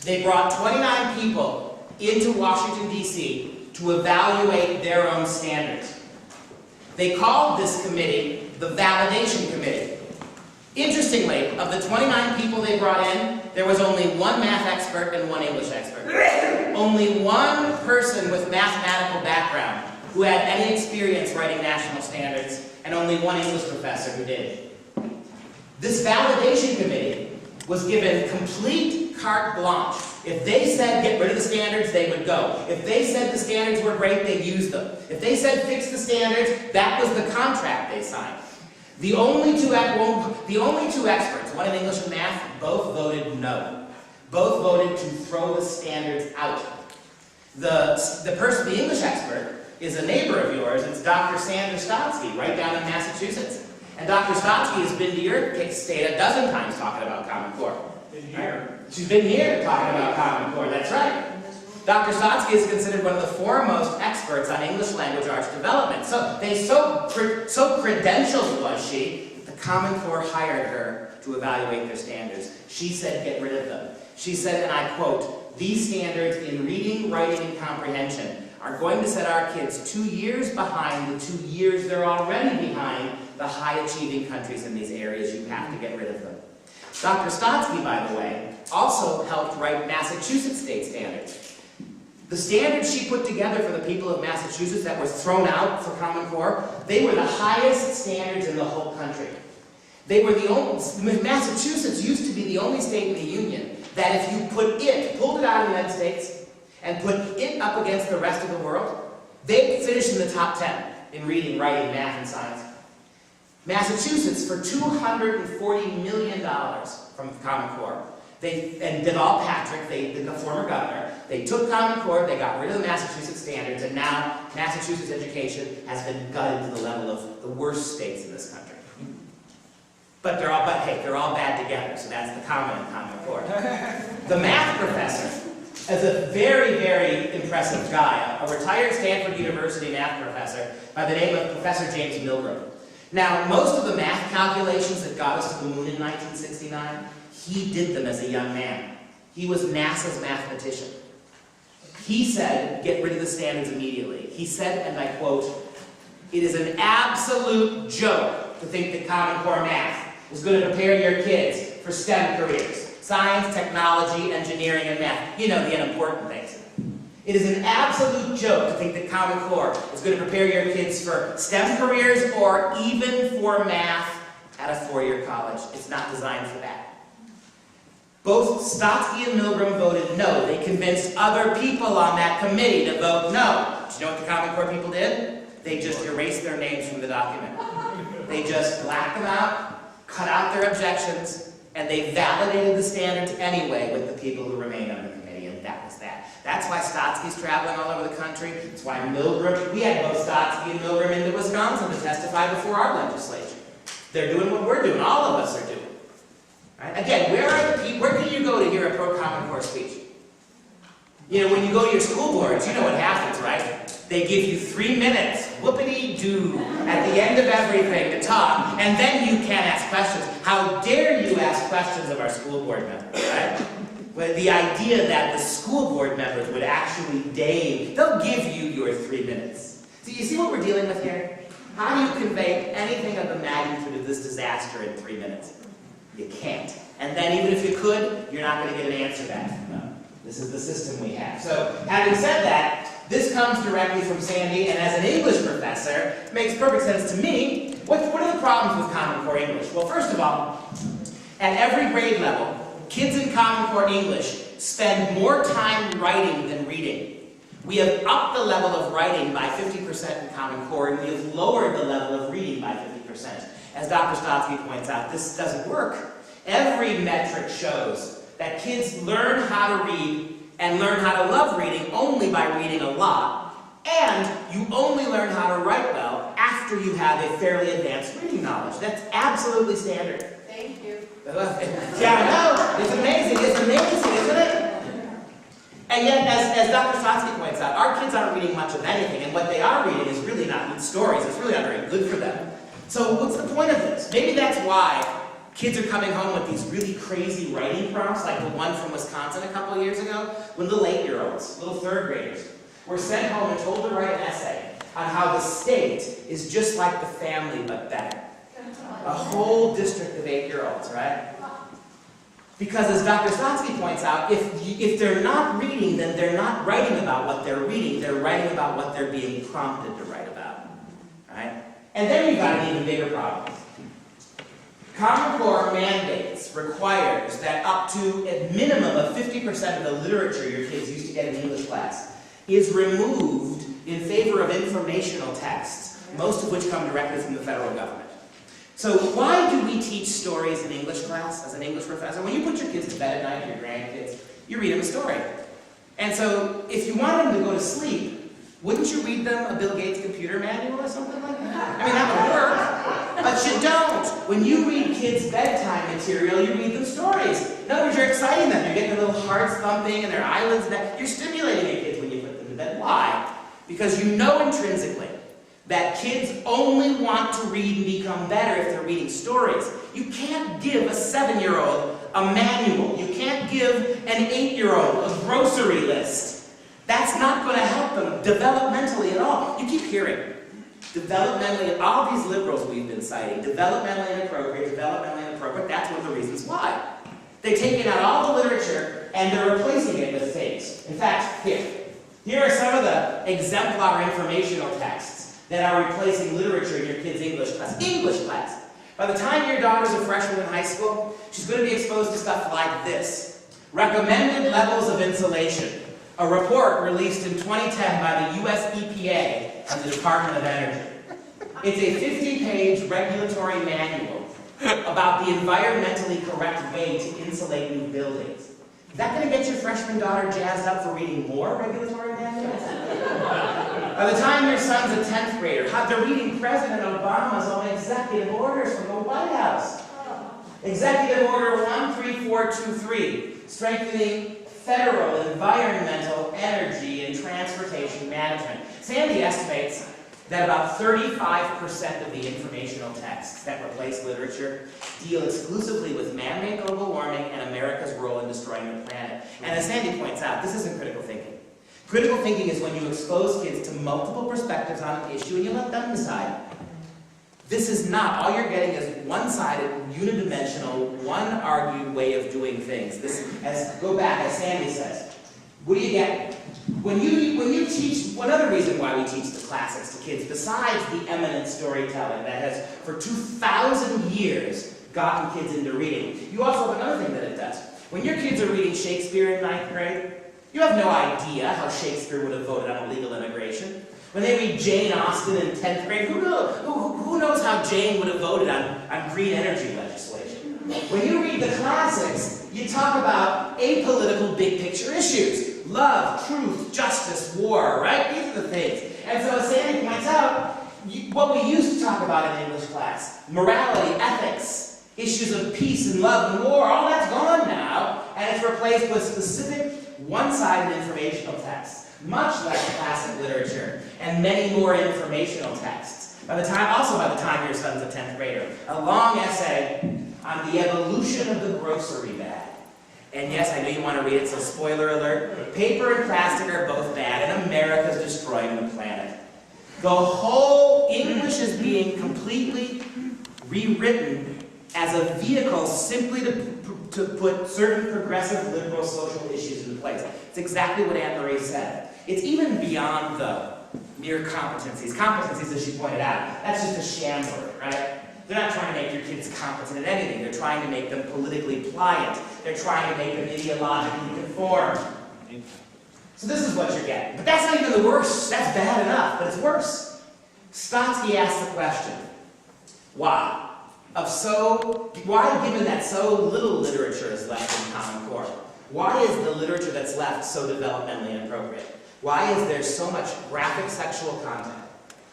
Speaker 5: They brought 29 people into Washington, D.C. to evaluate their own standards. They called this committee the Validation Committee. Interestingly, of the 29 people they brought in, there was only one math expert and one English expert. Only one person with mathematical background who had any experience writing national standards, and only one English professor who did. This Validation Committee was given complete carte blanche. If they said get rid of the standards, they would go. If they said the standards were great, they'd use them. If they said fix the standards, that was the contract they signed. The only two experts, one in English and math, both voted no. Both voted to throw the standards out. The English expert is a neighbor of yours. It's Dr. Sandra Stotsky, right down in Massachusetts. And Dr. Stotsky has been to your state a dozen times talking about Common Core. She's been here talking about Common Core, that's right. Dr. Stotsky is considered one of the foremost experts on English language arts development. So credentialed was she, the Common Core hired her to evaluate their standards. She said, get rid of them. She said, and I quote, "These standards in reading, writing, and comprehension are going to set our kids 2 years behind the 2 years they're already behind the high-achieving countries in these areas. You have to get rid of them." Dr. Stotsky, by the way, also helped write Massachusetts state standards. The standards she put together for the people of Massachusetts that were thrown out for Common Core, they were the highest standards in the whole country. They were the only, Massachusetts used to be the only state in the Union that if you pulled it out of the United States and put it up against the rest of the world, they finished in the top 10 in reading, writing, math, and science. Massachusetts, for $240 million from Common Core, and Deval Patrick, the former governor, they took Common Core, they got rid of the Massachusetts standards, and now Massachusetts education has been gutted to the level of the worst states in this country. But they're all bad together, so that's the common in Common Core. The math professor is a very, very impressive guy, a retired Stanford University math professor by the name of Professor James Milgram. Now, most of the math calculations that got us to the moon in 1969, he did them as a young man. He was NASA's mathematician. He said, get rid of the standards immediately. He said, and I quote, "It is an absolute joke to think that Common Core math is going to prepare your kids for STEM careers. Science, technology, engineering, and math. You know, the unimportant things. It is an absolute joke to think that Common Core is going to prepare your kids for STEM careers or even for math at a four-year college. It's not designed for that." Both Stotsky and Milgram voted no. They convinced other people on that committee to vote no. Do you know what the Common Core people did? They just erased their names from the document. They just blacked them out, cut out their objections, and they validated the standards anyway with the people who remained on the committee, and that was that. That's why Stotsky's traveling all over the country. That's why Milgram, we had both Stotsky and Milgram into Wisconsin to testify before our legislature. They're doing what we're doing, all of us are doing. Right? Again, where can you go to hear a pro-Common Core speech? You know, when you go to your school boards, you know what happens, right? They give you 3 minutes, whoopity-doo, at the end of everything to talk, and then you can't ask questions. How dare you ask questions of our school board members, right? Well, the idea that the school board members would actually they'll give you your 3 minutes. So you see what we're dealing with here? How do you convey anything of the magnitude of this disaster in 3 minutes? You can't. And then even if you could, you're not going to get an answer back from them. This is the system we have. So, having said that, this comes directly from Sandy, and as an English professor, it makes perfect sense to me. What are the problems with Common Core English? Well, first of all, at every grade level, kids in Common Core English spend more time writing than reading. We have upped the level of writing by 50% in Common Core, and we have lowered the level of reading by 50%. As Dr. Stotsky points out, this doesn't work. Every metric shows that kids learn how to read and learn how to love reading only by reading a lot, and you only learn how to write well after you have a fairly advanced reading knowledge. That's absolutely standard.
Speaker 6: Thank you.
Speaker 5: Yeah, I know. It's amazing, isn't it? And yet, as Dr. Stotsky points out, our kids aren't reading much of anything, and what they are reading is really not good stories. It's really not very good for them. So what's the point of this? Maybe that's why kids are coming home with these really crazy writing prompts, like the one from Wisconsin a couple of years ago, when little 8-year-olds, little 3rd graders, were sent home and told to write an essay on how the state is just like the family, but better. A whole district of 8-year-olds, right? Because as Dr. Stotsky points out, if they're not reading, then they're not writing about what they're reading, they're writing about what they're being prompted to write about, right? And then you've got an even bigger problem. Common Core mandates requires that up to a minimum of 50% of the literature your kids used to get in English class is removed in favor of informational texts, most of which come directly from the federal government. So why do we teach stories in English class as an English professor? When you put your kids to bed at night and your grandkids, you read them a story. And so if you want them to go to sleep, Wouldn't you read them a Bill Gates computer manual or something like that? I mean, that would work, but you don't. When you read kids' bedtime material, you read them stories. In other words, you're exciting them. You're getting their little hearts thumping and their eyelids. You're stimulating your kids when you put them to bed. Why? Because you know intrinsically that kids only want to read and become better if they're reading stories. You can't give a 7-year-old a manual. You can't give an 8-year-old a grocery list. That's not going to help them developmentally at all. You keep hearing developmentally, all these liberals we've been citing, developmentally inappropriate, that's one of the reasons why. They've taken out all the literature and they're replacing it with things. In fact, here are some of the exemplar informational texts that are replacing literature in your kid's English class. English class. By the time your daughter's a freshman in high school, she's going to be exposed to stuff like this. Recommended levels of insulation. A report released in 2010 by the US EPA and the Department of Energy. It's a 50-page regulatory manual about the environmentally correct way to insulate new buildings. Is that going to get your freshman daughter jazzed up for reading more regulatory manuals? By the time your son's a 10th grader, they're reading President Obama's own executive orders from the White House. Executive Order 13423, strengthening federal environmental, energy, and transportation management. Sandy estimates that about 35% of the informational texts that replace literature deal exclusively with man-made global warming and America's role in destroying the planet. And as Sandy points out, this isn't critical thinking. Critical thinking is when you expose kids to multiple perspectives on an issue and you let them decide. This is not. All you're getting is one-sided, unidimensional, one-argued way of doing things. Go back, as Sandy says. What do you get? When you teach, one other reason why we teach the classics to kids, besides the eminent storytelling that has, for 2,000 years, gotten kids into reading, you also have another thing that it does. When your kids are reading Shakespeare in 9th grade, you have no idea how Shakespeare would have voted on illegal immigration. When they read Jane Austen in 10th grade, who knows how Jane would have voted on green energy legislation? When you read the classics, you talk about apolitical big picture issues. Love, truth, justice, war, right? These are the things. And so as Sandy points out, what we used to talk about in English class, morality, ethics, issues of peace and love and war, all that's gone now, and it's replaced with specific one-sided informational texts. Much less classic literature, and many more informational texts. By the time your son's a 10th grader, a long essay on the evolution of the grocery bag. And yes, I know you want to read it, so spoiler alert, paper and plastic are both bad, and America's destroying the planet. The whole English is being completely rewritten as a vehicle simply to put certain progressive liberal social issues into place. It's exactly what Ann Marie said. It's even beyond the mere competencies. Competencies, as she pointed out, that's just a sham word, right? They're not trying to make your kids competent at anything. They're trying to make them politically pliant. They're trying to make them ideologically conformed. So this is what you're getting. But that's not even the worst. That's bad enough, but it's worse. Stotsky asked the question, why? Why, given that so little literature is left in Common Core, why is the literature that's left so developmentally inappropriate? Why is there so much graphic sexual content?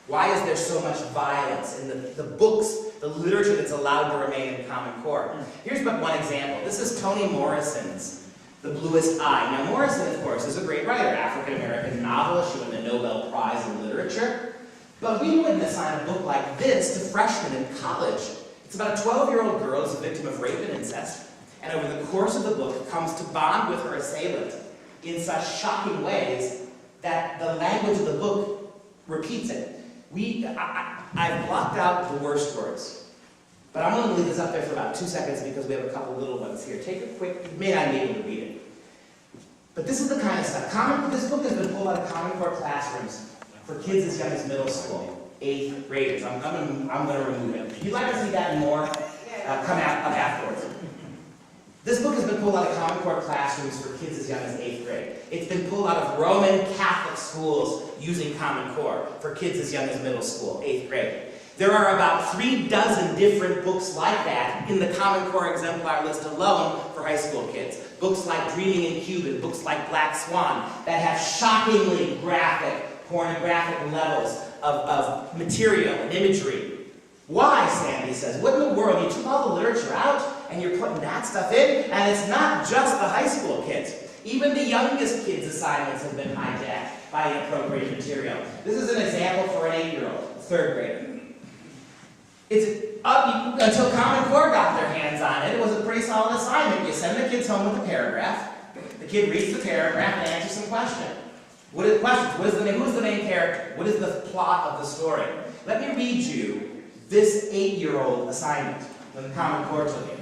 Speaker 5: Why is there so much violence in the books, the literature that's allowed to remain in Common Core? Here's but one example. This is Toni Morrison's The Bluest Eye. Now Morrison, of course, is a great writer, African-American novelist. She won the Nobel Prize in Literature. But we wouldn't assign a book like this to freshmen in college. It's about a 12-year-old girl who's a victim of rape and incest, and over the course of the book comes to bond with her assailant in such shocking ways that the language of the book repeats it. I've blocked out the worst words, but I'm going to leave this up there for about 2 seconds because we have a couple little ones here. Take a quick, you may not be able to read it. But this is the kind of stuff. This book has been pulled out of Common Core classrooms for kids as young as middle school, 8th graders. I'm going to remove it. If you'd like to see that and more, come up afterwards. This book has been pulled out of Common Core classrooms for kids as young as 8th grade. It's been pulled out of Roman Catholic schools using Common Core for kids as young as middle school, 8th grade. There are about 3 dozen different books like that in the Common Core exemplar list alone for high school kids. Books like Dreaming in Cuban, books like Black Swan, that have shockingly graphic pornographic levels of material and imagery. Why, Sandy says, what in the world? You took all the literature out and you're putting that stuff in? And it's not just the high school kids. Even the youngest kids' assignments have been hijacked by inappropriate material. This is an example for an 8-year-old, third grader. It's up until Common Core got their hands on it. It was a pretty solid assignment. You send the kids home with a paragraph. The kid reads the paragraph and answers some questions. What are the questions? Who's the main character? What is the plot of the story? Let me read you this 8-year-old assignment when the Common Core took it.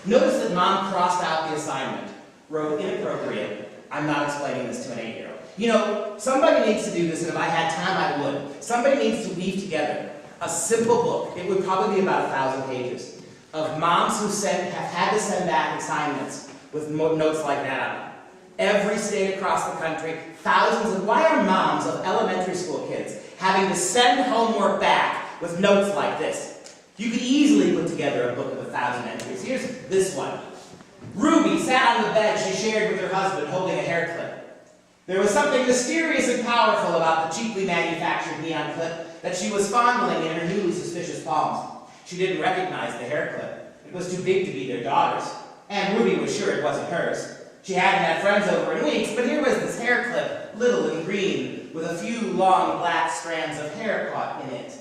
Speaker 5: Notice that Mom crossed out the assignment, wrote inappropriate. I'm not explaining this to an 8-year-old. You know, somebody needs to do this, and if I had time, I would. Somebody needs to weave together a simple book. It would probably be about 1,000 pages of moms who have had to send back assignments with notes like that on it. Every state across the country, thousands of, why are moms of elementary school kids having to send homework back with notes like this? You could easily put together a book of 1,000 entries. Here's this one. Ruby sat on the bed she shared with her husband holding a hair clip. There was something mysterious and powerful about the cheaply manufactured neon clip that she was fondling in her newly suspicious palms. She didn't recognize the hair clip. It was too big to be their daughter's, and Ruby was sure it wasn't hers. She hadn't had friends over in weeks, but here was this hair clip, little and green, with a few long black strands of hair caught in it.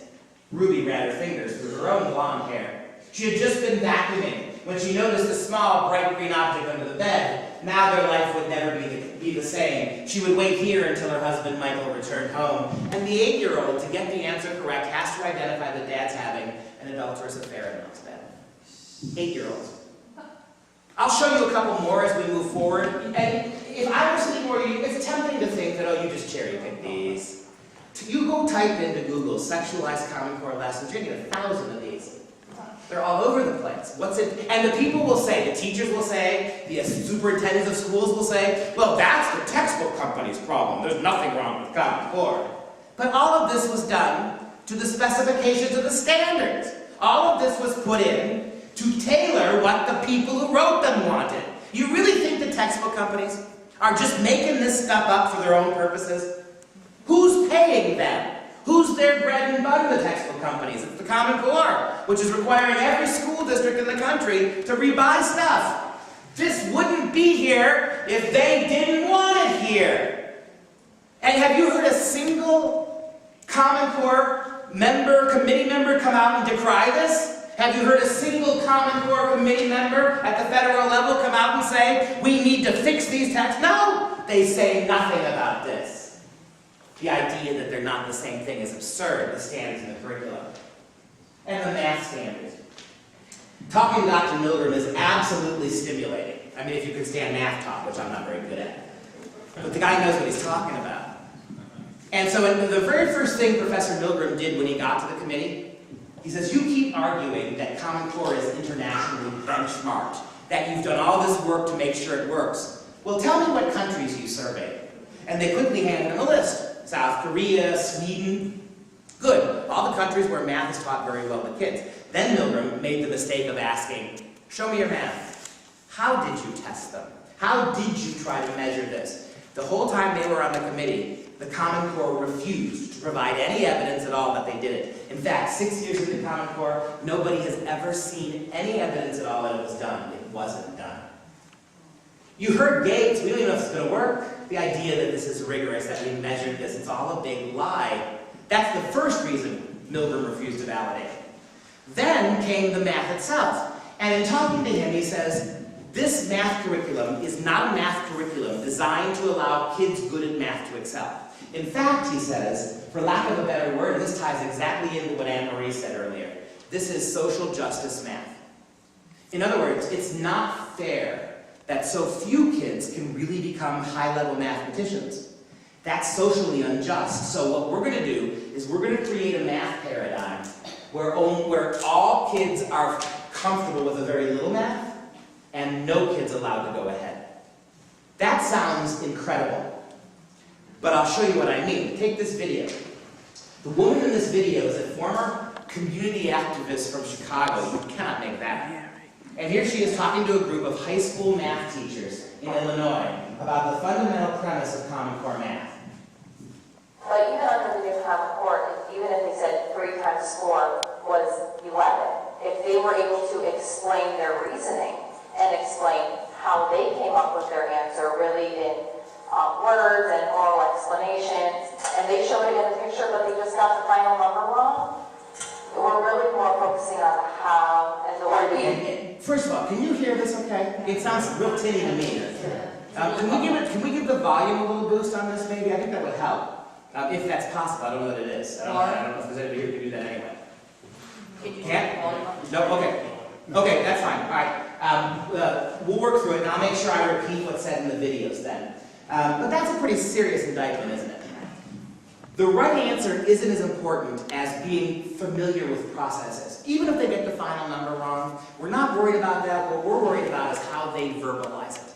Speaker 5: Ruby ran her fingers through her own blonde hair. She had just been vacuuming when she noticed a small, bright green object under the bed. Now their life would never be the same. She would wait here until her husband Michael returned home. And the 8-year-old, to get the answer correct, has to identify that Dad's having an adulterous affair in Mom's bed. 8-year-olds. I'll show you a couple more as we move forward. And if I were sitting where you, it's tempting to think that, oh, you just cherry pick these. You go type into Google sexualized Common Core lessons, you're going to get 1,000 of these. They're all over the place. What's it? And the people will say, the teachers will say, the superintendents of schools will say, well, that's the textbook company's problem. There's nothing wrong with Common Core. But all of this was done to the specifications of the standards. All of this was put in to tailor what the people who wrote them wanted. You really think the textbook companies are just making this stuff up for their own purposes? Who's paying them? Who's their bread and butter, the textbook companies? It's the Common Core, which is requiring every school district in the country to rebuy stuff. This wouldn't be here if they didn't want it here. And have you heard a single Common Core committee member come out and decry this? Have you heard a single Common Core committee member at the federal level come out and say, we need to fix these texts? No, they say nothing about this. The idea that they're not the same thing is absurd, the standards in the curriculum. And the math standards. Talking to Dr. Milgram is absolutely stimulating. I mean, if you can stand math talk, which I'm not very good at. But the guy knows what he's talking about. And so the very first thing Professor Milgram did when he got to the committee, he says, you keep arguing that Common Core is internationally benchmarked, that you've done all this work to make sure it works. Well, tell me what countries you surveyed. And they quickly handed him a list. South Korea, Sweden. Good. All the countries where math is taught very well to kids. Then Milgram made the mistake of asking, show me your math. How did you test them? How did you try to measure this? The whole time they were on the committee, the Common Core refused to provide any evidence at all that they did it. In fact, 6 years into the Common Core, nobody has ever seen any evidence at all that it was done. It wasn't done. You heard Gates, we don't even know if it's going to work. The idea that this is rigorous, that we measured this, it's all a big lie. That's the first reason Milgram refused to validate it. Then came the math itself. And in talking to him, he says, this math curriculum is not a math curriculum designed to allow kids good at math to excel. In fact, he says, for lack of a better word, and this ties exactly into what Ann Marie said earlier, this is social justice math. In other words, it's not fair that so few kids can really become high-level mathematicians. That's socially unjust. So what we're going to do is we're going to create a math paradigm where all kids are comfortable with a very little math and no kids allowed to go ahead. That sounds incredible, but I'll show you what I mean. Take this video. The woman in this video is a former community activist from Chicago. You cannot make that up. And here she is talking to a group of high school math teachers in Illinois about the fundamental premise of Common Core math.
Speaker 10: But even under the new Common Core, even if they said 3 times 4 was 11, if they were able to explain their reasoning and explain how they came up with their answer really in words and oral explanations, and they showed it in the picture, but they just got the final number wrong, we're really more focusing on the how and the why.
Speaker 5: First of all, can you hear this okay? It sounds real tinny to me. Can we give the volume a little boost on this maybe? I think that would help. If that's possible, I don't know that it is. I don't know if there's anybody here who can do that anyway. Can't? No? Okay. Okay, that's fine. All right. We'll work through it, and I'll make sure I repeat what's said in the videos then. But that's a pretty serious indictment, isn't it? The right answer isn't as important as being familiar with processes. Even if they get the final number wrong, we're not worried about that. What we're worried about is how they verbalize it.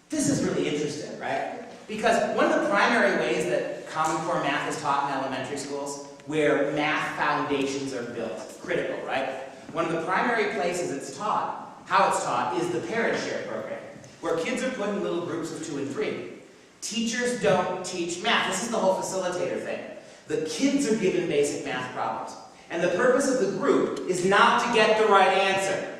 Speaker 5: This is really interesting, right? Because one of the primary ways that Common Core math is taught in elementary schools, where math foundations are built, critical, right? One of the primary places it's taught, how it's taught, is the parent share program, where kids are put in little groups of 2 and 3. Teachers don't teach math. This is the whole facilitator thing. The kids are given basic math problems. And the purpose of the group is not to get the right answer.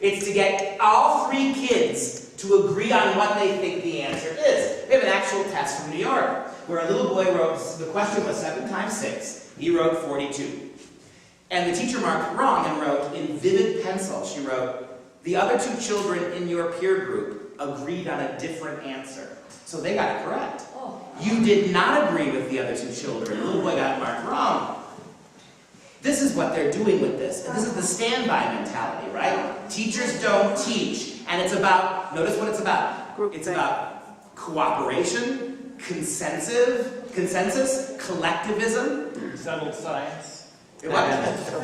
Speaker 5: It's to get all 3 kids to agree on what they think the answer is. We have an actual test from New York, where a little boy wrote, the question was 7 times 6. He wrote 42. And the teacher marked wrong and wrote, in vivid pencil, she wrote, the other 2 children in your peer group agreed on a different answer. So they got it correct. You did not agree with the other 2 children. The little boy got marked wrong. This is what they're doing with this. And this is the standby mentality, right? Teachers don't teach. And it's about, notice what it's about. It's about cooperation, consensus, collectivism.
Speaker 7: Settled science.
Speaker 5: What?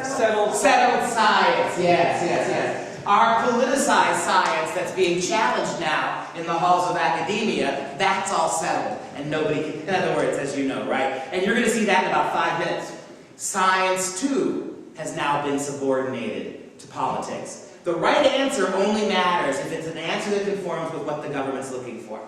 Speaker 7: Settled
Speaker 5: science, yes. Our politicized science that's being challenged now in the halls of academia, that's all settled. And nobody can, in other words, as you know, right? And you're going to see that in about 5 minutes. Science, too, has now been subordinated to politics. The right answer only matters if it's an answer that conforms with what the government's looking for.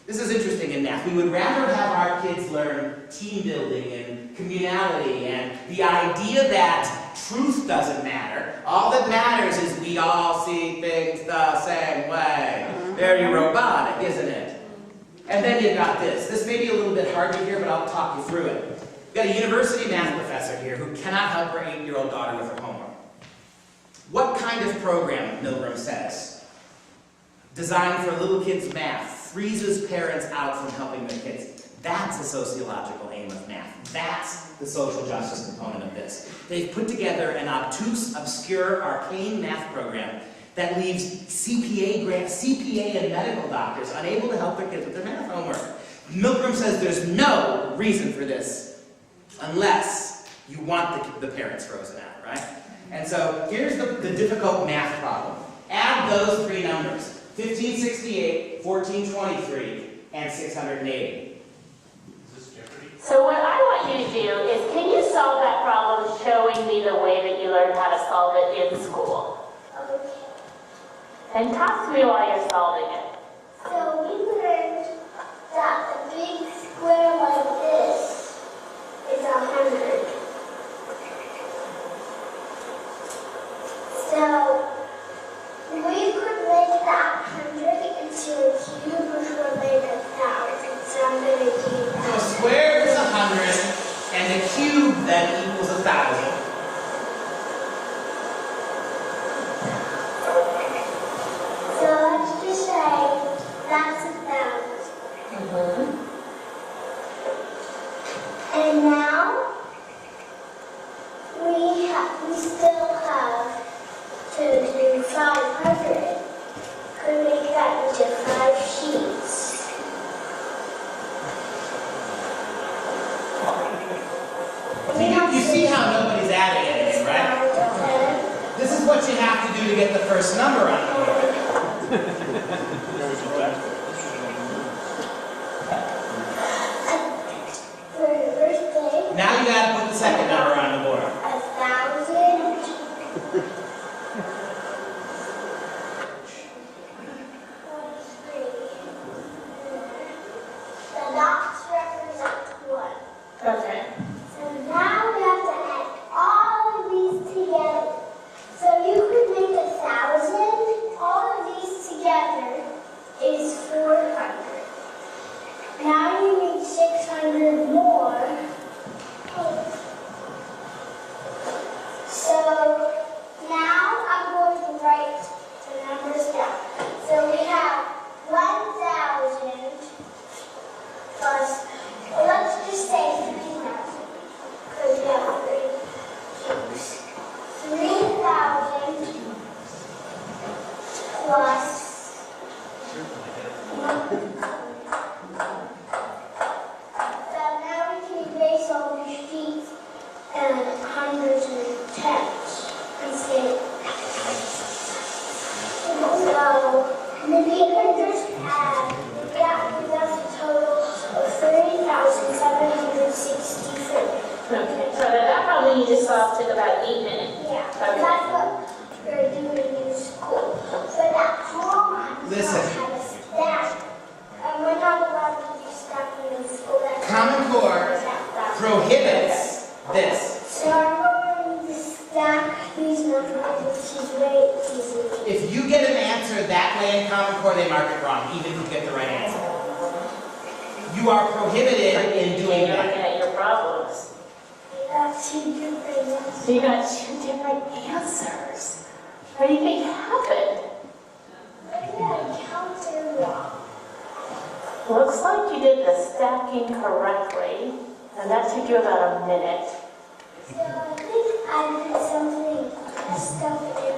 Speaker 5: This is interesting in math. We would rather have our kids learn team building and communality and the idea that truth doesn't matter. All that matters is we all see things the same way. Very robotic, isn't it? And then you've got this. This may be a little bit hard to hear, but I'll talk you through it. We've got a university math professor here who cannot help her 8-year-old daughter with her homework. What kind of program, Milgram says, designed for little kids' math, freezes parents out from helping their kids? That's the sociological aim of math. That's the social justice component of this. They've put together an obtuse, obscure, arcane math program that leaves CPA and medical doctors unable to help their kids with their math homework. Milgram says there's no reason for this unless you want the parents frozen out, right? And so here's the difficult math problem. Add those 3 numbers, 1568, 1423, and 680.
Speaker 12: So what I want you to do is, can you solve that problem showing me the way that you learned how to solve it in school? And talk to me while you're solving it.
Speaker 6: So we learned that a big square like this is 100. So we could make that 100 into a cube, which would make 1,000. So I'm going to do that.
Speaker 5: So a square is 100, and a cube then equals 1,000.
Speaker 6: So let's just say that's 1,000. And now we still have to do 500. Could make that into 5 sheets.
Speaker 5: You see how nobody's adding anything, right? This is what you have to do to get the first number on the board.
Speaker 6: For the first day,
Speaker 5: Now you got to put the second number on the board.
Speaker 6: 1,000. The dots represent what?
Speaker 12: That's
Speaker 6: numbers and text instead. So, and the papers have a total of 30,764.
Speaker 12: Okay, so that problem you just solved took about 8 minutes.
Speaker 6: Yeah, that's what we're doing in school. So that problem
Speaker 5: Listen.
Speaker 6: have a stack. And we're not allowed to do stacking in school. That's
Speaker 5: Common Core prohibits this.
Speaker 6: So I'm going to stack these numbers, which is very easy.
Speaker 5: If you get an answer that way in Common Core, they mark it wrong, even if you get the right answer. You are prohibited in doing
Speaker 12: You're looking
Speaker 5: that.
Speaker 12: at your problems.
Speaker 6: That's 2 different answers.
Speaker 12: So you got 2 different answers. What do you think happened?
Speaker 6: I counted wrong.
Speaker 12: Looks like you did the stacking correctly, and that took you about a minute.
Speaker 6: So I think I did something messed up in.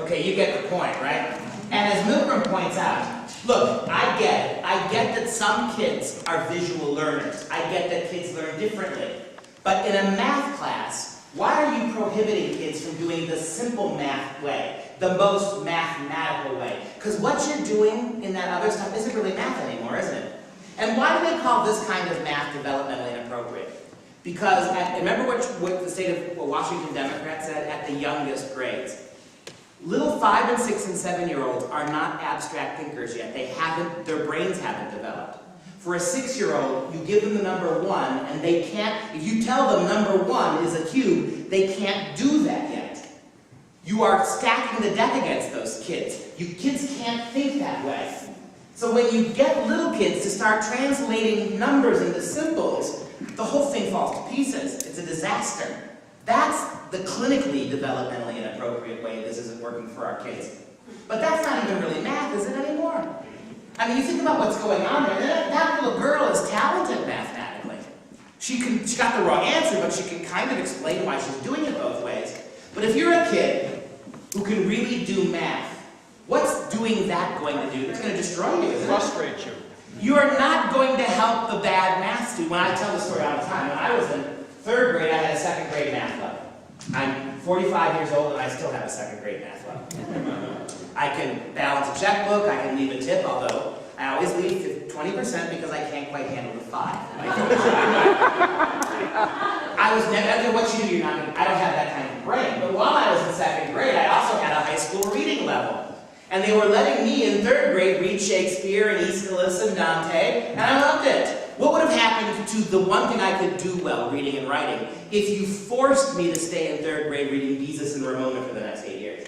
Speaker 5: Okay, you get the point, right? And as Milgram points out, look, I get it. I get that some kids are visual learners. I get that kids learn differently. But in a math class, why are you prohibiting kids from doing the simple math way, the most mathematical way? Because what you're doing in that other stuff isn't really math anymore, isn't it? And why do they call this kind of math developmentally inappropriate? Because, remember what the state of Washington Democrats said at the youngest grades? Little 5 and 6 and 7-year-olds are not abstract thinkers yet. Their brains haven't developed. For a 6-year-old, you give them the number 1, and they can't, if you tell them number 1 is a cube, they can't do that yet. You are stacking the deck against those kids. You kids can't think that way. So when you get little kids to start translating numbers into symbols, the whole thing falls to pieces. It's a disaster. That's the clinically developmentally inappropriate way this isn't working for our kids. But that's not even really math, is it anymore? I mean, you think about what's going on there. That little girl is talented mathematically. She got the wrong answer, but she can kind of explain why she's doing it both ways. But if you're a kid who can really do math, what's doing that going to do? It's going to destroy you, isn't it?
Speaker 7: Frustrate you.
Speaker 5: You are not going to help the bad math student. When I tell the story all the time, when I was in 3rd grade, I had a 2nd grade math level. I'm 45 years old and I still have a 2nd grade math level. I can balance a checkbook, I can leave a tip, although I always leave 20% because I can't quite handle the 5. I was never, what you do, I don't have that kind of brain. But while I was in 2nd grade, I also had a high school reading level. And they were letting me in 3rd grade read Shakespeare and Aeschylus and Dante, and I loved it. What would have happened to the one thing I could do well, reading and writing, if you forced me to stay in 3rd grade reading Jesus and Ramona for the next 8 years?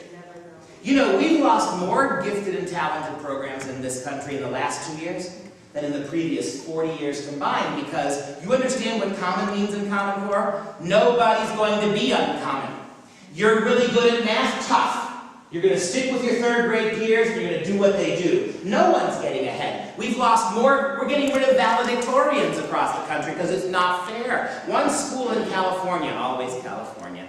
Speaker 5: You know, we've lost more gifted and talented programs in this country in the last 2 years than in the previous 40 years combined, because you understand what common means in Common Core? Nobody's going to be uncommon. You're really good at math, tough. You're going to stick with your 3rd grade peers and you're going to do what they do. No one's getting ahead. We've lost more, we're getting rid of valedictorians across the country because it's not fair. One school in California, always California,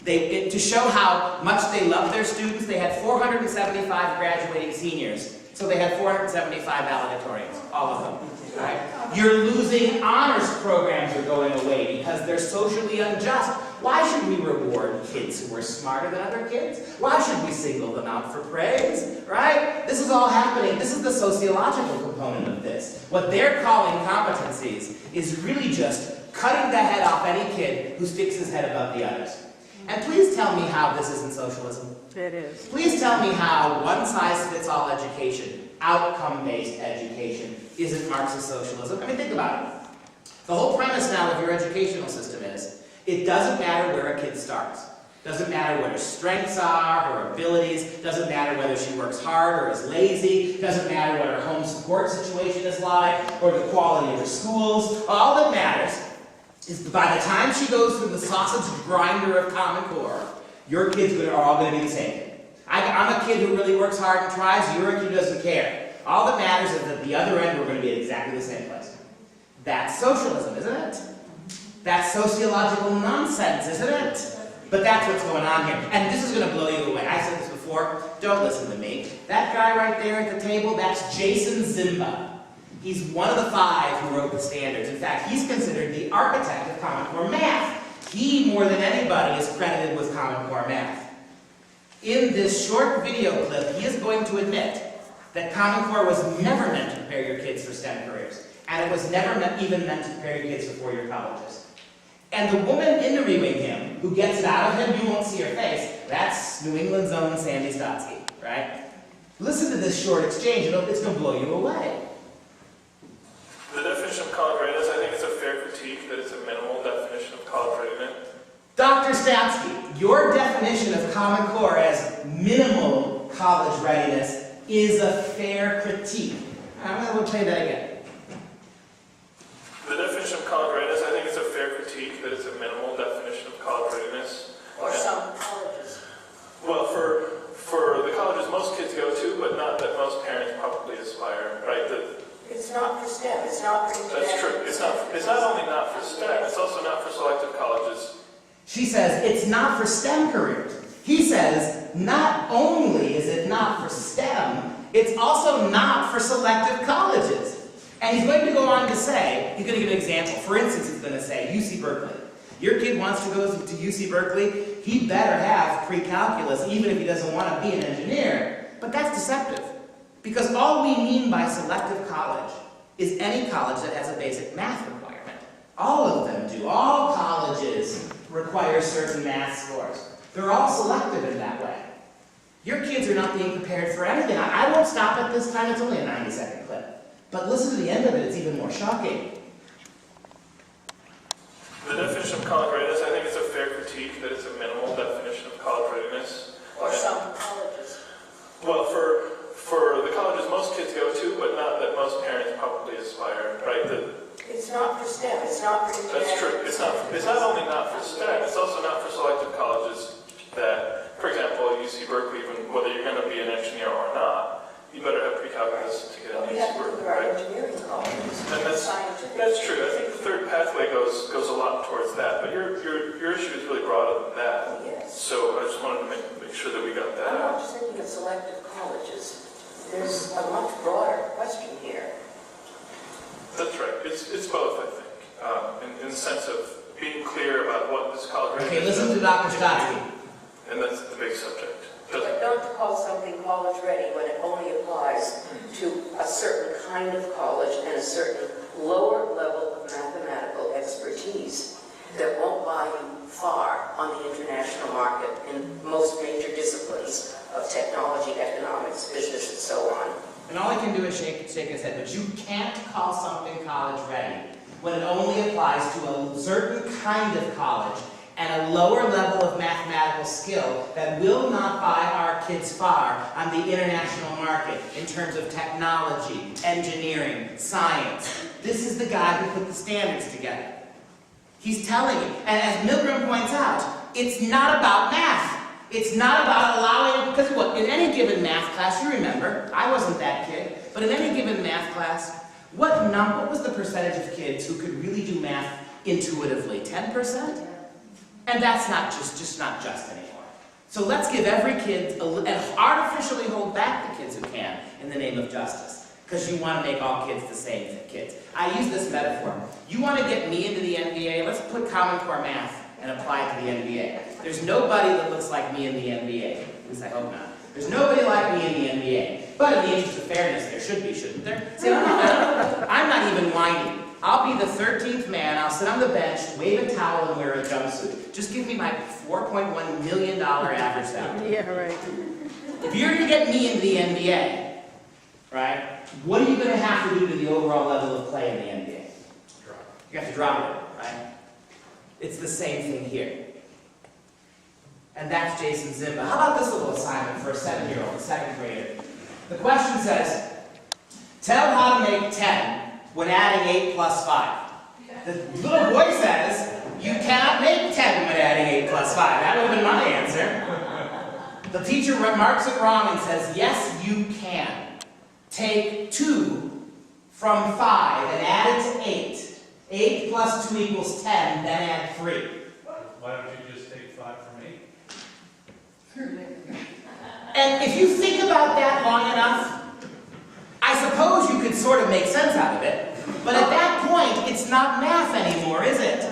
Speaker 5: to show how much they love their students, they had 475 graduating seniors. So they had 475 valedictorians, all of them. Right? You're losing honors programs are going away because they're socially unjust. Why should we reward kids who are smarter than other kids? Why should we single them out for praise? Right? This is all happening. This is the sociological component of this. What they're calling competencies is really just cutting the head off any kid who sticks his head above the others. And please tell me how this isn't socialism.
Speaker 1: It is.
Speaker 5: Please tell me how one-size-fits-all education, outcome-based education, isn't Marxist socialism. I mean, think about it. The whole premise now of your educational system is, it doesn't matter where a kid starts. Doesn't matter what her strengths are, her abilities, doesn't matter whether she works hard or is lazy, doesn't matter what her home support situation is like, or the quality of her schools. All that matters is that by the time she goes through the sausage grinder of Common Core, your kids are all going to be the same. I'm a kid who really works hard and tries, you're a kid who doesn't care. All that matters is that at the other end we're going to be at exactly the same place. That's socialism, isn't it? That's sociological nonsense, isn't it? But that's what's going on here. And this is going to blow you away. I said this before, don't listen to me. That guy right there at the table, that's Jason Zimba. He's one of the 5 who wrote the standards. In fact, he's considered the architect of Common Core math. He, more than anybody, is credited with Common Core math. In this short video clip, he is going to admit that Common Core was never meant to prepare your kids for STEM careers, and it was never even meant to prepare your kids for four-year colleges. And the woman interviewing him, who gets it out of him, you won't see her face, that's New England's own Sandy Stotsky, right? Listen to this short exchange, it's going to blow you away.
Speaker 8: The definition of college readiness, I think it's a fair critique that it's a minimal definition of college readiness.
Speaker 5: Dr. Stotsky, your definition of Common Core as minimal college readiness is a fair critique. I'm going to tell you that again.
Speaker 8: The definition of college readiness, I think it's a fair critique that it's a minimal definition of college readiness.
Speaker 10: Or some colleges.
Speaker 8: Well, for the colleges most kids go to, but not that most parents probably aspire, right?
Speaker 10: It's not for STEM, it's not for
Speaker 8: That's true. It's not only not for STEM, it's also not for selective colleges.
Speaker 5: She says it's not for STEM careers. He says not only is it not for STEM, it's also not for selective colleges. And he's going to go on to say, he's going to give an example. For instance, he's going to say UC Berkeley. Your kid wants to go to UC Berkeley, he better have pre-calculus even if he doesn't want to be an engineer. But that's deceptive. Because all we mean by selective college is any college that has a basic math requirement. All of them do. All colleges require certain math scores. They're all selective in that way. Your kids are not being prepared for anything. I won't stop at this time, it's only a 90-second clip. But listen to the end of it, it's even more shocking.
Speaker 8: The definition of college readiness, I think it's a fair critique that it's a minimal definition of college readiness.
Speaker 10: Or some colleges.
Speaker 8: Well, for the colleges most kids go to, but not that most parents probably aspire, right?
Speaker 10: It's not for STEM, it's not for
Speaker 8: That's true. It's not only not for STEM, it's also not for selective colleges that, for example, UC Berkeley, even whether you're going to be an engineer or not, you better have pre-calculus to get into UC Berkeley, right?
Speaker 10: engineering colleges.
Speaker 8: And that's true. I think the third pathway goes a lot towards that, but your issue is really broader than that.
Speaker 10: Yes.
Speaker 8: So I just wanted to make sure that we got that
Speaker 10: I'm
Speaker 8: out.
Speaker 10: not just thinking of selective colleges. There's a much broader question here.
Speaker 8: That's right. It's both, I think, in the sense of being clear about what this college
Speaker 5: Okay,
Speaker 8: readiness
Speaker 5: listen
Speaker 8: is.
Speaker 5: to Dr. Stotsky.
Speaker 8: And that's the big subject.
Speaker 10: But not to call something college ready when it only applies to a certain kind of college and a certain lower level of mathematical expertise that won't buy you far on the international market in most major disciplines of technology, economics, business, and so on.
Speaker 5: And all he can do is shake his head. But you can't call something college ready when it only applies to a certain kind of college and a lower level of mathematical skill that will not buy our kids far on the international market in terms of technology, engineering, science. This is the guy who put the standards together. He's telling you, and as Milgram points out, it's not about math. It's not about allowing, because what, in any given math class, you remember, I wasn't that kid, but in any given math class, what was the percentage of kids who could really do math intuitively? 10%? And that's not just not just anymore. So let's give every kid, and artificially hold back the kids who can in the name of justice. Because you want to make all kids the same kids. I use this metaphor. You want to get me into the NBA? Let's put Common Core math and apply it to the NBA. There's nobody that looks like me in the NBA. At least I hope not. There's nobody like me in the NBA. But in the interest of fairness, there should be, shouldn't there? See, I'm not even whining. I'll be the 13th man. I'll sit on the bench, wave a towel, and wear a jumpsuit. Just give me my $4.1 million average salary.
Speaker 1: Yeah, right.
Speaker 5: If you're going to get me into the NBA, right, what are you going to have to do to the overall level of play in the NBA? You have to drop it, right? It's the same thing here. And that's Jason Zimba. How about this little assignment for a 7-year-old, a second grader? The question says, tell how to make 10 when adding 8 plus 5. The little boy says, you cannot make 10 when adding 8 plus 5. That would have been my answer. The teacher marks it wrong and says, yes, you can. Take 2 from 5 and add it to 8. 8 plus 2 equals 10, then add 3.
Speaker 13: Why don't you just take 5 from 8?
Speaker 5: And if you think about that long enough, I suppose you could sort of make sense out of it. But at that point, it's not math anymore, is it?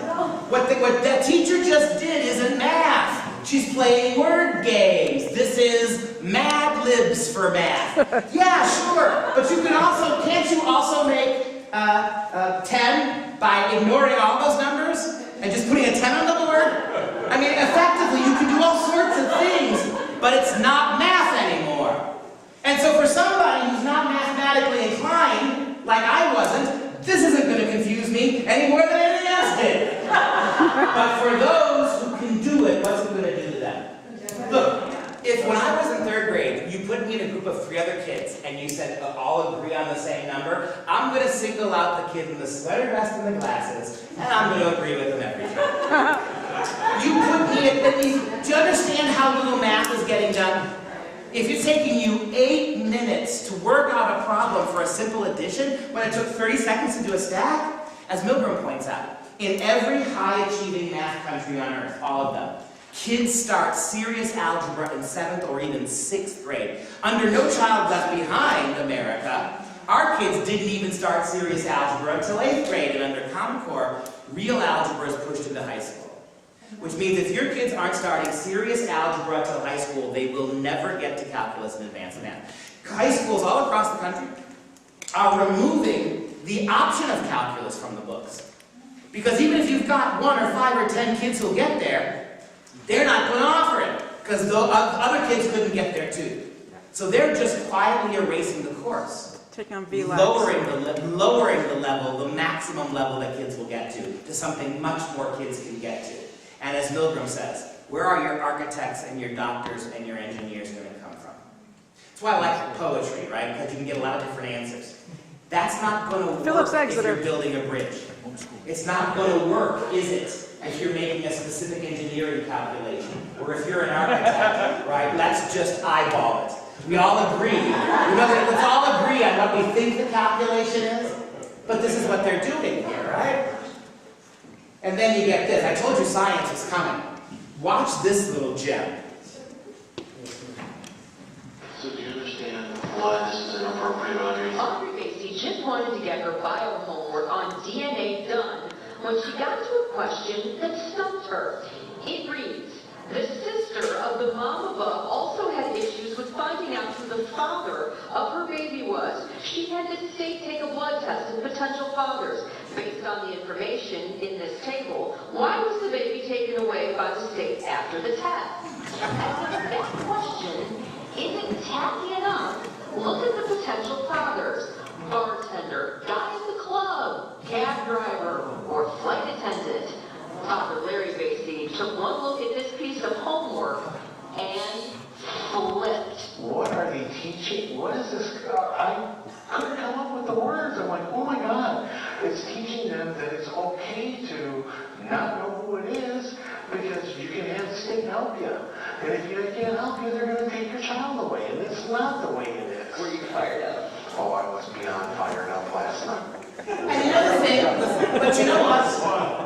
Speaker 5: What that teacher just did isn't math. She's playing word games. This is Mad Libs for math. Yeah, sure. But you can also, can't you also make 10 by ignoring all those numbers and just putting a 10 on the board? I mean, effectively, you can do all sorts of things, but it's not math anymore. And so for somebody who's not mathematically inclined, like I wasn't, this isn't going to confuse me any more than anything else did. But for those who can do it, what's it going to do to them? Look, if when I was in 3rd grade, you put me in a group of 3 other kids, and you said all agree on the same number, I'm going to single out the kid in the sweater vest and the glasses, and I'm going to agree with them every time. You put me in, do you understand how little math is getting done? If it's taking you 8 minutes to work out a problem for a simple addition, when it took 30 seconds to do a stack, as Milgram points out, in every high-achieving math country on earth, all of them, kids start serious algebra in 7th or even 6th grade. Under No Child Left Behind America, our kids didn't even start serious algebra until 8th grade, and under Common Core, real algebra is pushed into high school. Which means if your kids aren't starting serious algebra till high school, they will never get to calculus and advanced math. High schools all across the country are removing the option of calculus from the books. Because even if you've got 1 or 5 or 10 kids who'll get there, they're not going to offer it, because the other kids couldn't get there too. So they're just quietly erasing the course.
Speaker 1: Taking on VLABs.
Speaker 5: Lowering the level, the maximum level that kids will get to something much more kids can get to. And as Milgram says, where are your architects and your doctors and your engineers going to come from? That's why I like poetry, right? Because you can get a lot of different answers. That's not going to work if you're building a bridge. It's not going to work, is it, if you're making a specific engineering calculation, or if you're an architect, right? Let's just eyeball it. We all agree. Let's all agree on what we think the calculation is, but this is what they're doing here, right? And then you get this. I told you science is coming. Watch this little gem.
Speaker 14: So do you understand why this is inappropriate, Audrey?
Speaker 15: Audrey Basey just wanted to get her bio homework on DNA done when she got to a question that stumped her. It reads, the sister of the mom above also had issues with finding out who the father of her baby was. She had the state take a blood test of potential fathers. Based on the information in this table, why was the baby taken away by the state after the test? As if that question isn't tacky enough, look at the potential fathers. Bartender, guy at the club, cab driver, or flight attendant. Father Larry Basey took one look at this piece of homework and flipped.
Speaker 14: What are they teaching? What is this? I couldn't come up with the words. I'm like, oh my God. It's teaching them that it's okay to not know who it is because you can have the state help you. And if they can't help you, they're going to take your child away. And it's not the way it is.
Speaker 10: Were you fired up?
Speaker 14: Oh, I was beyond fired up last night.
Speaker 5: And the other thing, but you know what?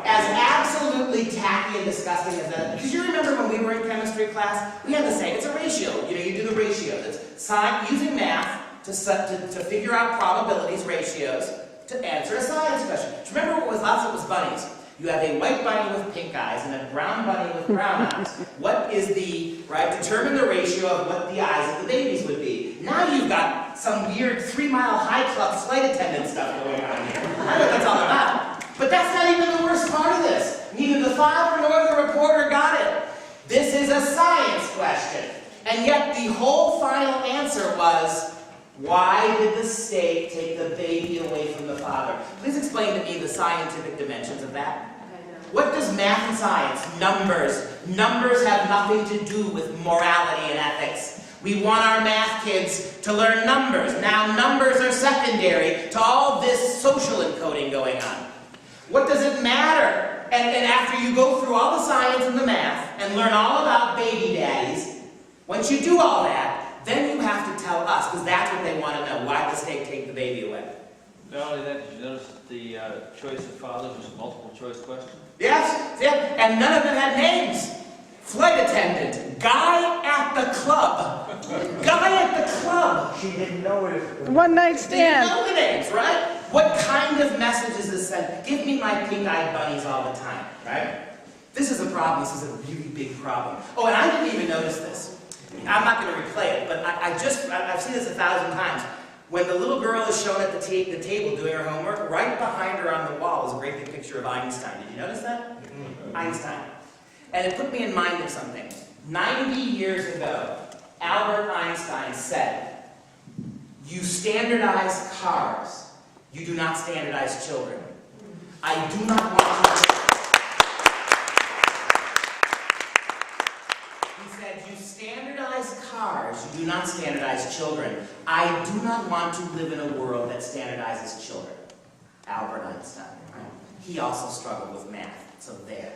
Speaker 5: As absolutely tacky and disgusting as that, because you remember when we were in chemistry class, we had the same, it's a ratio. You do the ratio. It's using math to figure out probabilities, ratios, to answer a science question. Do you remember what was lots of it was bunnies? You have a white bunny with pink eyes and a brown bunny with brown eyes. What is determine the ratio of what the eyes of the babies would be. Now you've got some weird 3 Mile High Club flight attendant stuff going on here. I don't know what that's all about. But that's not even the worst part of this. Neither the father nor the reporter got it. This is a science question. And yet the whole final answer was, why did the state take the baby away from the father? Please explain to me the scientific dimensions of that. What does math and science, numbers have nothing to do with morality and ethics. We want our math kids to learn numbers. Now numbers are secondary to all this social encoding going on. What does it matter? And after you go through all the science and the math and learn all about baby daddies, once you do all that, then you have to tell us, because that's what they want to know. Why did the state take the baby away?
Speaker 7: Not only that, did you notice that the choice of fathers was a multiple choice question?
Speaker 5: Yes, and none of them had names. Flight attendant, guy at the club. Guy at the club.
Speaker 14: She didn't know it.
Speaker 1: One night stand.
Speaker 5: They didn't know the names, right? What kind of message is this sent? Give me my pink-eyed bunnies all the time, right? This is a problem. This is a really big problem. Oh, and I didn't even notice this. I'm not going to replay it, but I've seen this 1,000 times. When the little girl is shown at the table doing her homework, right behind her on the wall is a great big picture of Einstein. Did you notice that? Einstein. And it put me in mind of something. 90 years ago, Albert Einstein said, "You standardize cars. You do not standardize children." I do not want to... He said, "You standardize cars. You do not standardize children. I do not want to live in a world that standardizes children." Albert Einstein. Right? He also struggled with math. So there.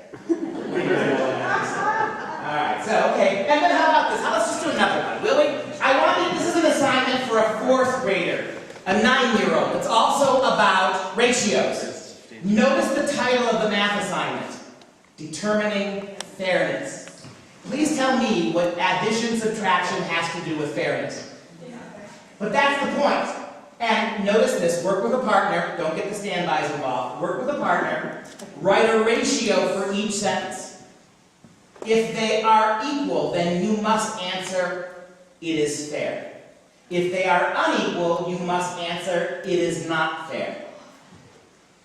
Speaker 5: Alright, so okay. And then how about this? Let's just do another one, will we? This is an assignment for a 4th grader, a 9-year-old. It's also about ratios. Notice the title of the math assignment, Determining Fairness. Please tell me what addition, subtraction has to do with fairness. But that's the point. And notice this, work with a partner, don't get the standbys involved, work with a partner, write a ratio for each sentence. If they are equal, then you must answer, it is fair. If they are unequal, you must answer, it is not fair.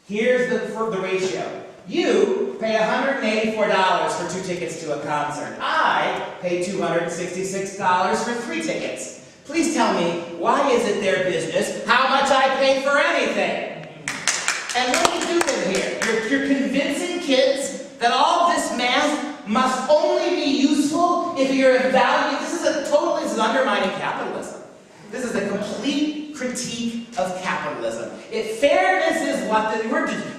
Speaker 5: Here's the ratio. You pay $184 for 2 tickets to a concert. I pay $266 for 3 tickets. Please tell me, why is it their business how much I pay for anything? And what do you do in here? You're convincing kids that all this math must only be useful if you're evaluating. This is undermining capitalism. This is a complete critique of capitalism. Fairness is what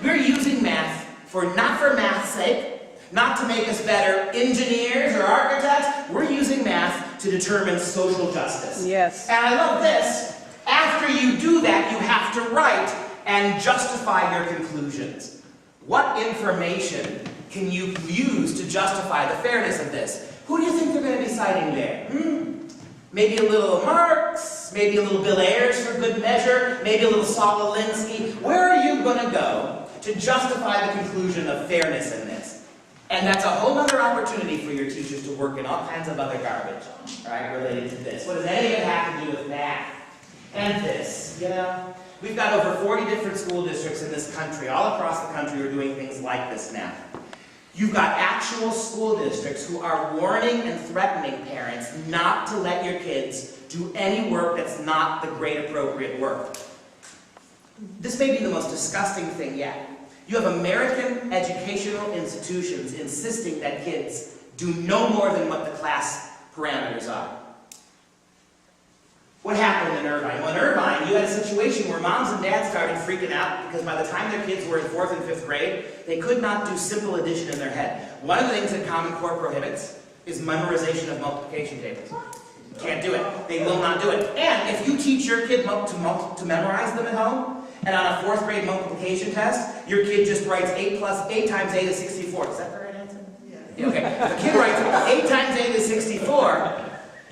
Speaker 5: we're using math for, not for math's sake, not to make us better engineers or architects. We're using math to determine social justice.
Speaker 1: Yes.
Speaker 5: And I love this. After you do that, you have to write and justify your conclusions. What information can you use to justify the fairness of this? Who do you think they're going to be citing there? Maybe a little Marx, maybe a little Bill Ayers for good measure, maybe a little Saul Alinsky. Where are you going to go to justify the conclusion of fairness in this? And that's a whole other opportunity for your teachers to work in all kinds of other garbage, right, related to this. What does any of it have to do with math? And this, We've got over 40 different school districts in this country, all across the country, who are doing things like this now. You've got actual school districts who are warning and threatening parents not to let your kids do any work that's not the grade appropriate work. This may be the most disgusting thing yet. You have American educational institutions insisting that kids do no more than what the class parameters are. What happened in Irvine? Well, in Irvine, you had a situation where moms and dads started freaking out because by the time their kids were in 4th and 5th grade, they could not do simple addition in their head. One of the things that Common Core prohibits is memorization of multiplication tables. You can't do it. They will not do it. And if you teach your kid to memorize them at home, and on a 4th grade multiplication test, your kid just writes 8 times 8 is 64. Is that the right answer? Yeah. Okay. The kid writes 8 times 8 is 64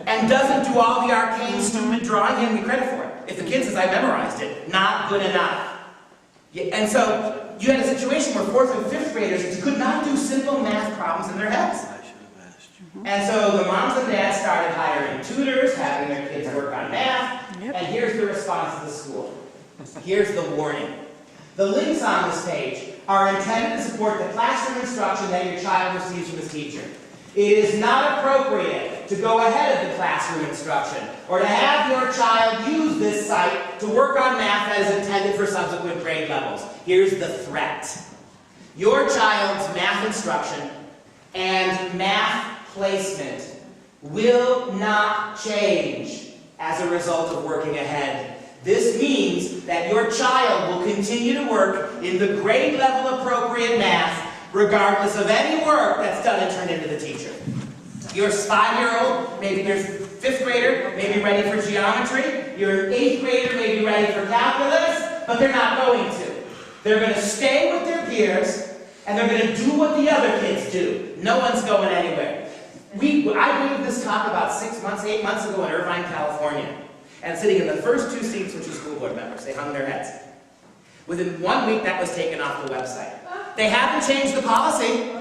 Speaker 5: and doesn't do all the arcane, stupid drawing, and we credit for it. If the kid says, I memorized it, not good enough. And so you had a situation where 4th and 5th graders could not do simple math problems in their heads. And so the moms and dads started hiring tutors, having their kids work on math, and here's the response to the school. Here's the warning. The links on this page are intended to support the classroom instruction that your child receives from his teacher. It is not appropriate to go ahead of the classroom instruction or to have your child use this site to work on math that is intended for subsequent grade levels. Here's the threat. Your child's math instruction and math placement will not change as a result of working ahead. This means that your child will continue to work in the grade level appropriate math regardless of any work that's done and turned into the teacher. Your 5-year-old, maybe your 5th grader, may be ready for geometry. Your 8th grader may be ready for calculus, but they're not going to. They're going to stay with their peers, and they're going to do what the other kids do. No one's going anywhere. I gave this talk about 8 months ago in Irvine, California. And sitting in the first 2 seats were 2 school board members. They hung their heads. Within 1 week, that was taken off the website. They haven't changed the policy.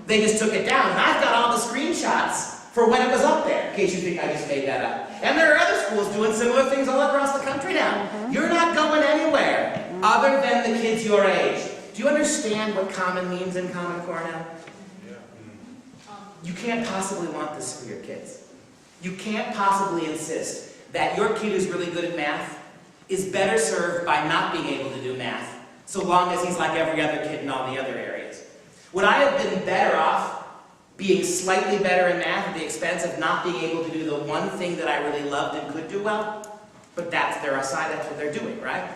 Speaker 5: They just took it down. And I've got all the screenshots for when it was up there, in case you think I just made that up. And there are other schools doing similar things all across the country now. You're not going anywhere other than the kids your age. Do you understand what common means in Common Core now? You can't possibly want this for your kids. You can't possibly insist that your kid who's really good at math is better served by not being able to do math, so long as he's like every other kid in all the other areas. Would I have been better off being slightly better in math at the expense of not being able to do the one thing that I really loved and could do well? But that's their side, that's what they're doing, right?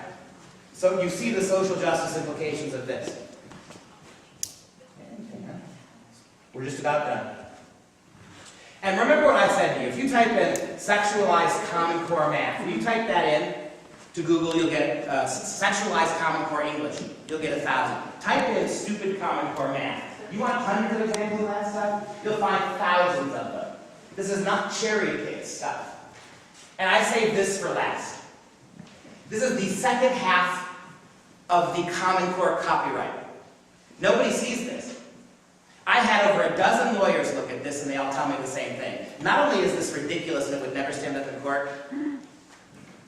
Speaker 5: So you see the social justice implications of this. We're just about done. And remember what I said to you. If you type in sexualized Common Core math, if you type that in to Google, you'll get sexualized Common Core English. You'll get 1,000. Type in stupid Common Core math. You want hundreds of examples of that stuff? You'll find thousands of them. This is not cherry-picked stuff. And I saved this for last. This is the second half of the Common Core copyright. Nobody sees this. I had over a dozen lawyers look at this and they all tell me the same thing. Not only is this ridiculous and it would never stand up in court,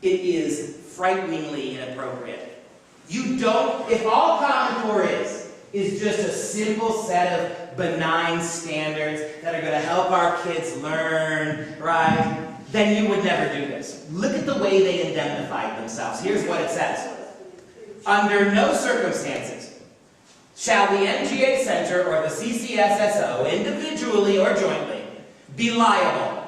Speaker 5: it is frighteningly inappropriate. You don't, if all Common Core is just a simple set of benign standards that are going to help our kids learn, right, then you would never do this. Look at the way they indemnified themselves. Here's what it says. Under no circumstances shall the MGA Center or the CCSSO, individually or jointly, be liable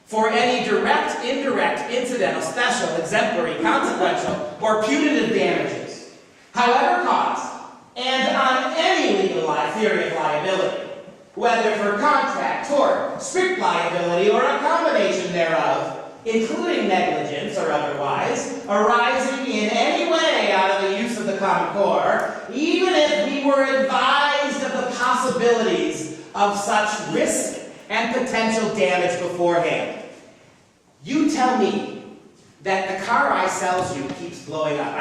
Speaker 5: for any direct, indirect, incidental, special, exemplary, consequential, or punitive damages, however caused, and on any legal theory of liability, whether for contract, tort, strict liability, or a combination thereof, including negligence or otherwise, arising in any way out of the use of the Common Core, even if we were advised of the possibilities of such risk and potential damage beforehand. You tell me that the car I sell you keeps blowing up.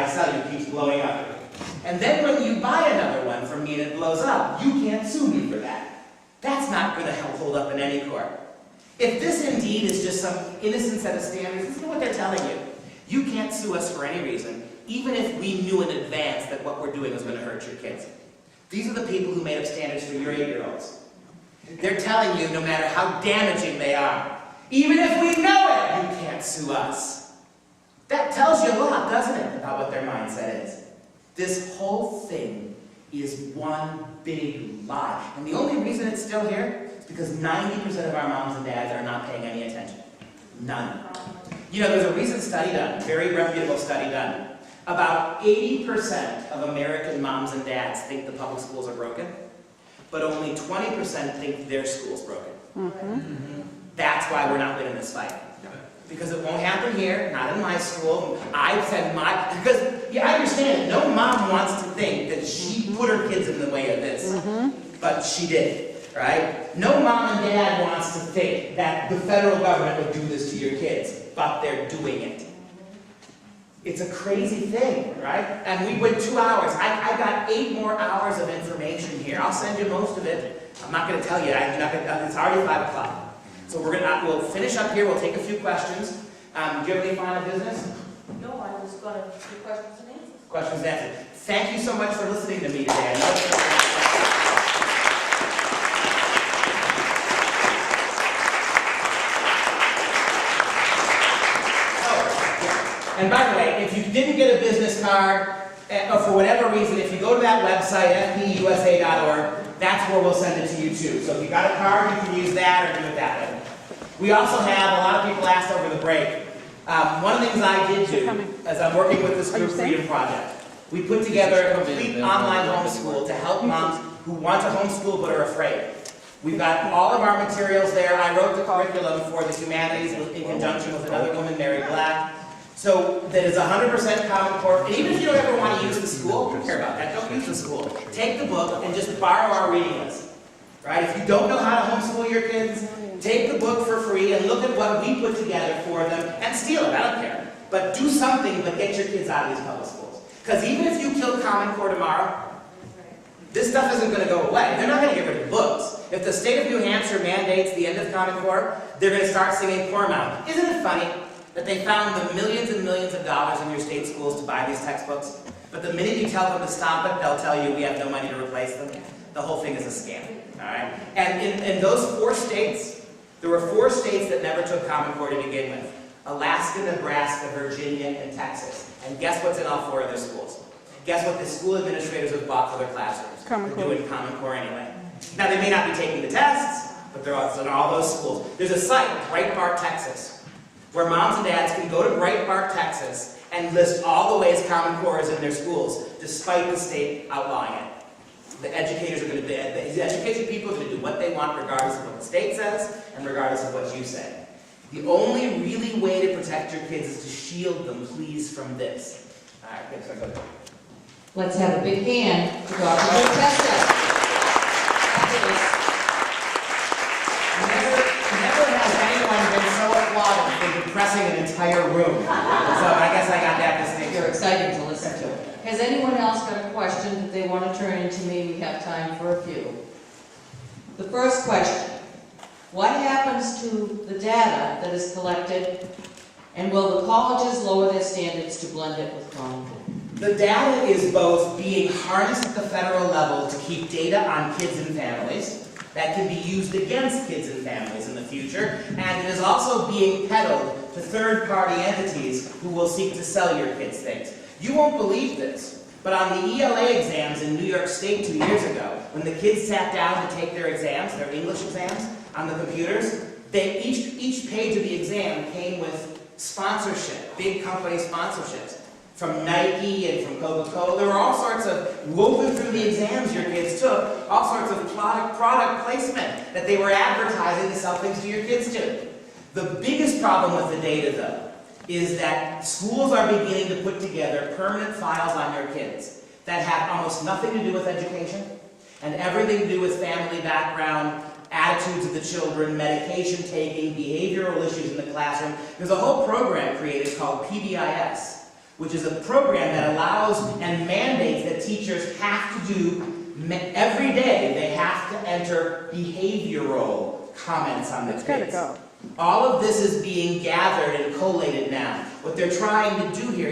Speaker 5: And then when you buy another one from me and it blows up, you can't sue me for that. That's not going to hold up in any court. If this indeed is just some innocent set of standards, this is what they're telling you. You can't sue us for any reason, even if we knew in advance that what we're doing was going to hurt your kids. These are the people who made up standards for your 8-year-olds. They're telling you no matter how damaging they are, even if we know it, you can't sue us. That tells you a lot, doesn't it, about what their mindset is. This whole thing is one big lie. And the only reason it's still here is because 90% of our moms and dads are not paying any attention. None. You know, there's a recent study done, very reputable study done. About 80% of American moms and dads think the public schools are broken, but only 20% think their school's broken. That's why we're not winning this fight. Because it won't happen here, not in my school. I've said because, yeah, I understand, no mom wants to think that she put her kids in the way of this. But she did, right? No mom and dad wants to think that the federal government would do this to your kids, but they're doing it. It's a crazy thing, right? And we went 2 hours. I got 8 more hours of information here. I'll send you most of it. I'm not going to tell you. It's already 5 o'clock. So we'll finish up here. We'll take a few questions. Do you have any final business?
Speaker 3: No, I was going to do questions and answers.
Speaker 5: Questions and answers. Thank you so much for listening to me today. And by the way, if you didn't get a business card, or for whatever reason, if you go to that website, fpusa.org, that's where we'll send it to you too. So if you got a card, you can use that or do it that way. We also have, a lot of people asked over the break, one of the things I did do, as I'm working with this Group Freedom Project, we put together a complete online homeschool to help moms who want to homeschool but are afraid. We've got all of our materials there. I wrote the curriculum for the humanities in conjunction with another woman, Mary Black. So that is 100% Common Core. And even if you don't ever want to use the school, don't care about that. Don't use the school. Take the book and just borrow our reading list. Right? If you don't know how to homeschool your kids, take the book for free and look at what we put together for them and steal it. I don't care. But do something but get your kids out of these public schools. Because even if you kill Common Core tomorrow, this stuff isn't going to go away. They're not going to get rid of the books. If the state of New Hampshire mandates the end of Common Core, they're going to start singing Core Mountain. Isn't it funny that they found the millions and millions of dollars in your state schools to buy these textbooks, but the minute you tell them to stop it, they'll tell you we have no money to replace them? The whole thing is a scam. All right? And in those 4 states, there were 4 states that never took Common Core to begin with: Alaska, Nebraska, Virginia, and Texas. And guess what's in all 4 of their schools? Guess what the school administrators have bought for their classrooms? They're doing Common Core anyway. Now, they may not be taking the tests, but they're also in all those schools. There's a site, Breitbart, Texas, where moms and dads can go to Breitbart, Texas, and list all the ways Common Core is in their schools, despite the state outlawing it. The educators are going to, the education people are going to do what they want, regardless of what the state says, and regardless of what you say. The only really way to protect your kids is to shield them, please, from this. All right, thanks. Go ahead.
Speaker 3: Let's have a big hand to Dr. Pesta.
Speaker 5: Never has anyone been so applauded for depressing an entire room. So I guess I got that distinction.
Speaker 3: You're exciting to listen to. Has anyone else got a question that they want to turn into me? We have time for a few. The first question: what happens to the data that is collected, and will the colleges lower their standards to blend it with Common Core?
Speaker 5: The data is both being harnessed at the federal level to keep data on kids and families that can be used against kids and families in the future, and it is also being peddled to third-party entities who will seek to sell your kids things. You won't believe this, but on the ELA exams in New York State 2 years ago, when the kids sat down to take their exams, their English exams, on the computers, each page of the exam came with sponsorship, big company sponsorships, from Nike and from Coca-Cola. There were all sorts of, woven through the exams your kids took, all sorts of product placement that they were advertising to sell things to your kids to. The biggest problem with the data, though, is that schools are beginning to put together permanent files on your kids that have almost nothing to do with education and everything to do with family background, attitudes of the children, medication taking, behavioral issues in the classroom. There's a whole program created called PBIS, which is a program that allows and mandates that teachers have to do, every day they have to enter behavioral comments on the kids. All of this is being gathered and collated now. What they're trying to do here,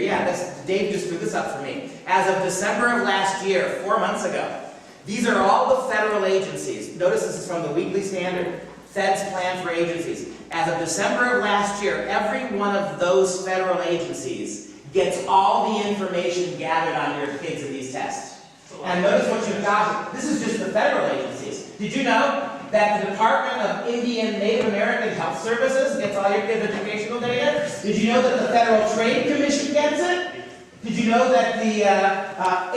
Speaker 5: Dave just threw this up for me. As of December of last year, 4 months ago, these are all the federal agencies. Notice this is from the Weekly Standard, Fed's Plan for Agencies. As of December of last year, every one of those federal agencies gets all the information gathered on your kids in these tests. And notice what you've got. This is just the federal agencies. Did you know that the Department of Indian Native American Health Services gets all your kids' educational data? Did you know that the Federal Trade Commission gets it? Did you know that the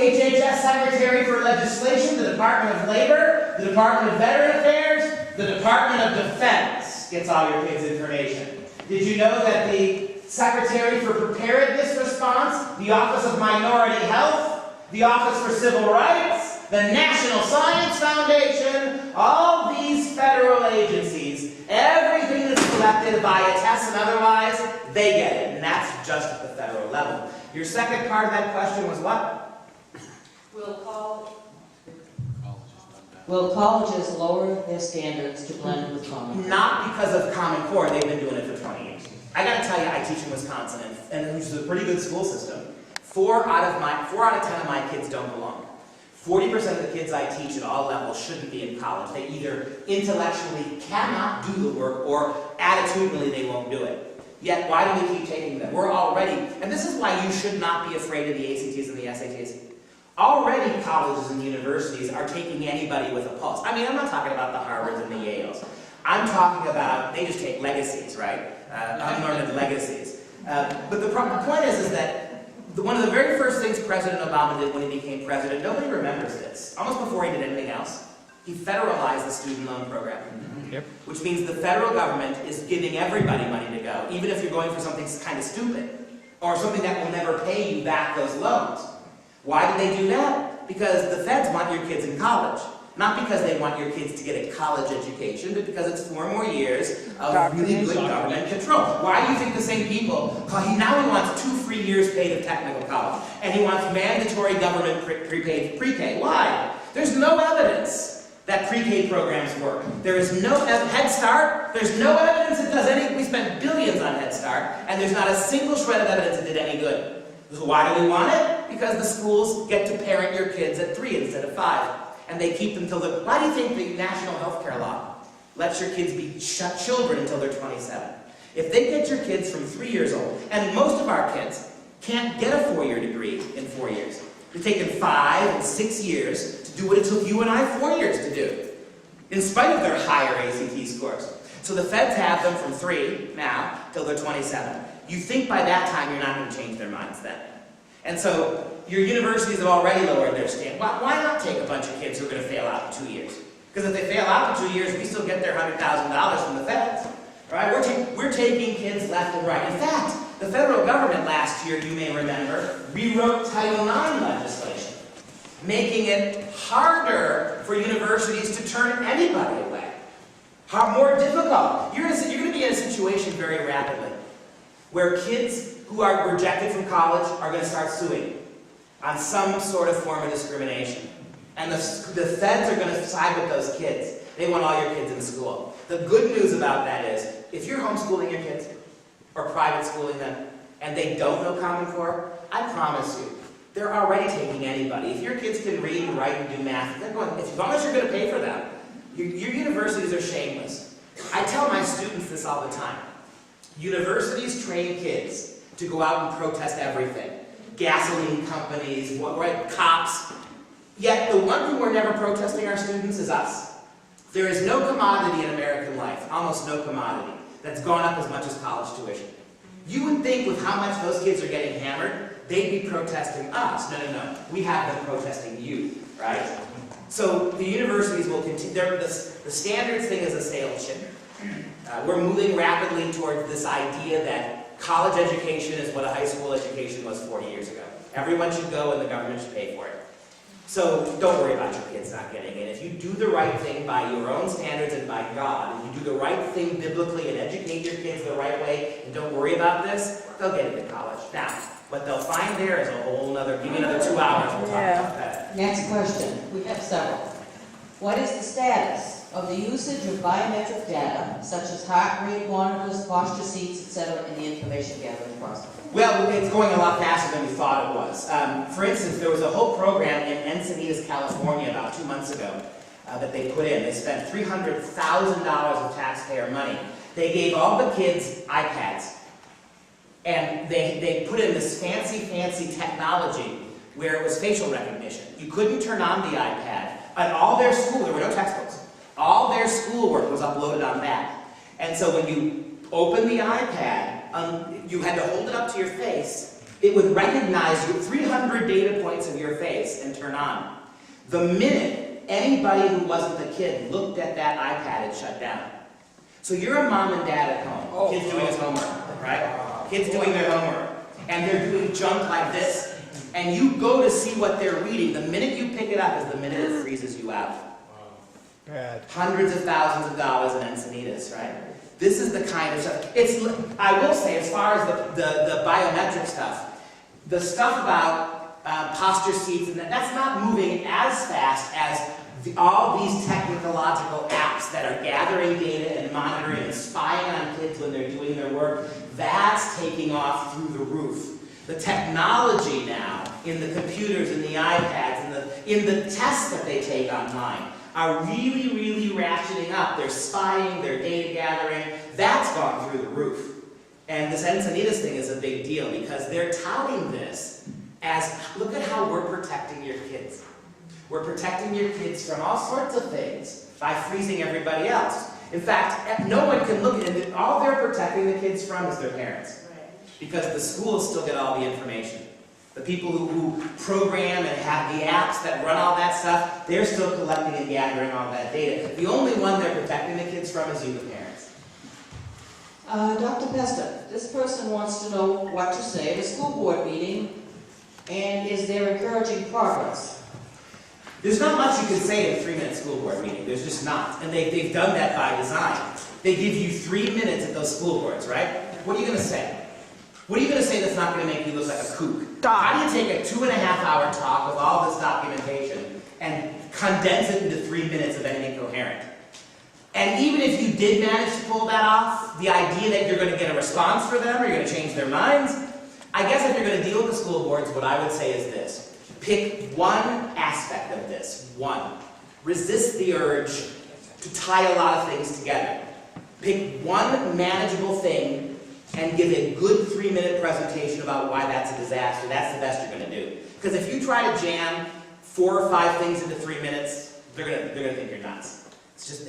Speaker 5: HHS Secretary for Legislation, the Department of Labor, the Department of Veteran Affairs, the Department of Defense gets all your kids' information? Did you know that the Secretary for Preparedness Response, the Office of Minority Health, the Office for Civil Rights, the National Science Foundation, all these federal agencies, everything that's collected via tests and otherwise, they get it. And that's just at the federal level. Your second part of that question was what?
Speaker 3: Will colleges lower their standards to blend with Common Core?
Speaker 5: Not because of Common Core. They've been doing it for 20 years. I got to tell you, I teach in Wisconsin, and which is a pretty good school system. 4 out of 10 of my kids don't belong. 40% of the kids I teach at all levels shouldn't be in college. They either intellectually cannot do the work or attitudinally they won't do it. Yet, why do we keep taking them? We're already, and this is why you should not be afraid of the ACTs and the SATs. Already colleges and universities are taking anybody with a pulse. I mean, I'm not talking about the Harvards and the Yales. I'm talking about, they just take legacies, right? Unlearned legacies. But the point is that one of the very first things President Obama did when he became president, nobody remembers this, almost before he did anything else, he federalized the student loan program. Which means the federal government is giving everybody money to go, even if you're going for something kind of stupid, or something that will never pay you back those loans. Why did they do that? Because the feds want your kids in college. Not because they want your kids to get a college education, but because it's 4 more years of really good government control. Why do you think the same people, now he wants 2 free years paid of technical college, and he wants mandatory government prepaid pre-K. Why? There's no evidence that pre-K programs work. There is no Head Start, there's no evidence it does any, we spent billions on Head Start, and there's not a single shred of evidence it did any good. So why do we want it? Because the schools get to parent your kids at 3 instead of 5. And they keep them till they're... Why do you think the national health care law lets your kids be children until they're 27? If they get your kids from 3 years old, and most of our kids can't get a 4-year degree in 4 years. It's taken 5 and 6 years to do what it took you and I 4 years to do, in spite of their higher ACT scores. So the feds have them from 3 now till they're 27. You think by that time you're not going to change their minds then. And so your universities have already lowered their standard. Why not take a bunch of kids who are going to fail out in 2 years? Because if they fail out in 2 years, we still get their $100,000 from the feds. Right? We're taking kids left and right. In fact, the federal government last year, you may remember, rewrote Title IX legislation, making it harder for universities to turn anybody away. More difficult. You're going to be in a situation very rapidly where kids who are rejected from college are going to start suing on some sort of form of discrimination. And the feds are going to side with those kids. They want all your kids in school. The good news about that is, if you're homeschooling your kids, or private schooling them, and they don't know Common Core, I promise you, they're already taking anybody. If your kids can read and write and do math, they're going, as long as you're going to pay for them, your universities are shameless. I tell my students this all the time. Universities train kids to go out and protest everything. Gasoline companies, cops. Yet the one thing we're never protesting our students is us. There is no commodity in American life, almost no commodity, that's gone up as much as college tuition. You would think with how much those kids are getting hammered, they'd be protesting us. No. We have them protesting you, right? So the universities will continue. The standards thing is a sales ship. We're moving rapidly towards this idea that college education is what a high school education was 40 years ago. Everyone should go and the government should pay for it. So don't worry about your kids not getting in. If you do the right thing by your own standards and by God, and you do the right thing biblically and educate your kids the right way, and don't worry about this, they'll get into college. Now, what they'll find there is a whole other, give me another 2 hours, we'll talk about that.
Speaker 3: Next question. We have several. What is the status of the usage of biometric data, such as heart rate monitors, posture seats, etc., in the information gathering process?
Speaker 5: Well, it's going a lot faster than we thought it was. For instance, there was a whole program in Encinitas, California about 2 months ago that they put in. They spent $300,000 of taxpayer money. They gave all the kids iPads. And they put in this fancy technology where it was facial recognition. You couldn't turn on the iPad. And all their school, there were no textbooks. All their schoolwork was uploaded on that. And so when you opened the iPad, you had to hold it up to your face. It would recognize 300 data points of your face and turn on. The minute anybody who wasn't the kid looked at that iPad, it shut down. So you're a mom and dad at home. Kids doing his homework, right? Kids doing their homework. And they're doing junk like this. And you go to see what they're reading. The minute you pick it up is the minute it freezes you out.
Speaker 11: Bad.
Speaker 5: Hundreds of thousands of dollars in Encinitas, right? This is the kind of stuff. I will say, as far as the biometric stuff, the stuff about posture seats, and that's not moving as fast as all these technological apps that are gathering data and monitoring and spying on kids when they're doing their work. That's taking off through the roof. The technology now in the computers and the iPads and in the tests that they take online are really ratcheting up. They're spying, they're data gathering. That's gone through the roof. And this Encinitas thing is a big deal because they're touting this as, look at how we're protecting your kids. We're protecting your kids from all sorts of things by freezing everybody else. In fact, no one can look at it. All they're protecting the kids from is their parents. Because the schools still get all the information. The people who program and have the apps that run all that stuff, they're still collecting and gathering all that data. The only one they're protecting the kids from is you, the parents.
Speaker 3: Dr. Pesta, this person wants to know what to say at a school board meeting, and is there encouraging progress?
Speaker 5: There's not much you can say in a 3-minute school board meeting. There's just not. And they've done that by design. They give you 3 minutes at those school boards, right? What are you going to say? What are you going to say that's not going to make you look like a kook? How do you take a 2.5-hour talk with all this documentation and condense it into 3 minutes of anything coherent? And even if you did manage to pull that off, the idea that you're going to get a response for them or you're going to change their minds, I guess if you're going to deal with the school boards, what I would say is this. Pick one aspect of this. One. Resist the urge to tie a lot of things together. Pick one manageable thing and give a good 3-minute presentation about why that's a disaster. That's the best you're going to do. Because if you try to jam 4 or 5 things into 3 minutes, they're going to think you're nuts. It's just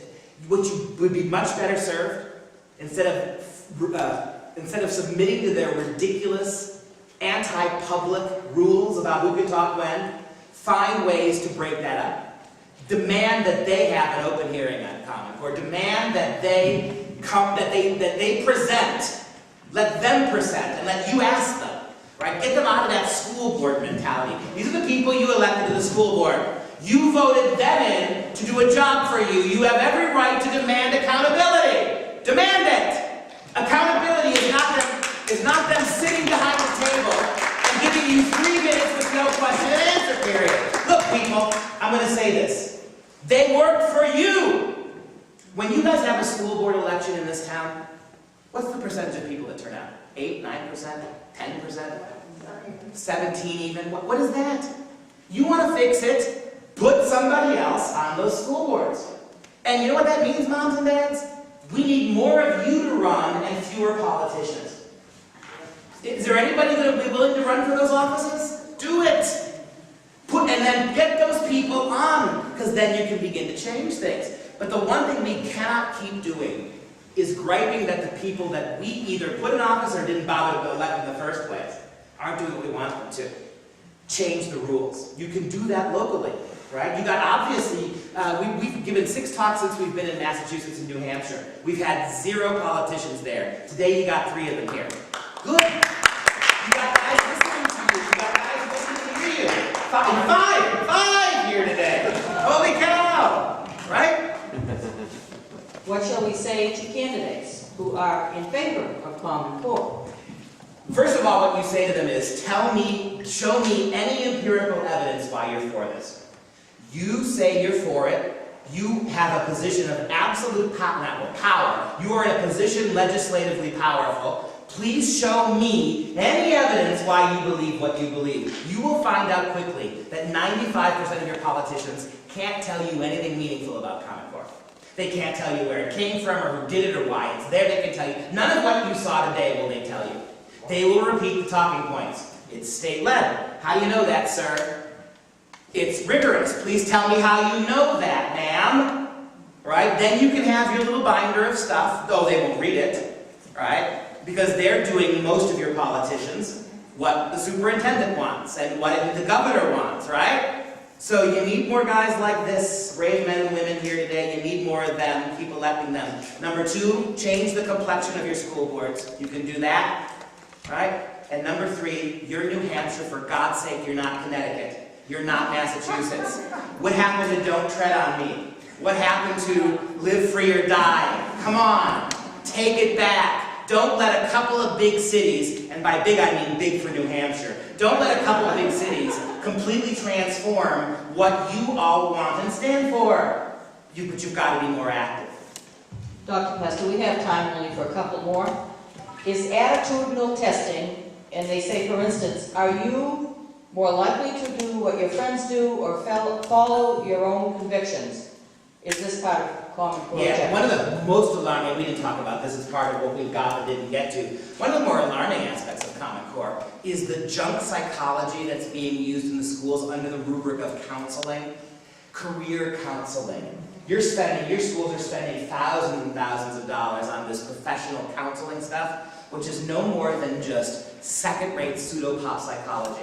Speaker 5: what you would be much better served instead of submitting to their ridiculous anti-public rules about who can talk when. Find ways to break that up. Demand that they have an open hearing on Common Core. Demand that they present. Let them present and let you ask them. Right? Get them out of that school board mentality. These are the people you elected to the school board. You voted them in to do a job for you. You have every right to demand accountability. Demand it. Accountability is not them sitting behind the table and giving you 3 minutes with no question and answer period. Look, people, I'm going to say this. They work for you. When you guys have a school board election in this town, what's the percentage of people that turn out? 8, 9%, 10%, 17 even? What is that? You want to fix it? Put somebody else on those school boards. And you know what that means, moms and dads? We need more of you to run and fewer politicians. Is there anybody that would be willing to run for those offices? Do it. And then get those people on, because then you can begin to change things. But the one thing we cannot keep doing is griping that the people that we either put in office or didn't bother to elect in the first place aren't doing what we want them to. Change the rules. You can do that locally. Right? You got, obviously, we've given 6 talks since we've been in Massachusetts and New Hampshire. We've had 0 politicians there. Today you got 3 of them here. Good. You got guys listening to you. You got guys listening to you. 5 here today. Holy cow. Right?
Speaker 3: What shall we say to candidates who are in favor of Common Core?
Speaker 5: First of all, what you say to them is, show me any empirical evidence why you're for this. You say you're for it. You have a position of absolute power. You are in a position legislatively powerful. Please show me any evidence why you believe what you believe. You will find out quickly that 95% of your politicians can't tell you anything meaningful about Common Core. They can't tell you where it came from or who did it or why it's there. They can tell you. None of what you saw today will they tell you. They will repeat the talking points. It's state-led. How do you know that, sir? It's rigorous. Please tell me how you know that, ma'am. Right? Then you can have your little binder of stuff, though they won't read it. Right? Because they're doing, most of your politicians, what the superintendent wants and what the governor wants, right? So you need more guys like this, brave men and women here today. You need more of them, keep electing them. Number 2, change the complexion of your school boards. You can do that, right? And number 3, you're New Hampshire, for God's sake, you're not Connecticut. You're not Massachusetts. What happened to Don't Tread on Me? What happened to Live Free or Die? Come on, take it back. Don't let a couple of big cities, and by big I mean big for New Hampshire, don't let a couple of big cities completely transform what you all want and stand for. But you've got to be more active.
Speaker 3: Dr. Pesta, we have time only for a couple more. Is attitudinal testing, and they say, for instance, are you more likely to do what your friends do or follow your own convictions? Is this part of Common Core?
Speaker 5: Yeah, one of the most alarming, we didn't talk about this as part of what we've got but didn't get to, one of the more alarming aspects of Common Core is the junk psychology that's being used in the schools under the rubric of counseling, career counseling. Your schools are spending thousands and thousands of dollars on this professional counseling stuff, which is no more than just second-rate pseudo-pop psychology.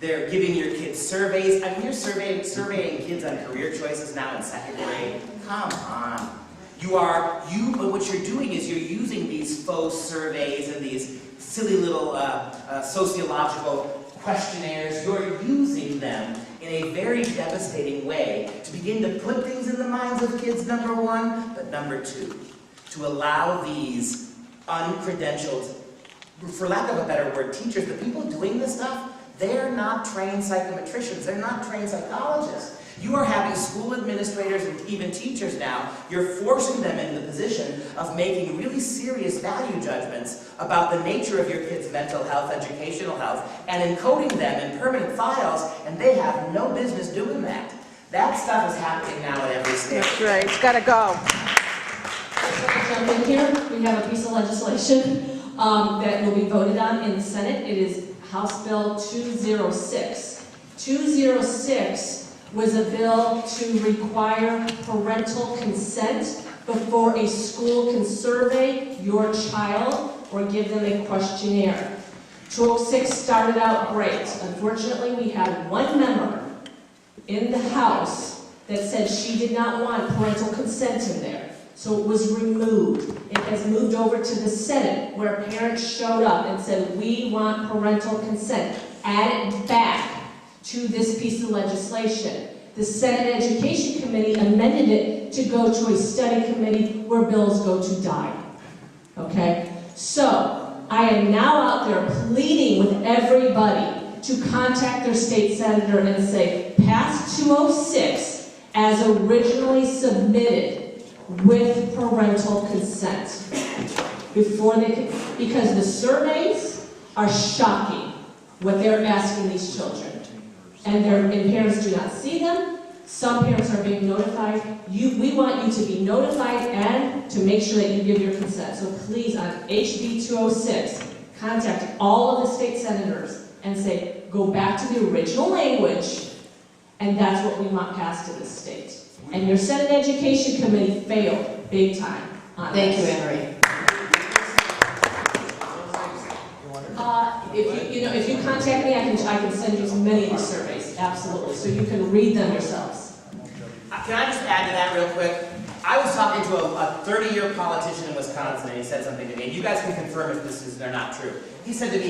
Speaker 5: They're giving your kids surveys. I mean, you're surveying kids on career choices now in 2nd grade. Come on. But what you're doing is you're using these faux surveys and these silly little sociological questionnaires. You're using them in a very devastating way to begin to put things in the minds of kids, number one, but number two, to allow these uncredentialed, for lack of a better word, teachers, the people doing this stuff, they're not trained psychometricians, they're not trained psychologists. You are having school administrators and even teachers now, you're forcing them into the position of making really serious value judgments about the nature of your kids' mental health, educational health, and encoding them in permanent files, and they have no business doing that. That stuff is happening now at every stage.
Speaker 1: That's right, it's gotta go.
Speaker 4: Jump in here. We have a piece of legislation that will be voted on in the Senate. It is House Bill 206. 206 was a bill to require parental consent before a school can survey your child or give them a questionnaire. 206 started out great. Unfortunately, we had one member in the House that said she did not want parental consent in there. So it was removed. It has moved over to the Senate, where parents showed up and said, we want parental consent. Add it back to this piece of legislation. The Senate Education Committee amended it to go to a study committee where bills go to die. Okay? So, I am now out there pleading with everybody to contact their state senator and say, pass 206 as originally submitted with parental consent. Before they can, because the surveys are shocking what they're asking these children. And parents do not see them. Some parents are being notified. We want you to be notified and to make sure that you give your consent. So please, on HB 206, contact all of the state senators and say, go back to the original language, and that's what we want passed in the state. And your Senate Education Committee failed big time on
Speaker 3: Thank you,
Speaker 4: this.
Speaker 3: Ann Marie.
Speaker 4: If you contact me, I can send you many of these surveys, absolutely, so you can read them yourselves.
Speaker 5: Can I just add to that real quick? I was talking to a 30-year politician in Wisconsin, and he said something to me, and you guys can confirm if they're not true. He said to me,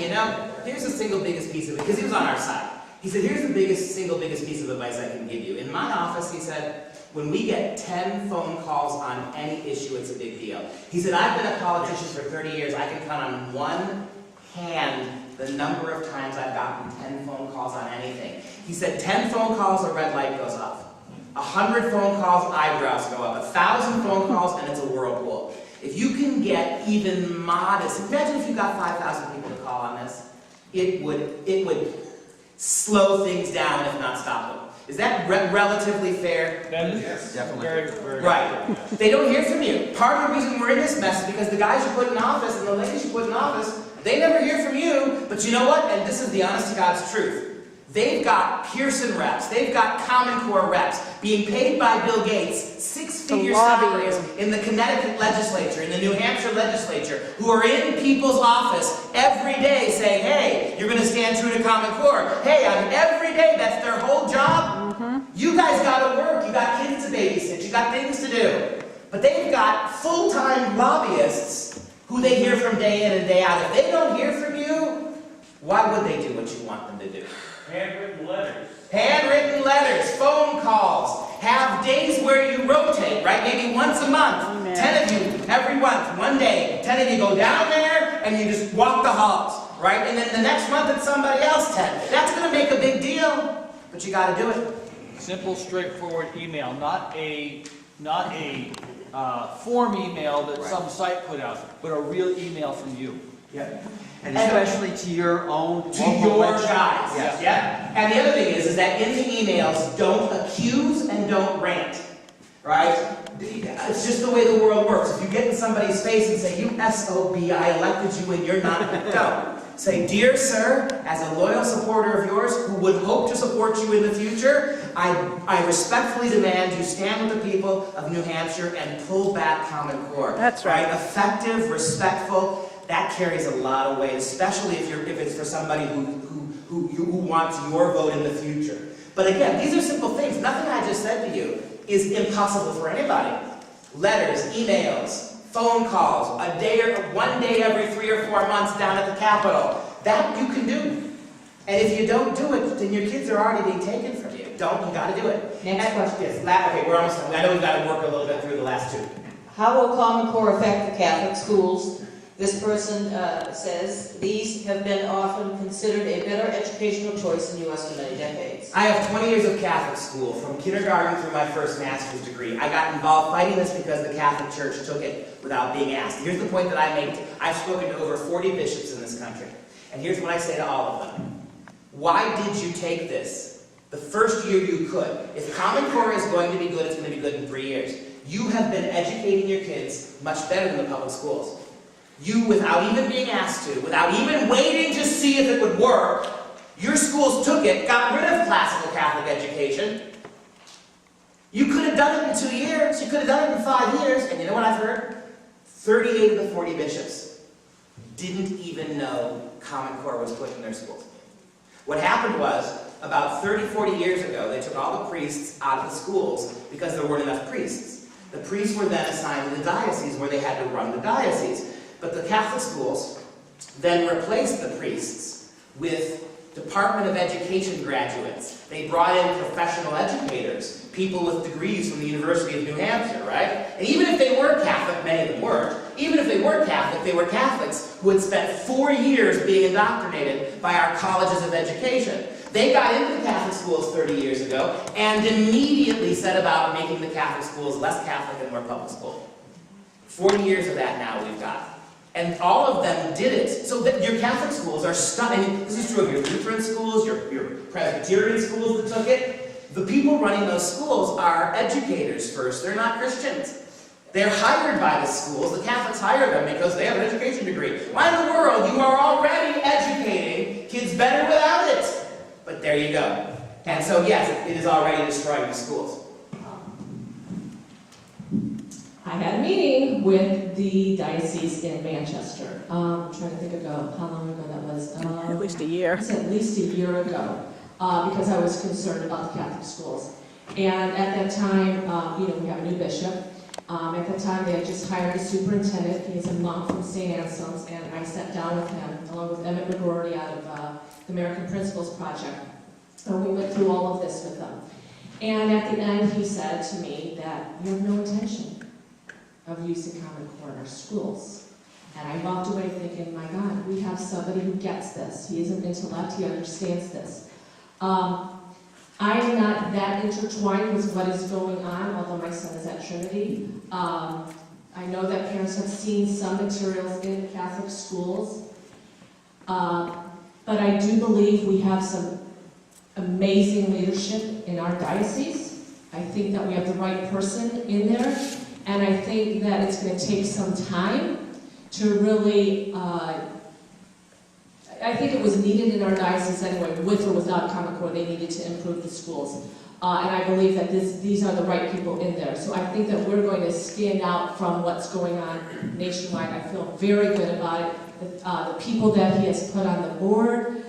Speaker 5: here's the single biggest piece of it, because he was on our side. He said, here's the single biggest piece of advice I can give you. In my office, he said, when we get 10 phone calls on any issue, it's a big deal. He said, I've been a politician for 30 years. I can count on one hand the number of times I've gotten 10 phone calls on anything. He said 10 phone calls, a red light goes off. 100 phone calls, eyebrows go up. 1,000 phone calls, and it's a whirlpool. If you can get even modest, imagine if you got 5,000 people to call on this, it would slow things down, if not stop them. Is that relatively fair?
Speaker 7: That is
Speaker 2: definitely
Speaker 7: very, very
Speaker 5: right. They don't hear from you. Part of the reason we're in this mess is because the guys you put in office and the ladies you put in office, they never hear from you, but you know what? And this is the honest to God's truth. They've got Pearson reps, they've got Common Core reps, being paid by Bill Gates six-figure salaries in the Connecticut legislature, in the New Hampshire legislature, who are in people's office every day saying, hey, you're going to stand true to Common Core. Hey, every day, that's their whole job. You guys got to work, you got kids to babysit, you got things to do. But they've got full-time lobbyists who they hear from day in and day out. If they don't hear from you, why would they do what you want them to do?
Speaker 13: Handwritten letters.
Speaker 5: Handwritten letters, phone calls, have days where you rotate, right? Maybe once a month. 10 of you every month, one day. 10 of you go down there and you just walk the halls, right? And then the next month it's somebody else 10. That's going to make a big deal, but you got to do it.
Speaker 7: Simple, straightforward email, not a form email that some site put out, but a real email from you.
Speaker 5: Yeah.
Speaker 2: And especially to your own
Speaker 5: to
Speaker 2: local
Speaker 5: your
Speaker 2: legislature.
Speaker 5: guys.
Speaker 2: Yes.
Speaker 5: Yeah. And the other thing is that in the emails, don't accuse and don't rant. Right? It's just the way the world works. If you get in somebody's face and say, you SOB, I elected you and you're not, don't. Say, dear sir, as a loyal supporter of yours who would hope to support you in the future, I respectfully demand you stand with the people of New Hampshire and pull back Common Core.
Speaker 1: That's right.
Speaker 5: Effective, respectful, that carries a lot of weight, especially if it's for somebody who wants your vote in the future. But again, these are simple things. Nothing I just said to you is impossible for anybody. Letters, emails, phone calls, one day every 3 or 4 months down at the Capitol. That you can do. And if you don't do it, then your kids are already being taken from you. don't, you gotta do it.
Speaker 3: Next question.
Speaker 5: Yes, okay, we're almost done. I know we've got to work a little bit through the last two.
Speaker 3: How will Common Core affect the Catholic schools? This person says, these have been often considered a better educational choice in the U.S. for many decades.
Speaker 5: I have 20 years of Catholic school, from kindergarten through my first master's degree. I got involved fighting this because the Catholic Church took it without being asked. Here's the point that I make. I've spoken to over 40 bishops in this country. And here's what I say to all of them. Why did you take this the first year you could? If Common Core is going to be good, it's going to be good in 3 years. You have been educating your kids much better than the public schools. You, without even being asked to, without even waiting to see if it would work, your schools took it, got rid of classical Catholic education. You could have done it in 2 years. You could have done it in 5 years. And you know what I've heard? 38 of the 40 bishops didn't even know Common Core was put in their schools. What happened was, about 30, 40 years ago, they took all the priests out of the schools because there weren't enough priests. The priests were then assigned to the diocese where they had to run the diocese. But the Catholic schools then replaced the priests with Department of Education graduates. They brought in professional educators, people with degrees from the University of New Hampshire, right? And even if they were Catholic, many of them weren't, even if they were Catholic, they were Catholics who had spent 4 years being indoctrinated by our colleges of education. They got into the Catholic schools 30 years ago and immediately set about making the Catholic schools less Catholic and more public school. 40 years of that now we've got. And all of them did it. So that your Catholic schools are studying. This is true of your Lutheran schools, your Presbyterian schools that took it. The people running those schools are educators first. They're not Christians. They're hired by the schools. The Catholics hire them because they have an education degree. Why in the world? You are already educating kids better without it. But there you go. And so yes, it is already destroying the schools.
Speaker 4: I had a meeting with the diocese in Manchester. I'm trying to think ago how long ago that was.
Speaker 1: At least a year.
Speaker 4: It's at least a year ago, because I was concerned about the Catholic schools. And at that time, we have a new bishop. At that time, they had just hired a superintendent. He's a monk from St. Anselm's, and I sat down with him, along with Emmett McGordy out of the American Principles Project. And we went through all of this with them. And at the end, he said to me that you have no intention of using Common Core in our schools. And I walked away thinking, my God, we have somebody who gets this. He is an intellect, he understands this. I am not that intertwined with what is going on, although my son is at Trinity. I know that parents have seen some materials in Catholic schools, but I do believe we have some amazing leadership in our diocese. I think that we have the right person in there. And I think that it's going to take some time to really, I think it was needed in our diocese anyway, with or without Common Core, they needed to improve the schools. And I believe that these are the right people in there. So I think that we're going to stand out from what's going on nationwide. I feel very good about it. The people that he has put on the board,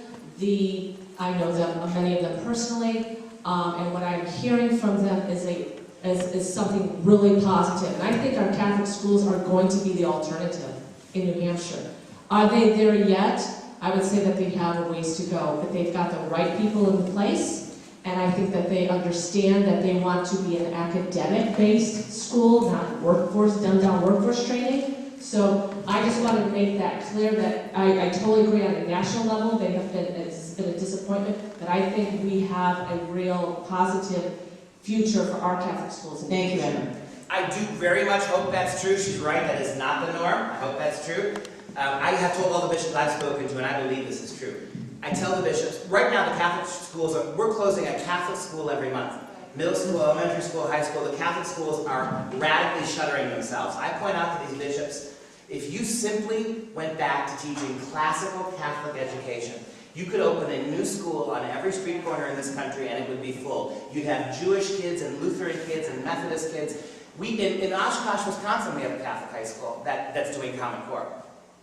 Speaker 4: I know them, many of them personally, and what I'm hearing from them is something really positive. And I think our Catholic schools are going to be the alternative in New Hampshire. Are they there yet? I would say that they have a ways to go, but they've got the right people in place, and I think that they understand that they want to be an academic-based school, not dumbed-down workforce training. So I just wanted to make that clear that I totally agree on a national level. It's been a disappointment, but I think we have a real positive future for our Catholic schools.
Speaker 3: Thank you, Emma.
Speaker 5: I do very much hope that's true. She's right, that is not the norm. I hope that's true. I have told all the bishops I've spoken to, and I believe this is true. I tell the bishops, right now the Catholic schools, we're closing a Catholic school every month. Middle school, elementary school, high school, the Catholic schools are radically shuttering themselves. I point out to these bishops, if you simply went back to teaching classical Catholic education, you could open a new school on every street corner in this country and it would be full. You'd have Jewish kids and Lutheran kids and Methodist kids. In Oshkosh, Wisconsin, we have a Catholic high school that's doing Common Core.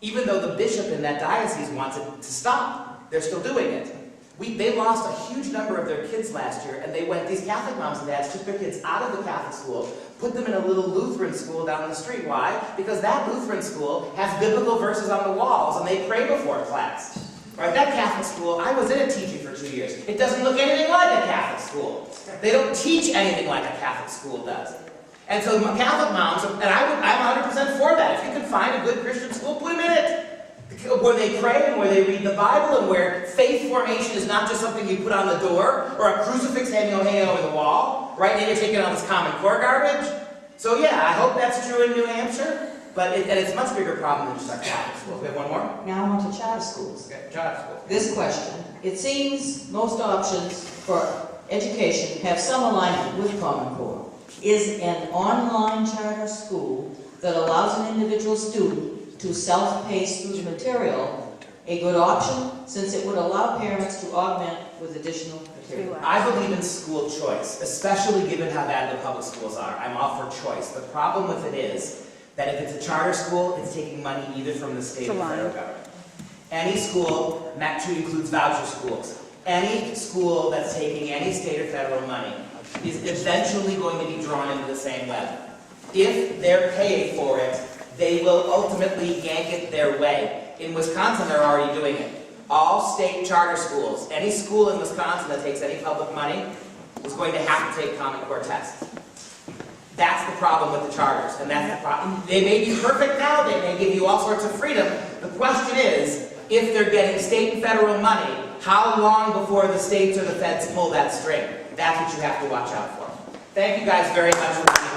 Speaker 5: Even though the bishop in that diocese wants it to stop, they're still doing it. They lost a huge number of their kids last year, and these Catholic moms and dads took their kids out of the Catholic school, put them in a little Lutheran school down the street. Why? Because that Lutheran school has biblical verses on the walls, and they pray before class. Right, that Catholic school, I was in it teaching for 2 years. It doesn't look anything like a Catholic school. They don't teach anything like a Catholic school does. And so Catholic moms, and I'm 100% for that. If you can find a good Christian school, put them in it. Where they pray and where they read the Bible and where faith formation is not just something you put on the door or a crucifix hanging over the wall, right? And you're taking all this Common Core garbage. So yeah, I hope that's true in New Hampshire, but it's a much bigger problem than just our Catholic schools. We have one more?
Speaker 3: Now on to charter schools.
Speaker 5: Okay, charter schools.
Speaker 3: This question, it seems most options for education have some alignment with Common Core. Is an online charter school that allows an individual student to self-pace through the material a good option, since it would allow parents to augment with additional material?
Speaker 5: I believe in school choice, especially given how bad the public schools are. I'm all for choice. The problem with it is that if it's a charter school, it's taking money either from the state or the federal government. Any school, and that too includes voucher schools, any school that's taking any state or federal money is eventually going to be drawn into the same web. If they're paying for it, they will ultimately yank it their way. In Wisconsin, they're already doing it. All state charter schools, any school in Wisconsin that takes any public money, is going to have to take Common Core tests. That's the problem with the charters, and that's the problem. They may be perfect now, they may give you all sorts of freedom. The question is, if they're getting state and federal money, how long before the states or the feds pull that string? That's what you have to watch out for. Thank you guys very much for being here.